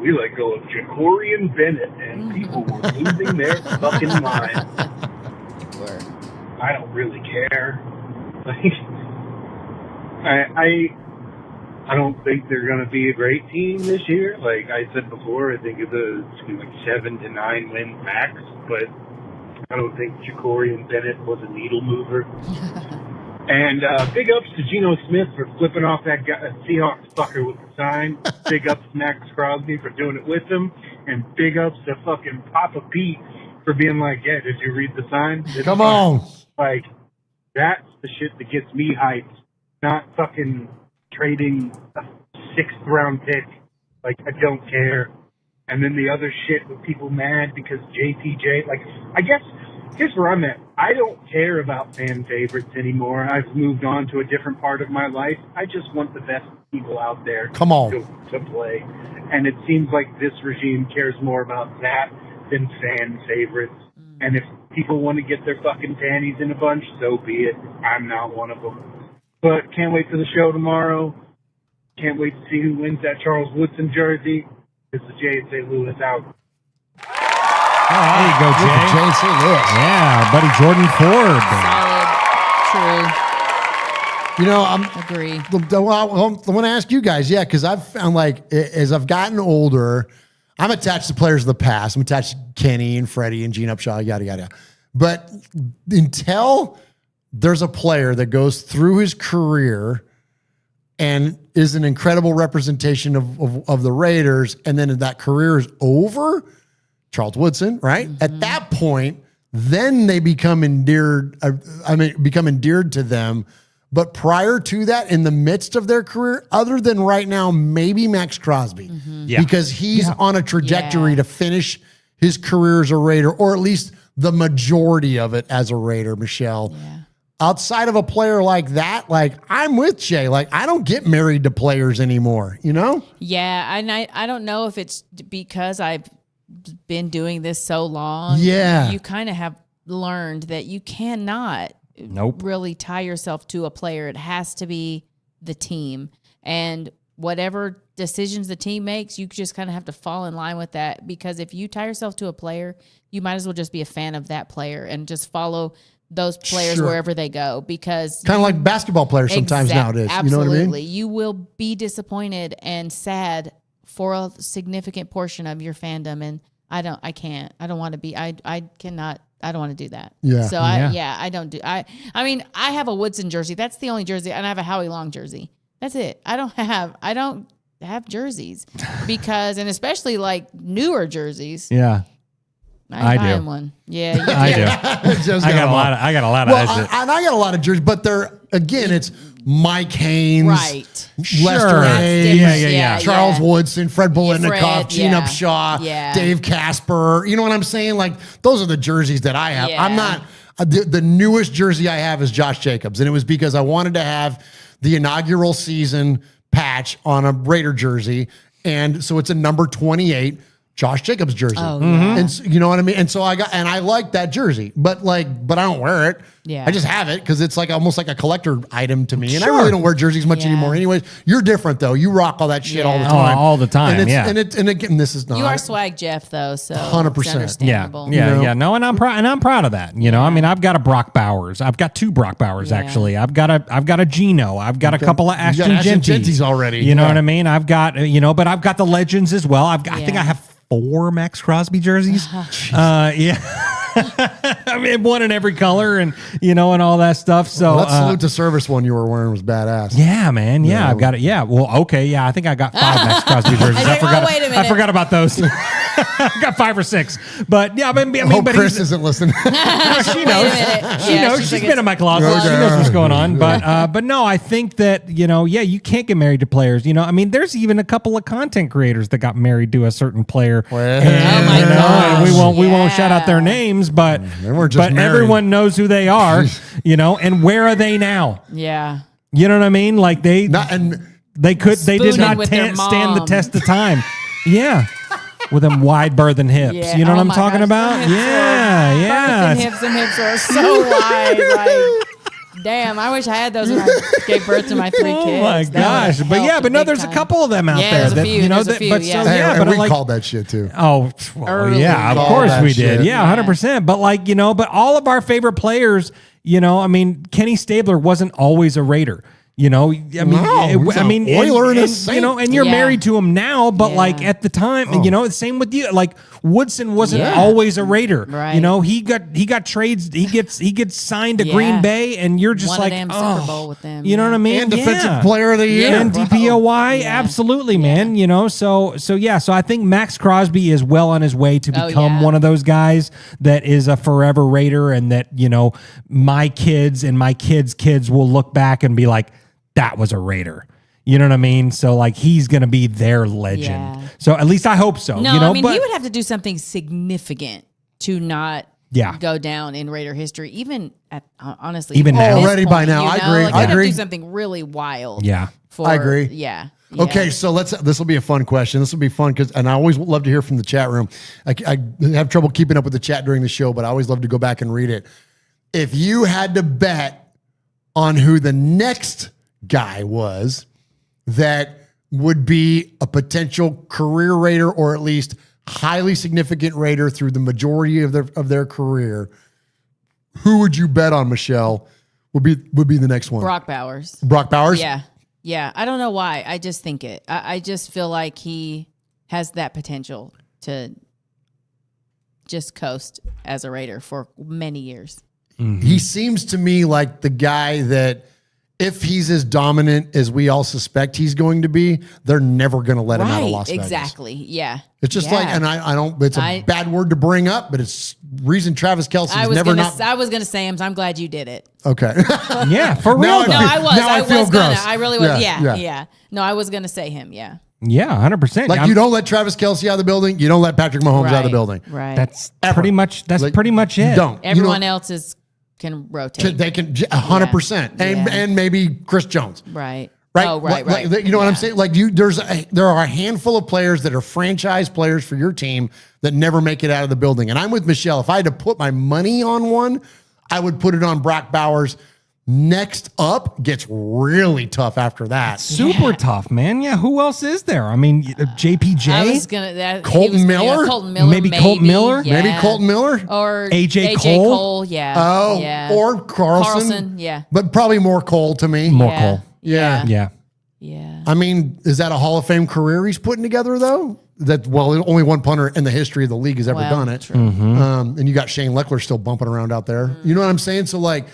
we let go of Jacorian Bennett, and people were losing their fucking minds. I don't really care. Like, I don't think they're going to be a great team this year. Like I said before, I think it's going to be like 7 to 9 wins max, but I don't think Jacorian Bennett was a needle mover. And big ups to Gino Smith for flipping off that Seahawks fucker with the sign. Big ups to Max Crosby for doing it with him. And big ups to fucking Papa Pete for being like, yeah, did you read the sign? Come on. Like, that's the shit that gets me hyped. Not fucking trading a 6th round pick. Like, I don't care. And then the other shit with people mad because JPJ, like, I guess, here's where I'm at. I don't care about fan favorites anymore. I've moved on to a different part of my life. I just want the best people out there to play. And it seems like this regime cares more about that than fan favorites. And if people want to get their fucking panties in a bunch, so be it. I'm not one of them. But can't wait for the show tomorrow. Can't wait to see who wins that Charles Woodson jersey. This is Jay at St. Louis out. There you go, Jay. Jay in St. Louis. Yeah, buddy Jordan Ford. Solid. True. You know, agree. I want to ask you guys, because I've found, like, as I've gotten older, I'm attached to players of the past. I'm attached to Kenny and Freddie and Gene Upshaw, yada, yada. But until there's a player that goes through his career and is an incredible representation of the Raiders, and then that career is over, Charles Woodson, right? Mm-hmm. At that point, then they become endeared. Become endeared to them. But prior to that, in the midst of their career, other than right now, maybe Max Crosby, because he's on a trajectory to finish his career as a Raider, or at least the majority of it as a Raider. Michelle. Yeah. Outside of a player like that, like, I'm with Jay. Like, I don't get married to players anymore, you know? Yeah, and I don't know if it's because I've been doing this so long. Yeah. You kind of have learned that you cannot really tie yourself to a player. It has to be the team. And whatever decisions the team makes, you just kind of have to fall in line with that. Because if you tie yourself to a player, you might as well just be a fan of that player and just follow those players wherever they go, because kind of like basketball players sometimes nowadays. Absolutely. You know what I mean? You will be disappointed and sad for a significant portion of your fandom. And I don't want to be, I don't want to do that. Yeah. So I don't do, I mean, I have a Woodson jersey. That's the only jersey. And I have a Howie Long jersey. That's it. have jerseys because, and especially like newer jerseys. Yeah. I do. buying one. Yeah, you I do. I got a lot of well, and I got a lot of jerseys, but they're again, it's Mike Haynes, right? Lester Hayes, yeah, Charles Woodson, Fred Biletnikoff, Fred, Gene Upshaw, Dave Casper. You know what I'm saying? Like those are the jerseys that I have. Yeah. I'm not the newest jersey I have is Josh Jacobs, and it was because I wanted to have the inaugural season patch on a Raider jersey, and so it's a number 28. Josh Jacobs jersey. Oh, yeah. And you know what I mean? And so I like that jersey, but I don't wear it. Yeah. I just have it because it's like almost like a collector item to me. And I really don't wear jerseys much anymore. Anyways, you're different though. You rock all that shit all the time. All the time. And and again, this is not. You are swag Jeff though, so 100%. it's understandable. Yeah. No, and I'm proud of that. You know, I mean, I've got a Brock Bowers. I've got 2 Brock Bowers actually. I've got a Gino. I've got a couple of Ashton Genties already. You know what I mean? I've got but I've got the legends as well. I think I have 4 Max Crosby jerseys. I mean, one in every color and and all that stuff. So that salute to service one you were wearing was badass. Yeah, man. Yeah, I've got it. Yeah. Well, okay. Yeah, I think I got 5 Max Crosby jerseys. Wait a minute. I forgot about those. I got 5 or 6. But yeah, I mean, but Chris isn't listening. She knows. She knows. She's been in my closet. She knows what's going on. But no, I think that you can't get married to players. I mean, there's even a couple of content creators that got married to a certain player. Oh my gosh. And we won't shout out their names, but everyone knows who they are. And where are they now? Yeah. You know what I mean? Like they did not stand the test of time. Yeah. With them wide berth and hips. Yeah. You know what I'm talking about? Yeah. Hips and hips are so wide. Like, damn, I wish I had those when I gave birth to my 3 kids. Oh my gosh. But no, there's a couple of them out there. There's a few. And we called that shit too. Oh, well, yeah, of course we did. Yeah, 100%. But but all of our favorite players, I mean, Kenny Stabler wasn't always a Raider. Oiler and a Saint. And you're married to him now, but like at the time, same with you. Like Woodson wasn't always a Raider. Right. He got trades. He gets signed to Green Bay, and you're just Won a damn Super Bowl with them. You know what I mean? And defensive player of the year. And DPOY, absolutely, man. So I think Max Crosby is well on his way to become one of those guys that is a forever Raider, and that my kids and my kids' kids will look back and be like, that was a Raider. You know what I mean? So like he's going to be their legend. Yeah. So at least I hope so. No, I mean, he would have to do something significant to not go down in Raider history, even at honestly. Even now. Already by now. I agree. Like, I agree. Do something really wild. Yeah. I agree. Yeah. Okay, so this will be a fun question. This will be fun and I always love to hear from the chat room. I have trouble keeping up with the chat during the show, but I always love to go back and read it. If you had to bet on who the next guy was that would be a potential career Raider, or at least highly significant Raider through the majority of their career, who would you bet on, Michelle, would be the next one? Brock Bowers. Brock Bowers? Yeah. I don't know why. I just think it. I just feel like he has that potential to just coast as a Raider for many years. Mm-hmm. He seems to me like the guy that, if he's as dominant as we all suspect he's going to be, they're never going to let him out of Las Vegas. Exactly. Yeah. It's just like, and I don't, it's a bad word to bring up, but it's reason Travis Kelce's I was going to say him, so I'm glad you did it. Okay. Yeah, for real. No, I was. I feel gross. I really was. Yeah. No, I was going to say him. Yeah. Yeah, 100%. Like you don't let Travis Kelce out of the building. You don't let Patrick Mahomes out of the building. Right. That's pretty much it. You don't. Everyone else can rotate. They can 100%, and maybe Chris Jones. Right. Oh, right. You know what I'm saying? Like there are a handful of players that are franchise players for your team that never make it out of the building. And I'm with Michelle. If I had to put my money on one, I would put it on Brock Bowers. Next up gets really tough after that. Super tough, man. Yeah, who else is there? I mean, JPJ. I was gonna Colton Miller. Maybe Colton Miller. Yeah. Maybe Colton Miller or AJ Cole. Yeah. Oh, yeah. or Carlson. Yeah. But probably more Cole to me. More Cole. Yeah. I mean, is that a Hall of Fame career he's putting together though? Only one punter in the history of the league has ever done it. True. And you got Shane Leckler still bumping around out there. You know what I'm saying? So like,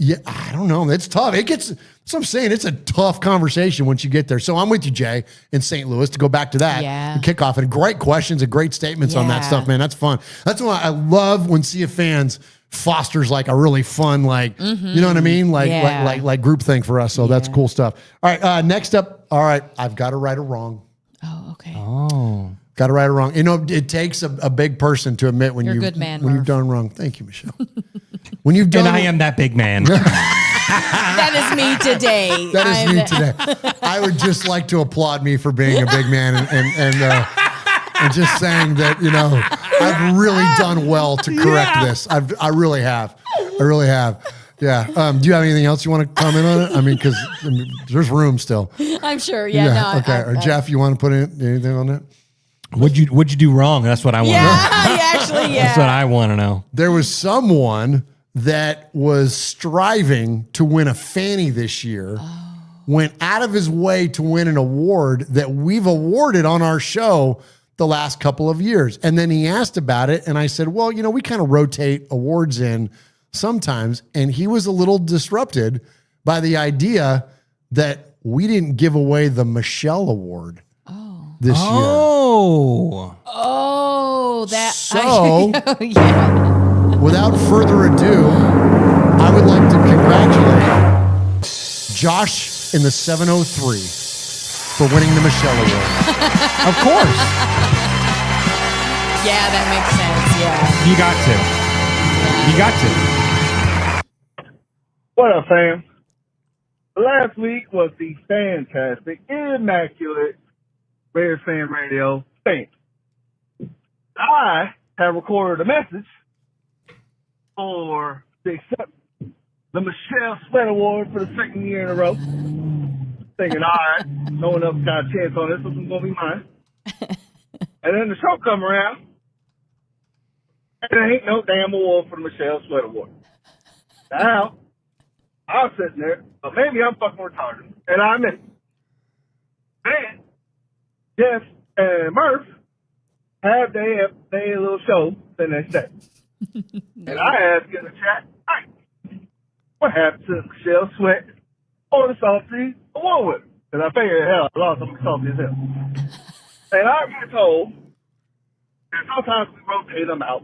Yeah, I don't know. It's tough. That's what I'm saying. It's a tough conversation once you get there. So I'm with you, Jay, in St. Louis, to go back to that. Yeah. The kickoff, and great questions and great statements on that stuff, man. That's fun. That's why I love when Sea of Fans fosters like a really fun, like, you know what I mean? Like group thing for us. So that's cool stuff. All right. Next up. All right. I've got to right or wrong. Oh, okay. Oh. Got to right or wrong. You know, it takes a big person to admit when You're a you've good man, when Murf. you've done wrong. Thank you, Michelle. When you've done, And I am that big man. That is me today. That is me today. I would just like to applaud me for being a big man and just saying that, you know, I've really done well to correct this. I really have. Yeah. Do you have anything else you want to comment on it? I mean, because there's room still. I'm sure. Yeah. No, okay. Or Jeff, you want to put anything on that? What'd you do wrong? That's what I want to know. Actually, That's what I want to know. There was someone that was striving to win a fanny this year, went out of his way to win an award that we've awarded on our show the last couple of years. And then he asked about it, and I said, well, you know, we kind of rotate awards in sometimes. And he was a little disrupted by the idea that we didn't give away the Michelle Award this year. Oh, that. So, yeah. Without further ado, I would like to congratulate Josh in the 703 for winning the Michelle Award. Of course. Yeah, that makes sense. Yeah. You got to. What up, fam? Last week was the fantastic, immaculate Raiders Fan Radio thing. I have recorded a message to accept the Michelle Sweat Award for the second year in a row. Thinking, all right, no one else got a chance on this, so it's going to be mine. And then the show come around, and there ain't no damn award for the Michelle Sweat Award. Now, I was sitting there, but maybe I'm fucking retarded, and I admit it. And Jeff and Murf have their little show the next day. And I asked in the chat, hey, what happened to Michelle Sweat or the Salty Award with? Because I figured, hell, I lost, I'm salty as hell. And I get told that sometimes we rotate them out,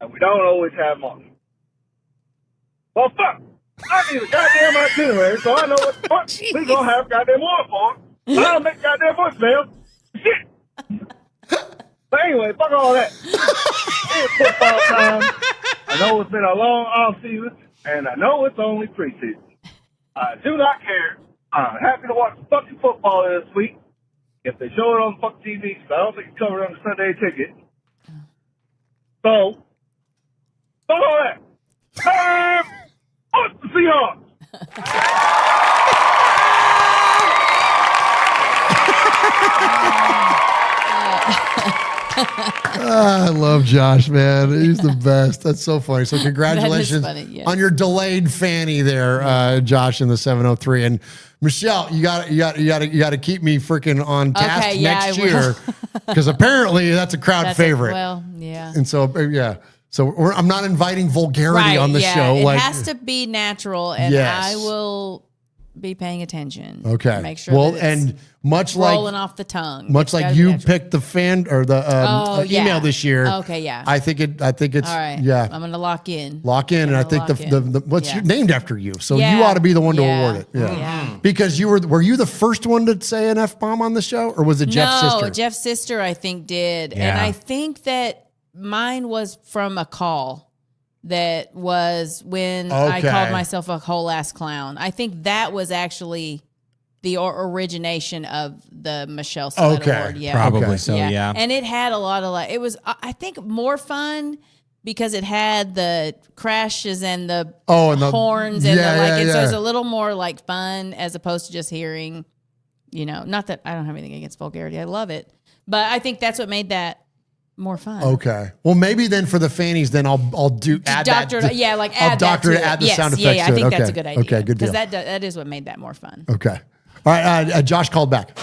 and we don't always have them on. Well, fuck. I need a goddamn itinerary, so I know what the fuck we gonna have goddamn more for. I'll make goddamn voicemail. Shit. But anyway, fuck all that. It's football time. I know it's been a long off season, and I know it's only preseason. I do not care. I'm happy to watch fucking football this week. If they show it on fucking TV, because I don't think it's covered on the Sunday ticket. So, fuck all that. Fuck the Seahawks. I love Josh, man. He's the best. That's so funny. So congratulations on your delayed fanny there, Josh, in the 703. And Michelle, you got to keep me freaking on task next year, because apparently that's a crowd favorite. Well, yeah. And so I'm not inviting vulgarity on the show. It has to be natural, and I will be paying attention. Okay. Make sure. Well, and much like rolling off the tongue. Much like you picked the fan or the email this year. Okay, yeah. I think it's all right. Yeah. I'm gonna lock in. And I think the what's named after you, so you ought to be the one to award it. Yeah. Because were you the first one to say an F-bomb on the show, or was it Jeff's sister? No, Jeff's sister I think did, Yeah. and I think that mine was from a call. That was when I called myself a whole ass clown. I think that was actually the origination of the Michelle Sweat Award. Yeah, probably so. Yeah, and it had a lot of it was I think more fun because it had the crashes and the horns and so it was a little more like fun as opposed to just hearing, not that I don't have anything against vulgarity. I love it, but I think that's what made that more fun. Okay. Well, maybe then for the fannies, then I'll add that. Add the sound effects. Yeah, I think that's a good idea. Okay, good deal. Because that is what made that more fun. Okay. All right. Josh called back.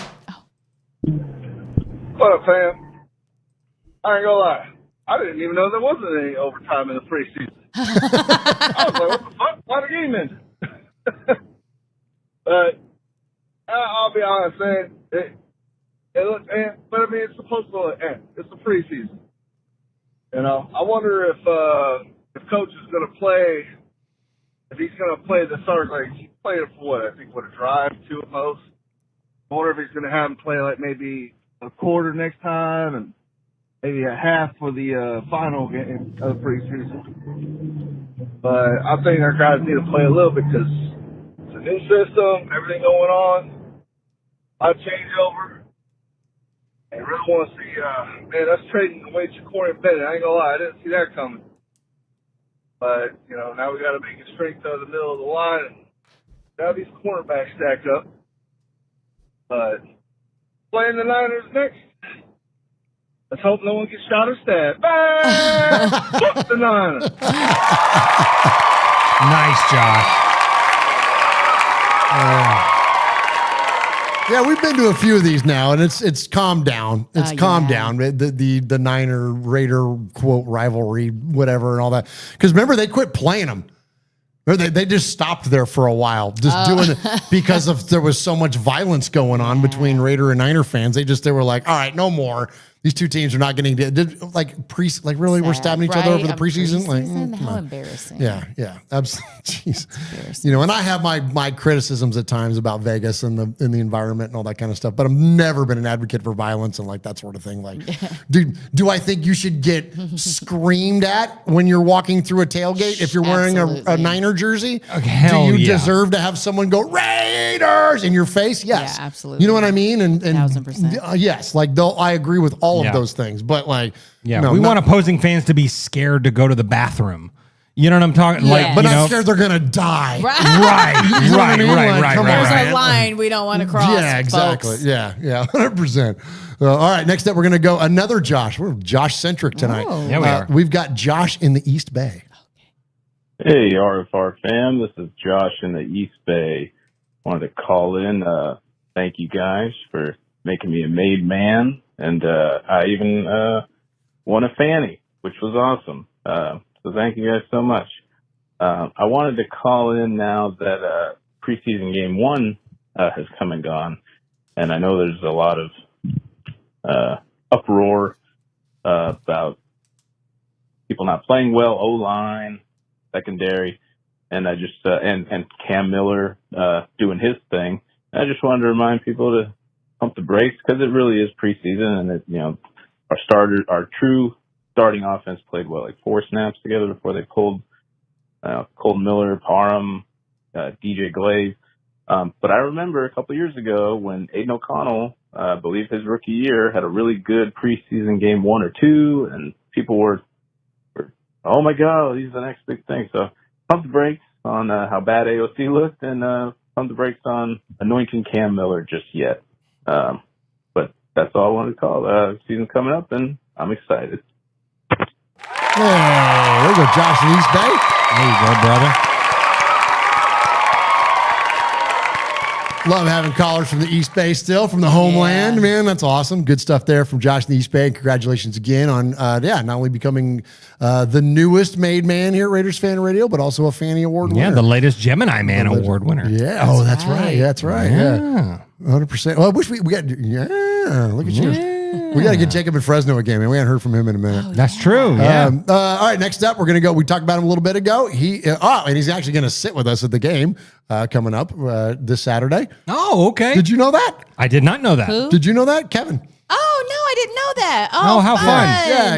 What up, fam? I ain't gonna lie. I didn't even know there wasn't any overtime in the preseason. I was like, what the fuck? Why the game ended? But I'll be honest, man. But I mean, it's supposed to end. It's the preseason. You know, I wonder if Coach is going to play. If he's going to play the start, like he played it for what? I think a drive, 2 at most. I wonder if he's going to have him play like maybe a quarter next time and maybe a half for the final game of the preseason. But I think our guys need to play a little bit because it's a new system, everything going on, a lot of changeover. I really want to see, man, us trading away Corey and Bennett. I ain't going to lie, I didn't see that coming. But, you know, now we got to make a strength out of the middle of the line. And now these cornerbacks stack up. But playing the Niners next. Let's hope no one gets shot or stabbed. Bang! Fuck the Niners. Nice, Josh. Yeah, we've been to a few of these now, and it's calmed down. It's calmed down. The Niner Raider quote rivalry, whatever, and all that. Because remember, they quit playing them. Or they just stopped there for a while, just doing it because there was so much violence going on between Raider and Niner fans. They were like, all right, no more. These two teams are not getting really we're stabbing each other over the preseason. How embarrassing. Yeah, absolutely. Jeez. You know, and I have my criticisms at times about Vegas and the environment and all that kind of stuff, but I've never been an advocate for violence and like that sort of thing. Like, do I think you should get screamed at when you're walking through a tailgate if you're wearing a Niner jersey? Hell do you yeah. deserve to have someone go Raiders in your face? Yes, yeah, absolutely. You know what I mean? And 1000%. Yes, like I agree with all of those things, but like, we want opposing fans to be scared to go to the bathroom. You know what I'm talking? Yeah. Like, but not scared they're gonna die. Right. You know what I mean? Like, come on. There's a line we don't want to cross. Yeah, exactly. Folks. Yeah, 100%. All right, next up, we're gonna go another Josh. We're Josh centric tonight. Oh. Yeah, we are. We've got Josh in the East Bay. Hey, RFR fam. This is Josh in the East Bay. Wanted to call in. Thank you guys for making me a made man. And I even won a fanny, which was awesome. So thank you guys so much. I wanted to call in now that preseason game 1 has come and gone. And I know there's a lot of uproar about people not playing well, O-line, secondary, and I just and Cam Miller doing his thing. I just wanted to remind people to pump the brakes because it really is preseason, and our true starting offense played like 4 snaps together before they pulled Colton Miller, Parham, DJ Glaze. But I remember a couple of years ago when Aiden O'Connell, I believe his rookie year, had a really good preseason game 1 or 2, and people were oh my God, he's the next big thing. So pump the brakes on how bad AOC looked, and pump the brakes on anointing Cam Miller just yet. But that's all I wanted to call. Season's coming up, and I'm excited. Hey, there you go, Josh in East Bay. There you go, brother. Love having callers from the East Bay still, from the homeland, man. That's awesome. Good stuff there from Josh in the East Bay. And congratulations again on, not only becoming the newest made man here at Raiders Fan Radio, but also a Fanny Award winner. Yeah, the latest Gemini Man Award winner. Yeah. That's right. That's right. Yeah. 100%. Well, I wish we got, look at you. We got to get Jacob in Fresno again, man. We haven't heard from him in a minute. That's true. Yeah. All right. Next up, we're going to go. We talked about him a little bit ago. And he's actually going to sit with us at the game coming up this Saturday. Oh, okay. Did you know that? I did not know that. Who? Did you know that, Kevin? Oh, no, I didn't know that. Oh, how fun.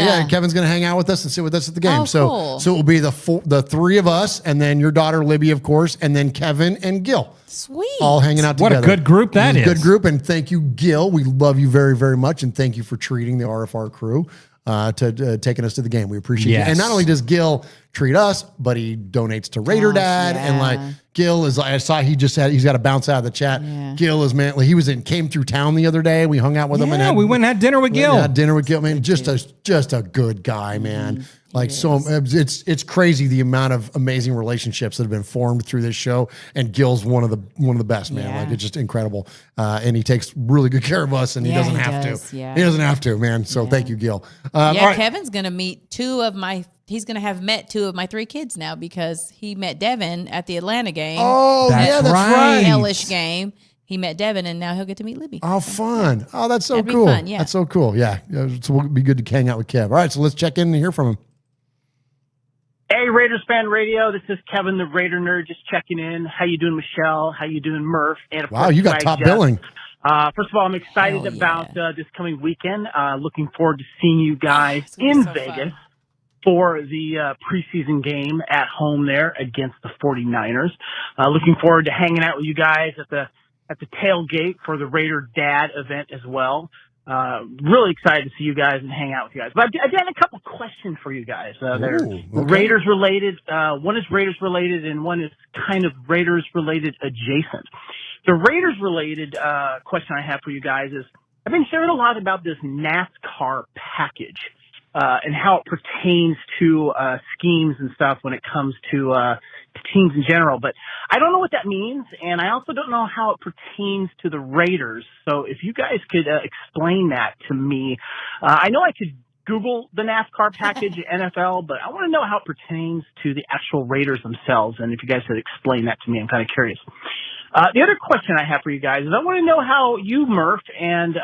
Yeah. Kevin's going to hang out with us and sit with us at the game. Oh, cool. So it will be the 3 of us, and then your daughter Libby, of course, and then Kevin and Gil. Sweet. All hanging out together. What a good group that is. Good group, and thank you, Gil. We love you very, very much, and thank you for treating the RFR crew to taking us to the game. We appreciate it. And not only does Gil treat us, but he donates to Raider Dad, and like Gil is. I saw he's got to bounce out of the chat. Yeah. Gil is, man. He came through town the other day. We hung out with him, and we went and had dinner with Gil. Had dinner with Gil, man. Just a good guy, man. Like, so it's crazy the amount of amazing relationships that have been formed through this show, and Gil's one of the best, man. Yeah. Like, it's just incredible, and he takes really good care of us, and he doesn't have to. Yeah. He doesn't have to, man. So thank you, Gil. Kevin's gonna meet 2 of my he's going to have met 2 of my 3 kids now because he met Devin at the Atlanta game. Oh, that's right. Hellish game. He met Devin, and now he'll get to meet Libby. Oh, fun. Oh, that's so That'd be cool. fun, yeah. That's so cool. Yeah. So it'll be good to hang out with Kev. All right, so let's check in and hear from him. Hey, Raiders Fan Radio. This is Kevin, the Raider Nerd, just checking in. How you doing, Michelle? How you doing, Murf? And of Wow, course, you got Swag top Jeff. billing. First of all, I'm excited about this coming weekend. Looking forward to seeing you guys in Vegas for the preseason game at home there against the 49ers. Looking forward to hanging out with you guys at the tailgate for the Raider Dad event as well. Really excited to see you guys and hang out with you guys. But I got a couple questions for you guys. They're Raiders related. One is Raiders related and one is kind of Raiders related adjacent. The Raiders related question I have for you guys is, I've been hearing a lot about this NASCAR package and how it pertains to schemes and stuff when it comes to teams in general. But I don't know what that means, and I also don't know how it pertains to the Raiders. So if you guys could explain that to me. I know I could Google the NASCAR package at NFL, but I want to know how it pertains to the actual Raiders themselves. And if you guys could explain that to me, I'm kind of curious. The other question I have for you guys is I want to know how you, Murf, and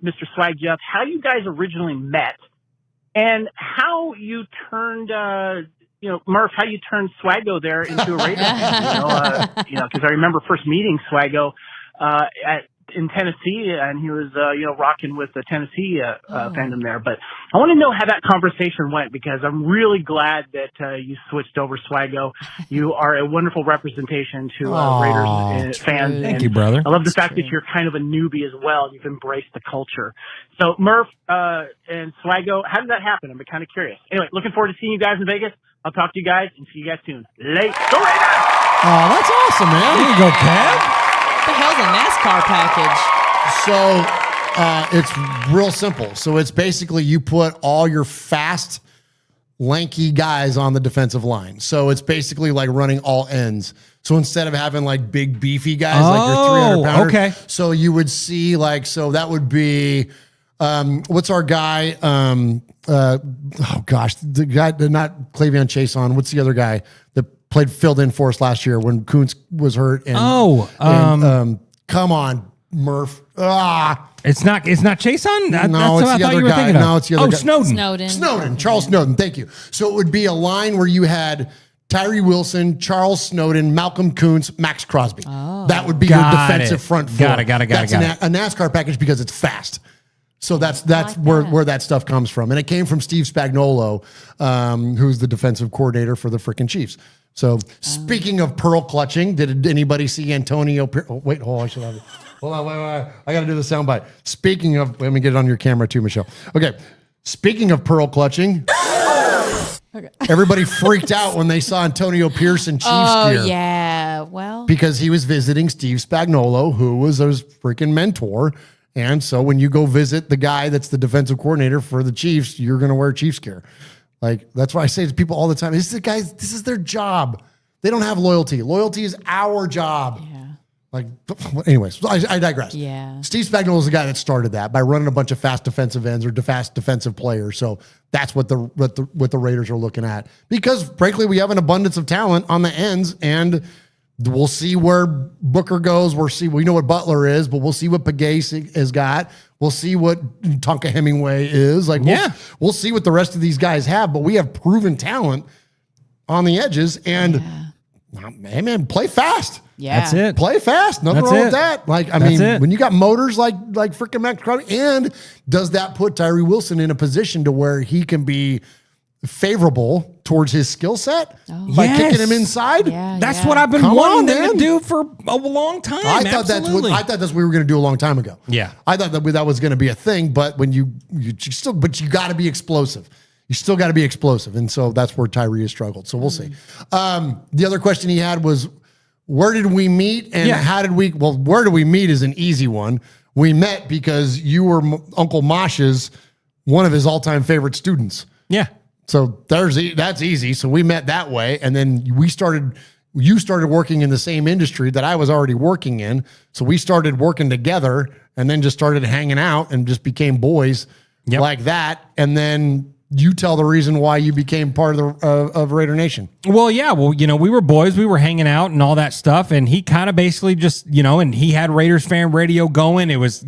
Mr. Swag Jeff, how you guys originally met and how you turned, Murf, how you turned Swaggo there into a Raider. Because I remember first meeting Swaggo in Tennessee, and he was, rocking with the Tennessee fandom there. But I want to know how that conversation went because I'm really glad that you switched over, Swaggo. You are a wonderful representation to Raiders fans. Thank you, brother. I love the fact that you're kind of a newbie as well. You've embraced the culture. So, Murf and Swaggo, how did that happen? I'm kind of curious. Anyway, looking forward to seeing you guys in Vegas. I'll talk to you guys and see you guys soon. Late. Go Raiders! Oh, that's awesome, man. There you go, Kev. What the hell's a NASCAR package? So it's real simple. So it's basically you put all your fast, lanky guys on the defensive line. So it's basically like running all ends. So instead of having like big beefy guys, like your 300 pounder, okay. So you would see like, so that would be, what's our guy? The guy, not Clavion Chase on. What's the other guy that filled in for us last year when Kuntz was hurt? And, come on, Murf. It's not Chason? No, it's the other guy. No, it's the other guy. Snowden. Charles Snowden. Thank you. So it would be a line where you had Tyree Wilson, Charles Snowden, Malcolm Kuntz, Max Crosby. That would be your defensive front four. Got it. That's a NASCAR package because it's fast. So that's where that stuff comes from. And it came from Steve Spagnuolo, who's the defensive coordinator for the freaking Chiefs. So speaking of pearl clutching, did anybody see Antonio? I should have it. Hold on, wait. I got to do the soundbite. Speaking of, let me get it on your camera too, Michelle. Okay. Speaking of pearl clutching, everybody freaked out when they saw Antonio Pierce in Chiefs gear. Oh, yeah. Well, because he was visiting Steve Spagnuolo, who was his freaking mentor. And so when you go visit the guy that's the defensive coordinator for the Chiefs, you're going to wear Chiefs gear. Like, that's why I say to people all the time, this is their job. They don't have loyalty. Loyalty is our job. Yeah. Like, anyways, I digress. Yeah. Steve Spagnuolo is the guy that started that by running a bunch of fast defensive ends or fast defensive players. So that's what the Raiders are looking at. Because, frankly, we have an abundance of talent on the ends, and we'll see where Booker goes. We know what Butler is, but we'll see what Pagase has got. We'll see what Tonka Hemingway is. Like, we'll see what the rest of these guys have, but we have proven talent on the edges. And, hey, man, play fast. Yeah. That's it. Play fast. Nothing wrong with that. Like, I mean, when you got motors like freaking Max Crosby, and does that put Tyree Wilson in a position to where he can be favorable towards his skill set by kicking him inside? That's what I've been wanting them to do for a long time. I thought that's what we were going to do a long time ago. Yeah, I thought that was going to be a thing, but when you got to be explosive. You still got to be explosive, and so that's where Tyree has struggled. So we'll see. The other question he had was, where did we meet and how did we? Well, where did we meet is an easy one. We met because you were Uncle Mosh's one of his all-time favorite students. Yeah. So that's easy. So we met that way, and then you started working in the same industry that I was already working in. So we started working together, and then just started hanging out and just became boys like that. And then you tell the reason why you became part of the of Raider Nation. Well, yeah. Well, we were boys. We were hanging out and all that stuff. And he kind of basically just, and he had Raiders Fan Radio going. It was,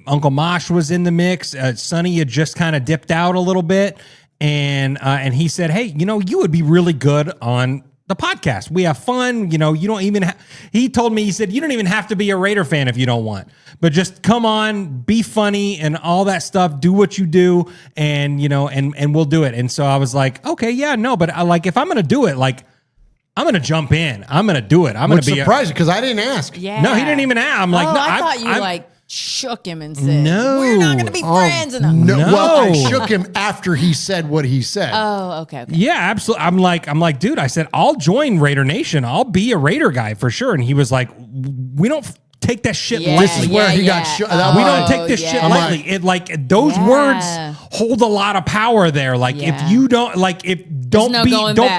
Uncle Mosh was in the mix. Sonny had just kind of dipped out a little bit. And he said, hey, you would be really good on the podcast. We have fun. You don't even he told me, he said, you don't even have to be a Raider fan if you don't want, but just come on, be funny and all that stuff. Do what you do. And, and we'll do it. And so I was like, okay, yeah, no, but if I'm going to do it, I'm going to jump in. I'm going to do it. I'm going to be surprised because I didn't ask. Yeah. No, he didn't even ask. I'm like, no, I thought you shook him and said, no, we're not going to be friends. No. Well, I shook him after he said what he said. Oh, okay. Yeah, absolutely. I'm like, dude, I said, I'll join Raider Nation. I'll be a Raider guy for sure. And he was like, we don't take that shit lightly. This is where he got shot. We don't take this shit lightly. Those words hold a lot of power there. If you don't don't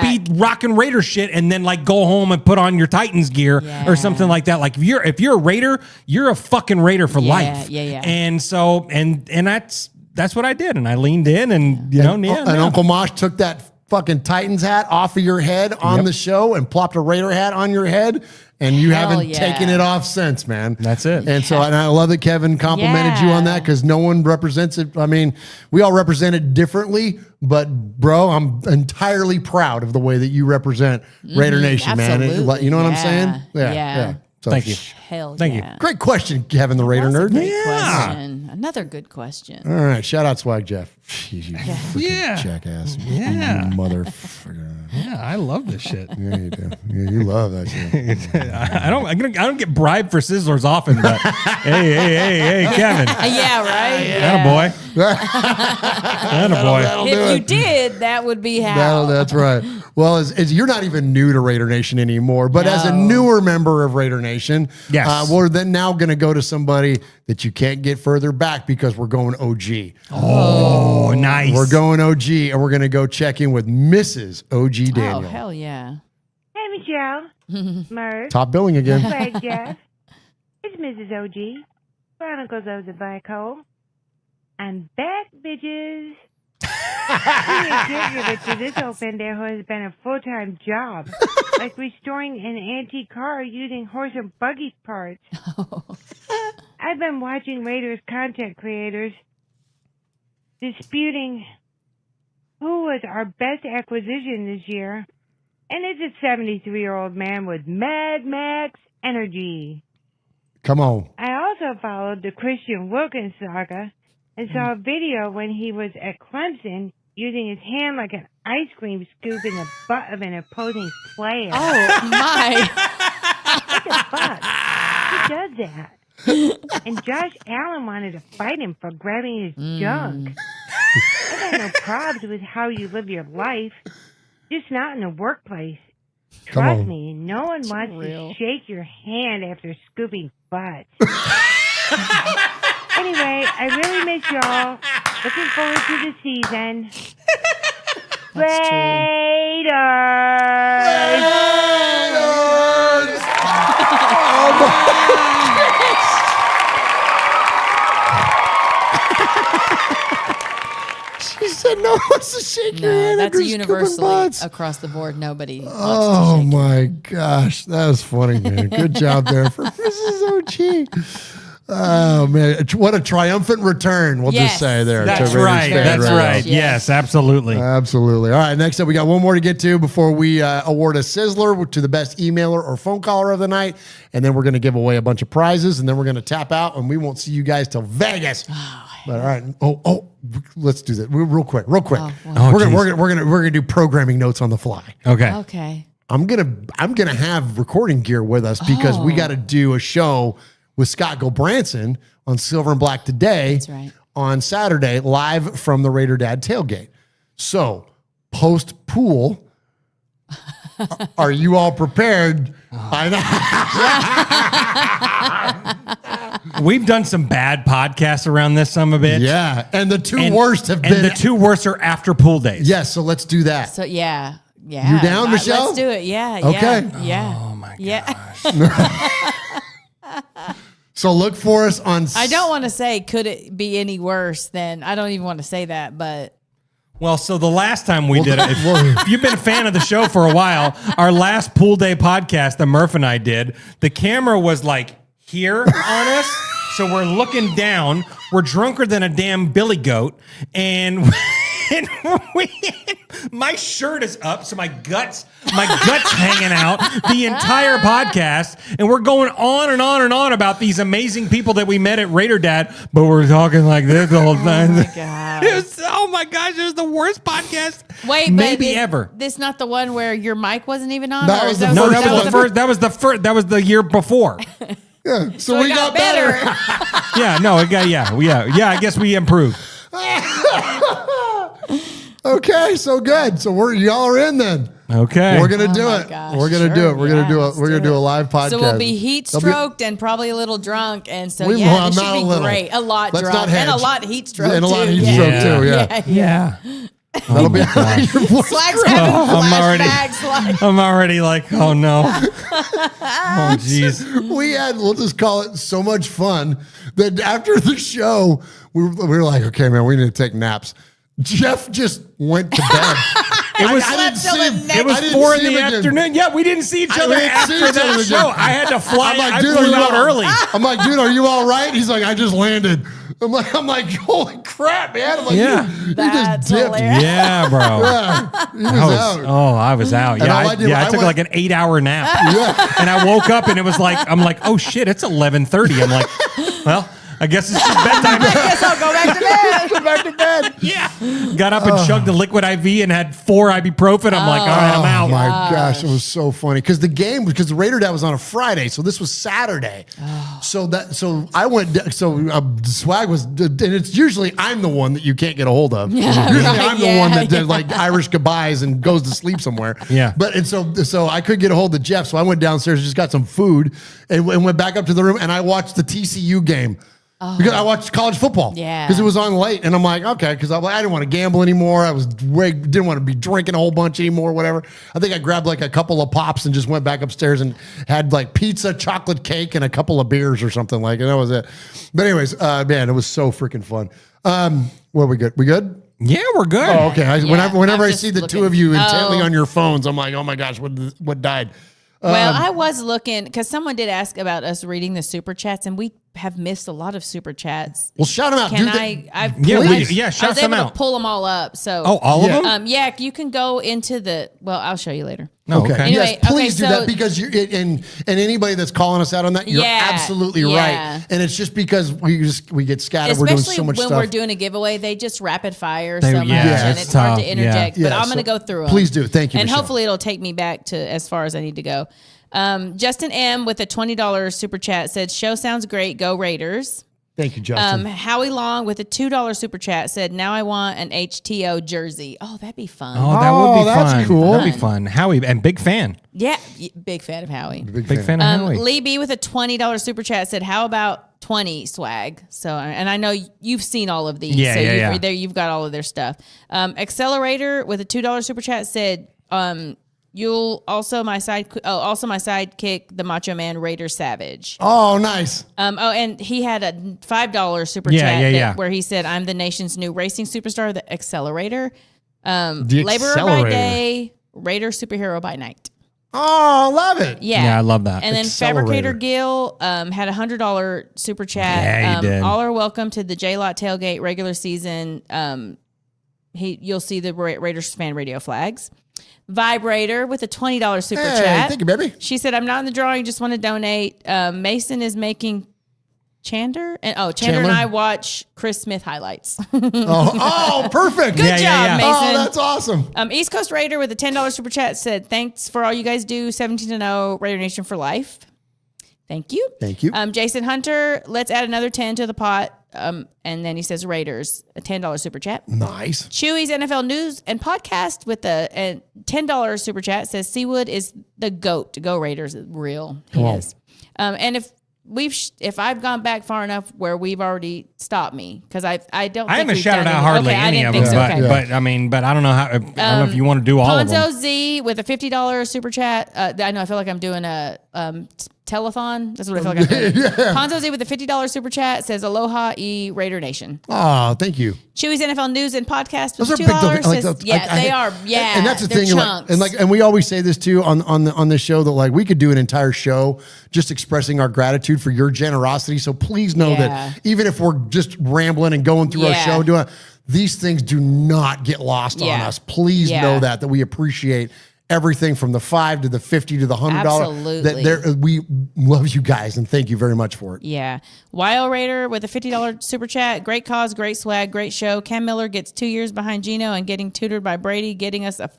be rocking Raider shit and then go home and put on your Titans gear or something like that. If you're a Raider, you're a fucking Raider for life. Yeah. And so and that's what I did, and I leaned in, and Uncle Mosh took that fucking Titans hat off of your head on the show and plopped a Raider hat on your head. And you haven't taken it off since, man. That's it. And so, and I love that Kevin complimented you on that because no one represents it. I mean, we all represent it differently, but bro, I'm entirely proud of the way that you represent Raider Nation, man. You know what I'm saying? Yeah. So, thank you. Hell Thank you. Great question, Kevin the Raider Nerd. Great question. Another good question. All right. Shout out Swag Jeff. Jeez, you jackass. Yeah. Motherfucker. Yeah, I love this shit. Yeah, you do. Yeah, you love that shit. I don't get bribed for Sizzlers often, but hey, Kevin. Yeah, right. Attaboy. If you did, that would be how. That's right. Well, as you're not even new to Raider Nation anymore, but as a newer member of Raider Nation, we're then now going to go to somebody that you can't get further back because we're going OG. Oh, nice. We're going OG, and we're going to go check in with Mrs. OG Daniel. Oh, hell yeah. Hey, Michelle. Murf. Top billing again. Swag Jeff. It's Mrs. OG. Chronicles of the Black Hole. I'm back, bitches. Being a caregiver to this old pendejo has been a full-time job, like restoring an antique car using horse and buggy parts. I've been watching Raiders content creators disputing who was our best acquisition this year, and it's a 73-year-old man with Mad Max energy. Come on. I also followed the Christian Wilkins saga and saw a video when he was at Clemson using his hand like an ice cream scoop in the butt of an opposing player. Oh, my. What the fuck? Who does that? And Josh Allen wanted to fight him for grabbing his junk. I got no problems with how you live your life, just not in the workplace. Trust me, no one wants to shake your hand after scooping butts. Anyway, I really miss y'all. Looking forward to the season. Raiders! She said no one wants to shake your hand. That's after universally across the board. Nobody wants to shake my gosh. That was funny, man. Good job there for Mrs. OG. Oh, man. What a triumphant return, we'll just say there. That's right. That's right. Yes, absolutely. Absolutely. All right, next up, we got one more to get to before we award a Sizzler to the best emailer or phone caller of the night. And then we're going to give away a bunch of prizes, and then we're going to tap out, and we won't see you guys till Vegas. But all right. Let's do that real quick. We're gonna do programming notes on the fly. Okay. I'm gonna have recording gear with us because we got to do a show with Scott Gilbranson on Silver and Black Today on Saturday, live from the Raider Dad tailgate. So post pool, are you all prepared? We've done some bad podcasts around this some of it. Yeah. And the two worst have been. And the two worst are after pool days. Yes. So let's do that. So, yeah. You down, Michelle? Let's do it. Yeah. Okay. Yeah. Oh, my gosh. So look for us on. I don't want to say, could it be any worse than, I don't even want to say that, but. Well, so the last time we did it, if you've been a fan of the show for a while, our last pool day podcast that Murf and I did, the camera was like here on us. So we're looking down. We're drunker than a damn billy goat. And my shirt is up, so my guts hanging out the entire podcast, and we're going on and on and on about these amazing people that we met at Raider Dad, but we're talking like this the whole time. Oh my gosh, it was the worst podcast maybe ever. This not the one where your mic wasn't even on? That was the first. That was the year before. Yeah, so we got better. Yeah, I guess we improved. Okay, so good. So y'all are in then. Okay, we're gonna do it. We're gonna do it. We're gonna do a live podcast. So we'll be heat stroked and probably a little drunk, and so this should be great. A lot Let's drunk and a lot heat stroked and a lot too. heat stroked too. Yeah. That'll be your voice. Slag's having flashbacks. I'm already like, oh no. Oh jeez. We'll just call it so much fun that after the show, we were like, okay, man, we need to take naps. Jeff just went to bed. It was I didn't see him. It was 4 in the afternoon. Yeah, we didn't see each other after that show. I had to fly. I'm like, dude, I flew out early. I'm like, dude, are you all right? He's like, I just landed. I'm like, holy crap, man! I'm like, you just dipped. Hilarious. Yeah, bro. Yeah, he was out. Oh, I was out. Yeah, I took like an 8-hour nap. Yeah. And I woke up and it was like, I'm like, oh shit, it's 11:30. I'm like, well, I guess it's just bedtime. I guess I'll go back to bed. Go back to bed. Yeah. Got up and chugged the liquid IV and had 4 ibuprofen. I'm like, all right, I'm out. Oh my gosh, it was so funny because the Raider Dad was on a Friday, so this was Saturday. So I went. Swag was, and it's usually I'm the one that you can't get a hold of. Usually I'm the one that did like Irish goodbyes and goes to sleep somewhere. Yeah. But so I couldn't get a hold of Jeff, so I went downstairs, just got some food, and went back up to the room, and I watched the TCU game. Because I watched college football. Yeah. Because it was on late. And I'm like, okay, because I didn't want to gamble anymore. Didn't want to be drinking a whole bunch anymore, whatever. I think I grabbed like a couple of pops and just went back upstairs and had like pizza, chocolate cake, and a couple of beers or something like it. That was it. But anyways, man, it was so freaking fun. What, we good? We good? Yeah, we're good. Oh, okay. Whenever I just see the looking. two of you intently on your phones, I'm like, oh my gosh, what died? Well, I was looking because someone did ask about us reading the super chats, and we have missed a lot of super chats. Well, shout them out. Can shout I shout was some able out. to pull them all up. So all of them? Yeah, you can go into the. Well, I'll show you later. Okay. Anyway, yes, please do so- that because and anybody that's calling us out on that, you're absolutely right. And it's just because we get scattered. Especially we're doing so much when stuff. we're doing a giveaway, they just rapid fire so much, yeah, and it's hard to interject. Yeah. But I'm going to So go through them. please do. Thank you, And Michelle. hopefully it'll take me back to as far as I need to go. Justin M with a $20 super chat said, "Show sounds great. Go Raiders." Thank you, Justin. Howie Long with a $2 super chat said, "Now I want an HTeo jersey." Oh, that'd be fun. Oh, that would be that's fun. cool. That'd be fun. Howie, and big fan. Yeah, big fan of Howie. Big fan of Howie. Lee B with a $20 super chat said, "How about 20 swag?" So, and I know you've seen all of these. Yeah, so yeah. you've got all of their stuff. Accelerator with a $2 super chat said, "You'll also my sidekick, the Macho Man Raider Savage." Oh, nice. And he had a $5 super Yeah, chat where he said, "I'm the nation's new racing superstar, the Accelerator. The Laborer by Accelerator. day, Raider superhero by night." Oh, love it. Yeah, I love that. And then Accelerator. Fabricator Gil had a $100 super chat. Yeah, he did. All are welcome to the J-Lot tailgate regular season. You'll see the Raiders fan radio flags. Vibrator with a $20 super chat. Thank you, baby. She said, "I'm not in the drawing, just want to donate." Mason is making Chander and I watch Chris Smith highlights. Oh, perfect. Good job, Mason. Oh, that's awesome. East Coast Raider with a $10 super chat said, "Thanks for all you guys do. 17-0 Raider Nation for life." Thank you. Thank you. Jason Hunter, let's add another 10 to the pot. And then he says Raiders, a $10 super chat. Nice. Chewy's NFL News and Podcast with a $10 super chat says Seawood is the GOAT. To go Raiders, real. He is. And if I've gone back far enough where we've already stopped me, because I don't think haven't we've shouted done out hardly okay, any I of didn't them, think so. Okay. but I mean, I don't know how. I don't know if you want to do all of them. Ponzo Z with a $50 super chat. I know. I feel like I'm doing a telethon. That's what I feel like I'm doing. Ponzo Z with the $50 super chat says, Aloha Raider Nation. Oh, thank you. Chewy's NFL News and Podcast with Those are $2 big. says, they are. Yeah, and that's the they're thing. chunks. And we always say this too on this show that like we could do an entire show just expressing our gratitude for your generosity. So please know that even if we're just rambling and going through our show doing these things, do not get lost on us. Please know that we appreciate everything from the $5 to the $50 to the $100. Absolutely. That we love you guys and thank you very much for it. Yeah. YL Raider with a $50 super chat. Great cause, great swag, great show. Cam Miller gets 2 years behind Gino and getting tutored by Brady, getting us a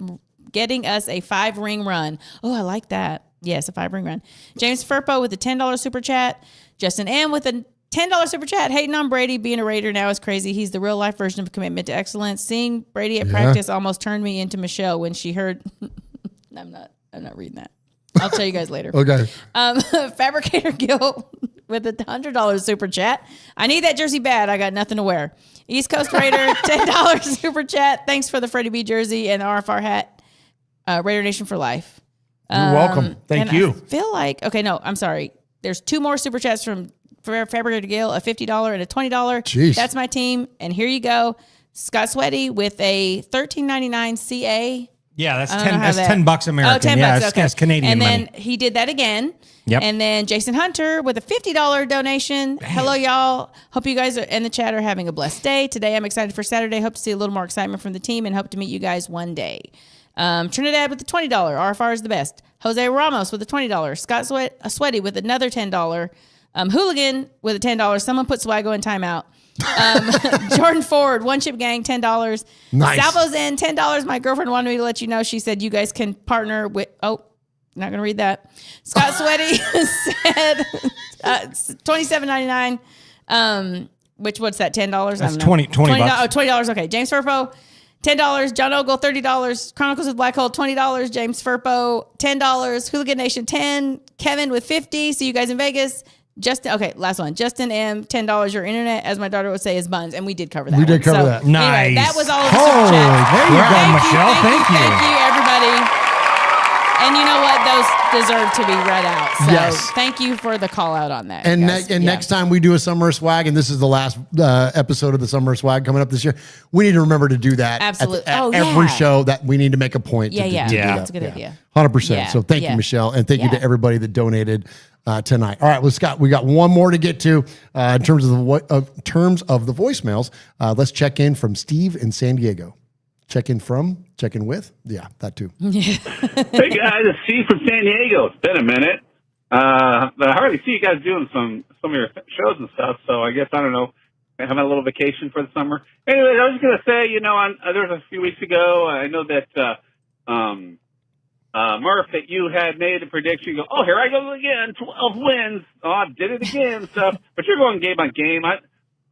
5-ring run. Oh, I like that. Yes, a 5-ring run. James Furpo with a $10 super chat. Justin M with a $10 super chat. Hating on Brady being a Raider now is crazy. He's the real life version of commitment to excellence. Seeing Brady at practice almost turned me into Michelle when she heard. I'm not reading that. I'll tell you guys later. Okay. Fabricator Gil with a $100 super chat. I need that jersey bad. I got nothing to wear. East Coast Raider, $10 super chat. Thanks for the Freddie B jersey and the RFR hat. Raider Nation for life. You're welcome. Thank you. I feel like, okay, no, I'm sorry. There's 2 more super chats from Fabricator Gil, a $50 and a $20. Jeez. That's my team. And here you go. Scott Sweaty with a $13.99 CA. Yeah, that's $10 American. Oh, $10. Yeah, Okay. it's Canadian and then money. he did that again. Yep. And then Jason Hunter with a $50 donation. Hello, y'all. Hope you guys in the chat are having a blessed day. Today, I'm excited for Saturday. Hope to see a little more excitement from the team and hope to meet you guys one day. Trinidad with the $20. RFR is the best. Jose Ramos with a $20. Scott Sweaty with another $10. Hooligan with a $10. Someone put Swaggo in timeout. Jordan Ford, One Chip Gang, $10. Nice. Salvo's in, $10. My girlfriend wanted me to let you know. She said you guys can partner with. Oh, not gonna read that. Scott Sweaty said $27.99. What's that? $10. That's $20. $20. Okay. James Furpo, $10. John Ogle, $30. Chronicles with Black Hole, $20. James Furpo, $10. Hooligan Nation, $10. Kevin with $50. See you guys in Vegas. Last one. Justin M, $10. Your internet, as my daughter would say, is buns. And we did cover that. We did cover that. Nice. Anyway, that was all of the super chats. There you go, Michelle. Thank you. Thank you, everybody. And you know what? Those deserve to be read out. So thank you for the call out on that. And next time we do a summer swag, and this is the last episode of the summer swag coming up this year, we need to remember to do that. Absolutely. At every show that we need to make a point. To do that. That's a good idea. 100%. Yeah. So thank you, Michelle. And thank you to everybody that donated tonight. All right, we got one more to get to in terms of the voicemails. Let's check in from Steve in San Diego. Check in with? Yeah, that too. Hey guys, it's Steve from San Diego. It's been a minute. I hardly see you guys doing some of your shows and stuff, so I guess, I don't know, having a little vacation for the summer. Anyway, I was just going to say, there was a few weeks ago, I know that Murf, that you had made a prediction. You go, oh, here I go again, 12 wins. Oh, I did it again, stuff. But you're going game by game.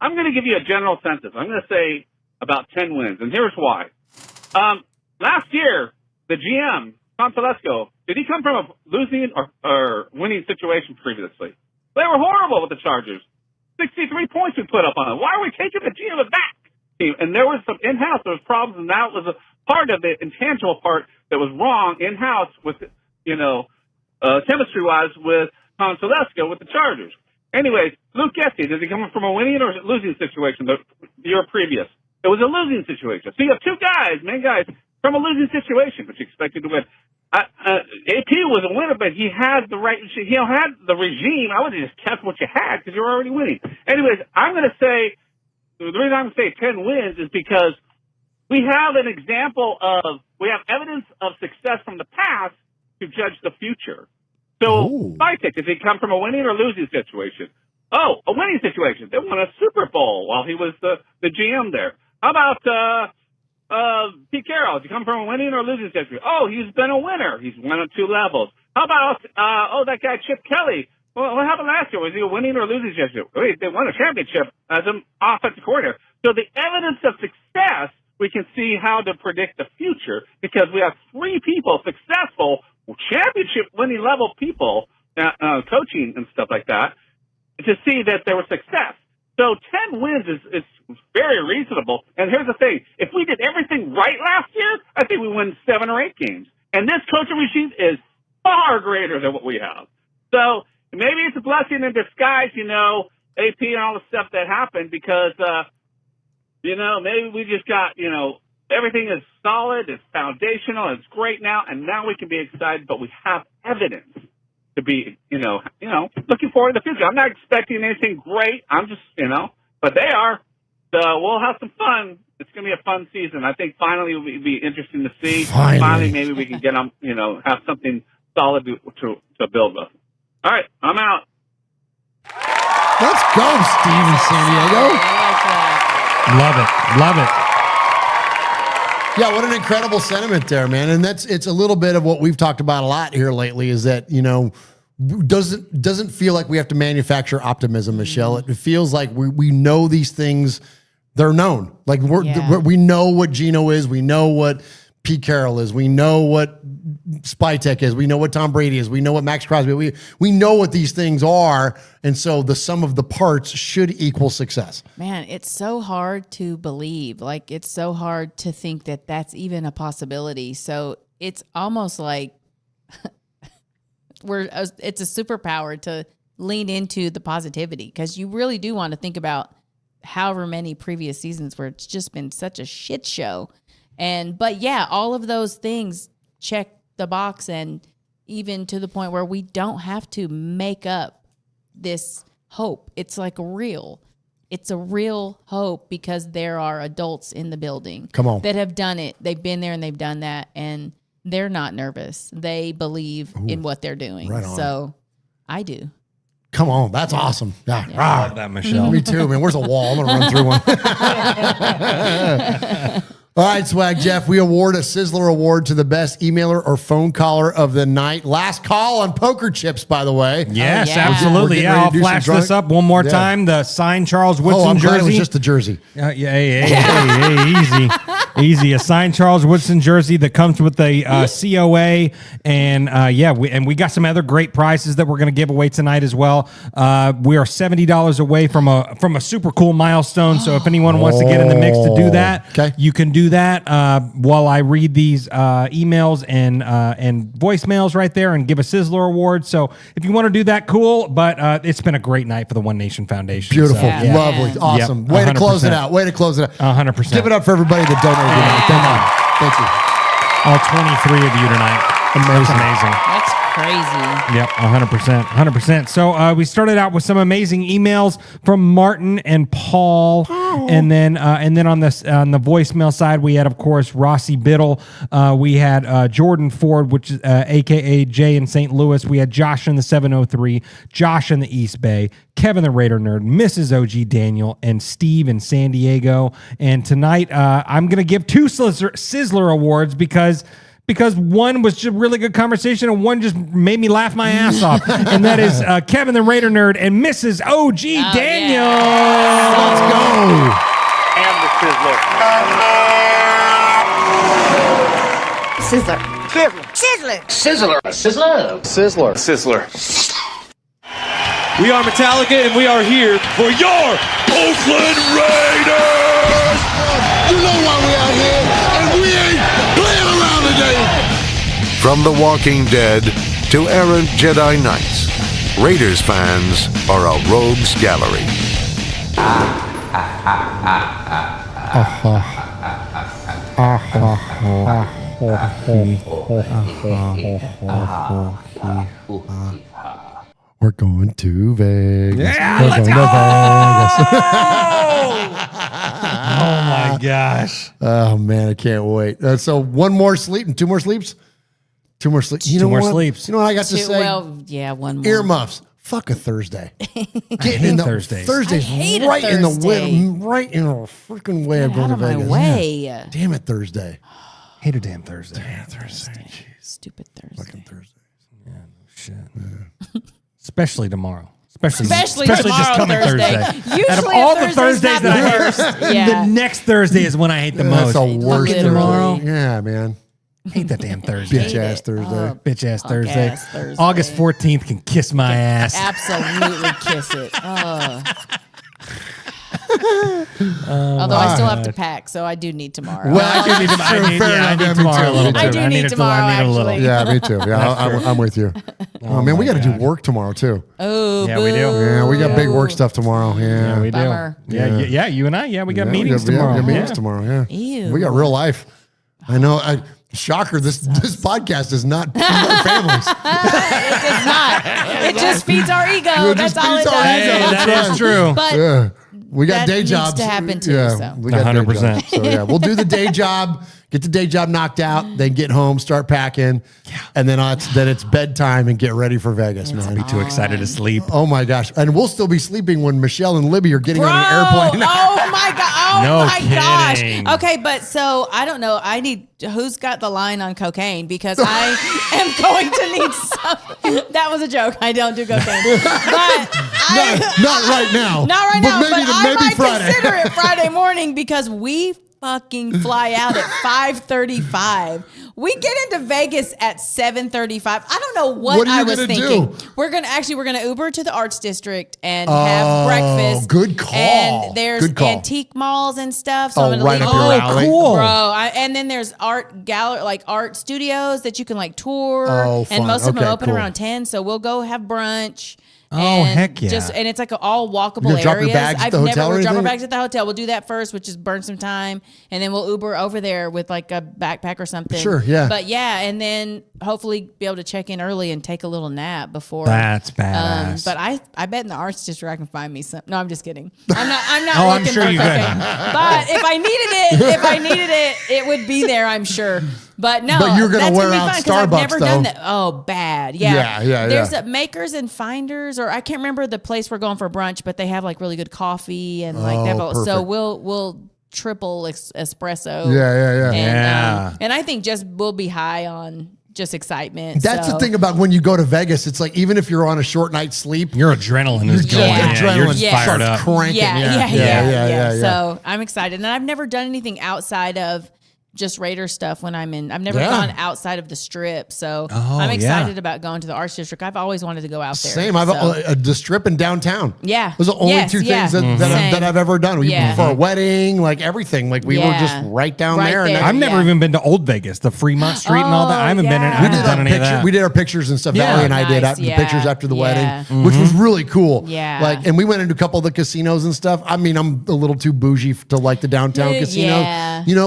I'm going to give you a general census. I'm going to say about 10 wins, and here's why. Last year, the GM, Tom Telesco, did he come from a losing or winning situation previously? They were horrible with the Chargers. 63 points we put up on them. Why are we taking the GM back? And there was some in-house, there was problems, and that was a part of the intangible part that was wrong in-house with, chemistry-wise with Tom Telesco with the Chargers. Anyways, Luke Gessie, is he coming from a winning or losing situation the year previous? It was a losing situation. So you have two main guys, from a losing situation, which you expected to win. AP was a winner, but he had the right, he had the regime. I would have just kept what you had because you were already winning. Anyways, I'm going to say, the reason I'm going to say 10 wins is because we have an example we have evidence of success from the past to judge the future. So, Vitek, does he come from a winning or losing situation? Oh, a winning situation. They won a Super Bowl while he was the GM there. How about Pete Carroll? Does he come from a winning or losing situation? Oh, he's been a winner. He's won at 2 levels. How about that guy Chip Kelly? Well, what happened last year? Was he a winning or losing situation? Wait, they won a championship as an offensive coordinator. So the evidence of success, we can see how to predict the future because we have 3 people, successful, championship winning level people, coaching and stuff like that, to see that there was success. So 10 wins is very reasonable. And here's the thing. If we did everything right last year, I think we win 7 or 8 games. And this coaching regime is far greater than what we have. So maybe it's a blessing in disguise, AP and all the stuff that happened because, maybe we just got, everything is solid, it's foundational, it's great now, and now we can be excited, but we have evidence to be, looking forward to the future. I'm not expecting anything great. I'm just, but they are. So we'll have some fun. It's going to be a fun season. I think finally it'll be interesting to see. Finally maybe we can get them, have something solid to build with. All right, I'm out. Let's go, Steve in San Diego. Love it. Yeah, what an incredible sentiment there, man. And it's a little bit of what we've talked about a lot here lately is that, doesn't feel like we have to manufacture optimism, Michelle. It feels like we know these things. They're known. Like we know what Gino is. We know what Pete Carroll is. We know what Spytek is. We know what Tom Brady is. We know what Max Crosby. We know what these things are, and so the sum of the parts should equal success. Man, it's so hard to believe. Like it's so hard to think that that's even a possibility. So it's almost like it's a superpower to lean into the positivity because you really do want to think about however many previous seasons where it's just been such a shit show. But yeah, all of those things check the box, and even to the point where we don't have to make up this hope. It's like real. It's a real hope because there are adults in the building that have done it. They've been there and they've done that, and they're not nervous. They believe in what they're doing. Right on. So I do. Come on, that's awesome. Yeah. I love that, Michelle. Me too, man. Where's a wall? I'm going to run through one. All right, Swag Jeff, we award a Sizzler Award to the best emailer or phone caller of the night. Last call on poker chips, by the way. Yes, absolutely. Yeah, I'll flash this up one more time. The signed Charles Woodson jersey. Glad it was just the jersey. Easy. Easy. A signed Charles Woodson jersey that comes with the COA. And we got some other great prizes that we're going to give away tonight as well. We are $70 away from a super cool milestone. So if anyone wants to get in the mix to do that, you can do that while I read these emails and voicemails right there and give a Sizzler Award. So if you want to do that, cool. But it's been a great night for the One Nation Foundation. Beautiful. Lovely. Awesome. Way to close it out. 100%. Give it up for everybody that donated tonight. Thank you. All 23 of you tonight. Amazing. That's crazy. Yep, 100%. So we started out with some amazing emails from Martin and Paul, and then on the voicemail side we had, of course, Rossi Biddle. We had Jordan Ford, which is aka Jay in St. Louis. We had Josh in the 703, Josh in the East Bay, Kevin the Raider Nerd, Mrs. OG Daniel, and Steve in San Diego. And tonight I'm gonna give two Sizzler Awards because one was just really good conversation and one just made me laugh my ass off. And that is Kevin the Raider Nerd and Mrs. OG Daniel. Yeah. Let's go. And the Sizzler. We are Metallica, and we are here for your Oakland Raiders! You know why we out here, and we ain't playing around today. From The Walking Dead to errant Jedi Knights, Raiders fans are a rogues gallery. We're going to Vegas. Yeah, We're let's going go! to Vegas. Oh my gosh. Oh man, I can't wait. So one more sleep and two more sleeps. Two more sleeps. You know what? You know what I got to say? Well, yeah, one more. Earmuffs. Fuck a Thursday. Getting in the Thursdays. Thursdays right in the freaking way of going to Vegas. Way. Yeah. Damn it, Thursday. Hate a damn Thursday. Stupid Thursday. Fucking Thursday. Yeah, no shit. Yeah. Especially tomorrow. Especially tomorrow, this coming Thursday. Usually out of all the Thursday's Thursdays not that I hear, the next Thursday is when I hate the most. That's the worst tomorrow. Yeah, man. Hate that damn Thursday. Bitch ass Thursday. Bitch ass Thursday. ass Thursday. August 14th can kiss my ass. Absolutely kiss it. Although I still have to pack, so I do need tomorrow. Well, I do need tomorrow. I need tomorrow a little bit. I do need tomorrow, actually. Yeah, me too. Yeah, I'm with you. Oh, man, we got to do work tomorrow, too. Oh, yeah, we do. Yeah, we got big work stuff tomorrow. Yeah, we do. Yeah, you and I. Yeah, we got meetings tomorrow. We got meetings tomorrow. Yeah, Ew. we got real life. I know. Shocker! This podcast is not feed our families. It does not. It just feeds our ego. That's all it does. That is true. But we got day needs jobs to happen too. Yeah, So. we got 100%. day jobs. So yeah, we'll do the day job. Get the day job knocked out, then get home, start packing, and then it's bedtime and get ready for Vegas, man. I'll be too excited to sleep. Oh my gosh. And we'll still be sleeping when Michelle and Libby are getting on an airplane. Oh my God. Oh No my kidding. gosh. Okay, but so I don't know. Who's got the line on cocaine? Because I am going to need some. That was a joke. I don't do cocaine. But not right now. Not right now. But I might Friday. consider it Friday morning because we fucking fly out at 5:35. We get into Vegas at 7:35. I don't know what I was thinking. Do? We're gonna Uber to the Arts District and have breakfast. Good call. And there's antique malls and stuff. So I'm gonna right leave. up your alley. Cool. Bro, and then there's art gallery, like art studios that you can like tour. Oh, and fun. most of them Okay, open cool. around 10. So we'll go have brunch. Oh, And heck yeah. and it's like all walkable You gonna drop your areas. bags at the hotel or we'll drop our anything? bags at the hotel. We'll do that first, which is burn some time. And then we'll Uber over there with like a backpack or something. Sure, yeah. But yeah, and then hopefully be able to check in early and take a little nap before. That's badass. But I bet in the Arts District I can find me some. No, I'm just kidding. I'm not Oh, I'm looking sure for you cocaine. could. But if I needed it, it would be there, I'm sure. But no, But you're gonna that's wear be out fun 'cause I've Starbucks, never though. done that. Oh, bad. Yeah. There's yeah. a Makers and Finders, or I can't remember the place we're going for brunch, but they have like really good coffee and like they have so perfect. we'll triple espresso. Yeah. And I think just we'll be high on just excitement. That's so. the thing about when you go to Vegas. It's like even if you're on a short night's sleep, Your adrenaline is going. Yeah, you're just fired up. cranking. Yeah. So I'm excited, and I've never done anything outside of just Raider stuff when I'm in. I've never gone outside of the Strip, so I'm excited about going to the Arts District. I've always wanted to go out there. Same. I've the Strip and downtown. Yeah. Those are the only two things that I've ever done. For a wedding, like everything, like we were just right down there. And I've never even been to Old Vegas, the Fremont Street and all that. I haven't been in. I haven't done any of that. We did our pictures and stuff. Valerie and I did the pictures after the wedding, which Mm-hmm. was really cool. Yeah. Like, and we went into a couple of the casinos and stuff. I mean, I'm a little too bougie to like the downtown casino,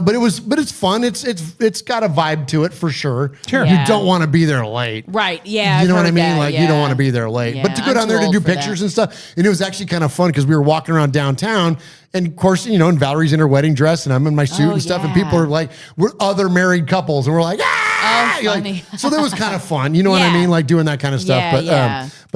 but it's fun. It's got a vibe to it for sure. Sure. You don't want to be there late. Right. Yeah. You know I've what I heard mean? that, Like you don't want to be there late. But to go I'm down there too to do old for pictures that. and stuff, and it was actually kind of fun because we were walking around downtown, and of course, and Valerie's in her wedding dress, and I'm in my suit and stuff, and people are like, we're other married couples, and we're like, ah! funny. So that was kind of fun. You know what I mean? Like doing that kind of stuff. But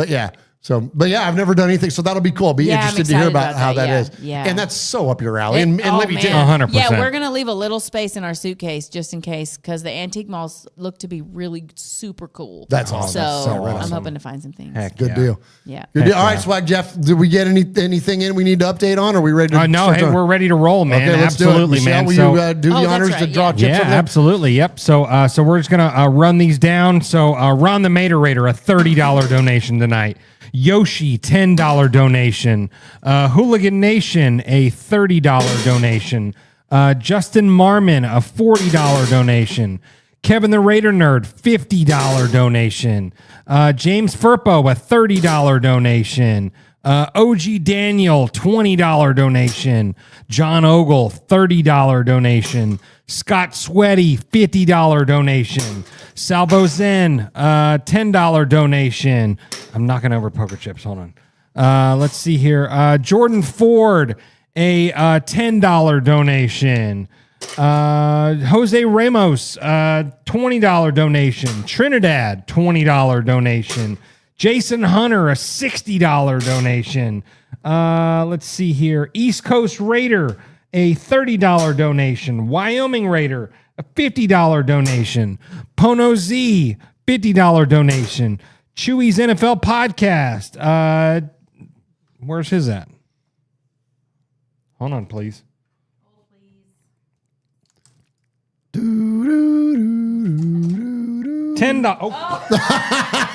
yeah. But yeah, I've never done anything, so that'll be cool. I'll be interested to hear about how that is. Yeah. And that's so up your alley. And Libby, too. 100%. Yeah, we're gonna leave a little space in our suitcase just in case, because the antique malls look to be really super cool. That's awesome. So, That's so I'm awesome. hoping to find some things. Heck Good yeah. deal. Yeah. Good deal. All right, Swag Jeff, did we get anything in we need to update on? Are we ready to No, start hey, going? we're ready to roll, man. Okay, let's do it. Absolutely, Michelle, man. will So, you do the honors to draw chips yeah, over there? absolutely. Yep. So we're just gonna run these down. So Ron the Mater Raider, a $30 donation tonight. Yoshi, $10 donation. Hooligan Nation, a $30 donation. Justin Marmon, a $40 donation. Kevin the Raider Nerd, $50 donation. James Furpo, a $30 donation. OG Daniel, $20 donation. John Ogle, $30 donation. Scott Sweaty, $50 donation. Salvo Zen, $10 donation. I'm knocking over poker chips. Hold on. Let's see here. Jordan Ford, a $10 donation. Jose Ramos, $20 donation. Trinidad, $20 donation. Jason Hunter, a $60 donation. Let's see here. East Coast Raider, a $30 donation. Wyoming Raider, a $50 donation. Pono Z, $50 donation. Chewy's NFL Podcast. Where's his at? Hold on, please. $10. Oh.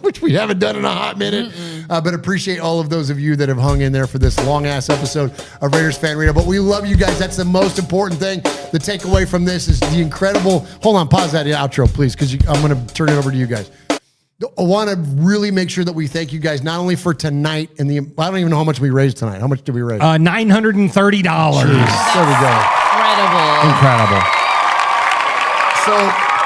which we haven't done in a hot minute. But appreciate all of those of you that have hung in there for this long-ass episode of Raiders Fan Radio. But we love you guys. That's the most important thing. The takeaway from this is the incredible... Hold on, pause that outro, please, because I'm going to turn it over to you guys. I want to really make sure that we thank you guys not only for tonight and I don't even know how much we raised tonight. How much did we raise? $930. Jeez, there we go. Incredible. So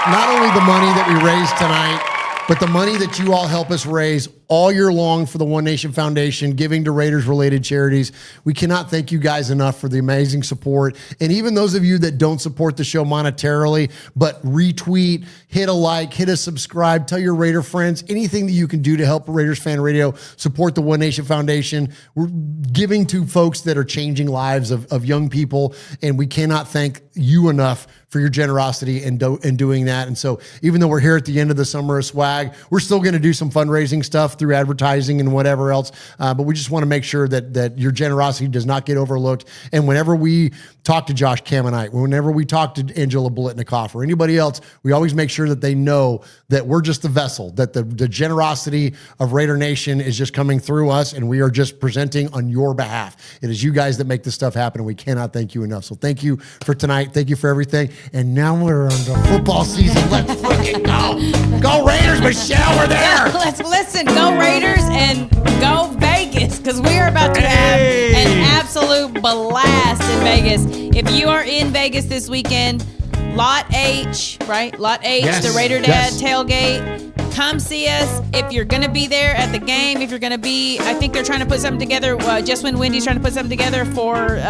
not only the money that we raised tonight, but the money that you all help us raise all year long for the One Nation Foundation, giving to Raiders-related charities. We cannot thank you guys enough for the amazing support. And even those of you that don't support the show monetarily, but retweet, hit a like, hit a subscribe, tell your Raider friends, anything that you can do to help Raiders Fan Radio support the One Nation Foundation. We're giving to folks that are changing lives of young people, and we cannot thank you enough for your generosity in doing that. And so even though we're here at the end of the Summer of Swag, we're still going to do some fundraising stuff through advertising and whatever else. But we just want to make sure that your generosity does not get overlooked. And whenever we talk to Josh Kamanite, whenever we talk to Angela Bolitnikoff or anybody else, we always make sure that they know that we're just the vessel, that the generosity of Raider Nation is just coming through us, and we are just presenting on your behalf. It is you guys that make this stuff happen, and we cannot thank you enough. So thank you for tonight. Thank you for everything. And now we're on the football season. Let's freaking go. Go Raiders, Michelle, we're there. Let's listen. Go Raiders and go Vegas, because we are about to have an absolute blast in Vegas. If you are in Vegas this weekend, Lot H, right? Lot H, Yes. the Raider Dad tailgate. Come see us if you're going to be there at the game. If you're going to be, I think they're trying to put something together. Just when Wendy's trying to put something together for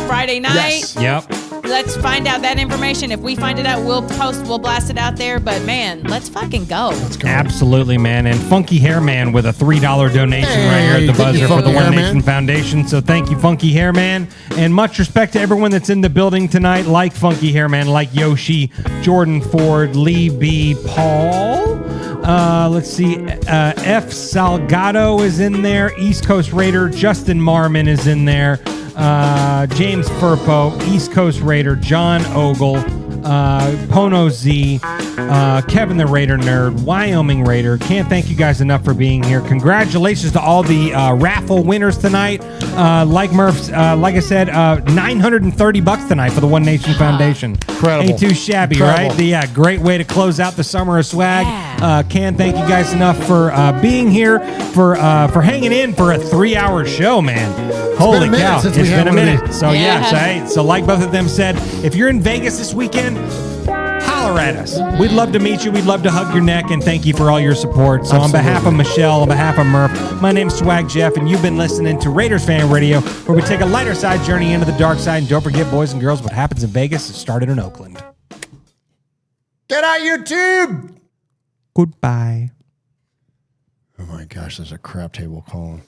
Friday night. Yes. Yep. Let's find out that information. If we find it out, we'll blast it out there. But man, let's fucking go. Absolutely, man. And Funky Hair Man with a $3 donation right here at the buzzer for the One Nation Foundation. So thank you, Funky Hair Man. And much respect to everyone that's in the building tonight, like Funky Hair Man, like Yoshi, Jordan Ford, Lee B, Paul. Let's see. F. Salgado is in there. East Coast Raider. Justin Marmon is in there. James Furpo, East Coast Raider, John Ogle, Pono Z, Kevin the Raider Nerd, Wyoming Raider. Can't thank you guys enough for being here. Congratulations to all the raffle winners tonight. Like Murf, like I said, $930 tonight for the One Nation Foundation. Incredible. Ain't too shabby, Incredible. right? Yeah, great way to close out the Summer of Swag. Can't thank you guys enough for being here, for hanging in for a 3-hour show, man. Holy cow. It's been a minute. So so like both of them said, if you're in Vegas this weekend, holler at us. We'd love to meet you. We'd love to hug your neck, and thank you for all your support. So on behalf of Michelle, on behalf of Murph, my name's Swag Jeff, and you've been listening to Raiders Fan Radio, where we take a lighter side journey into the dark side. And don't forget, boys and girls, what happens in Vegas is started in Oakland. Get out YouTube. Goodbye. Oh my gosh, there's a crap table calling.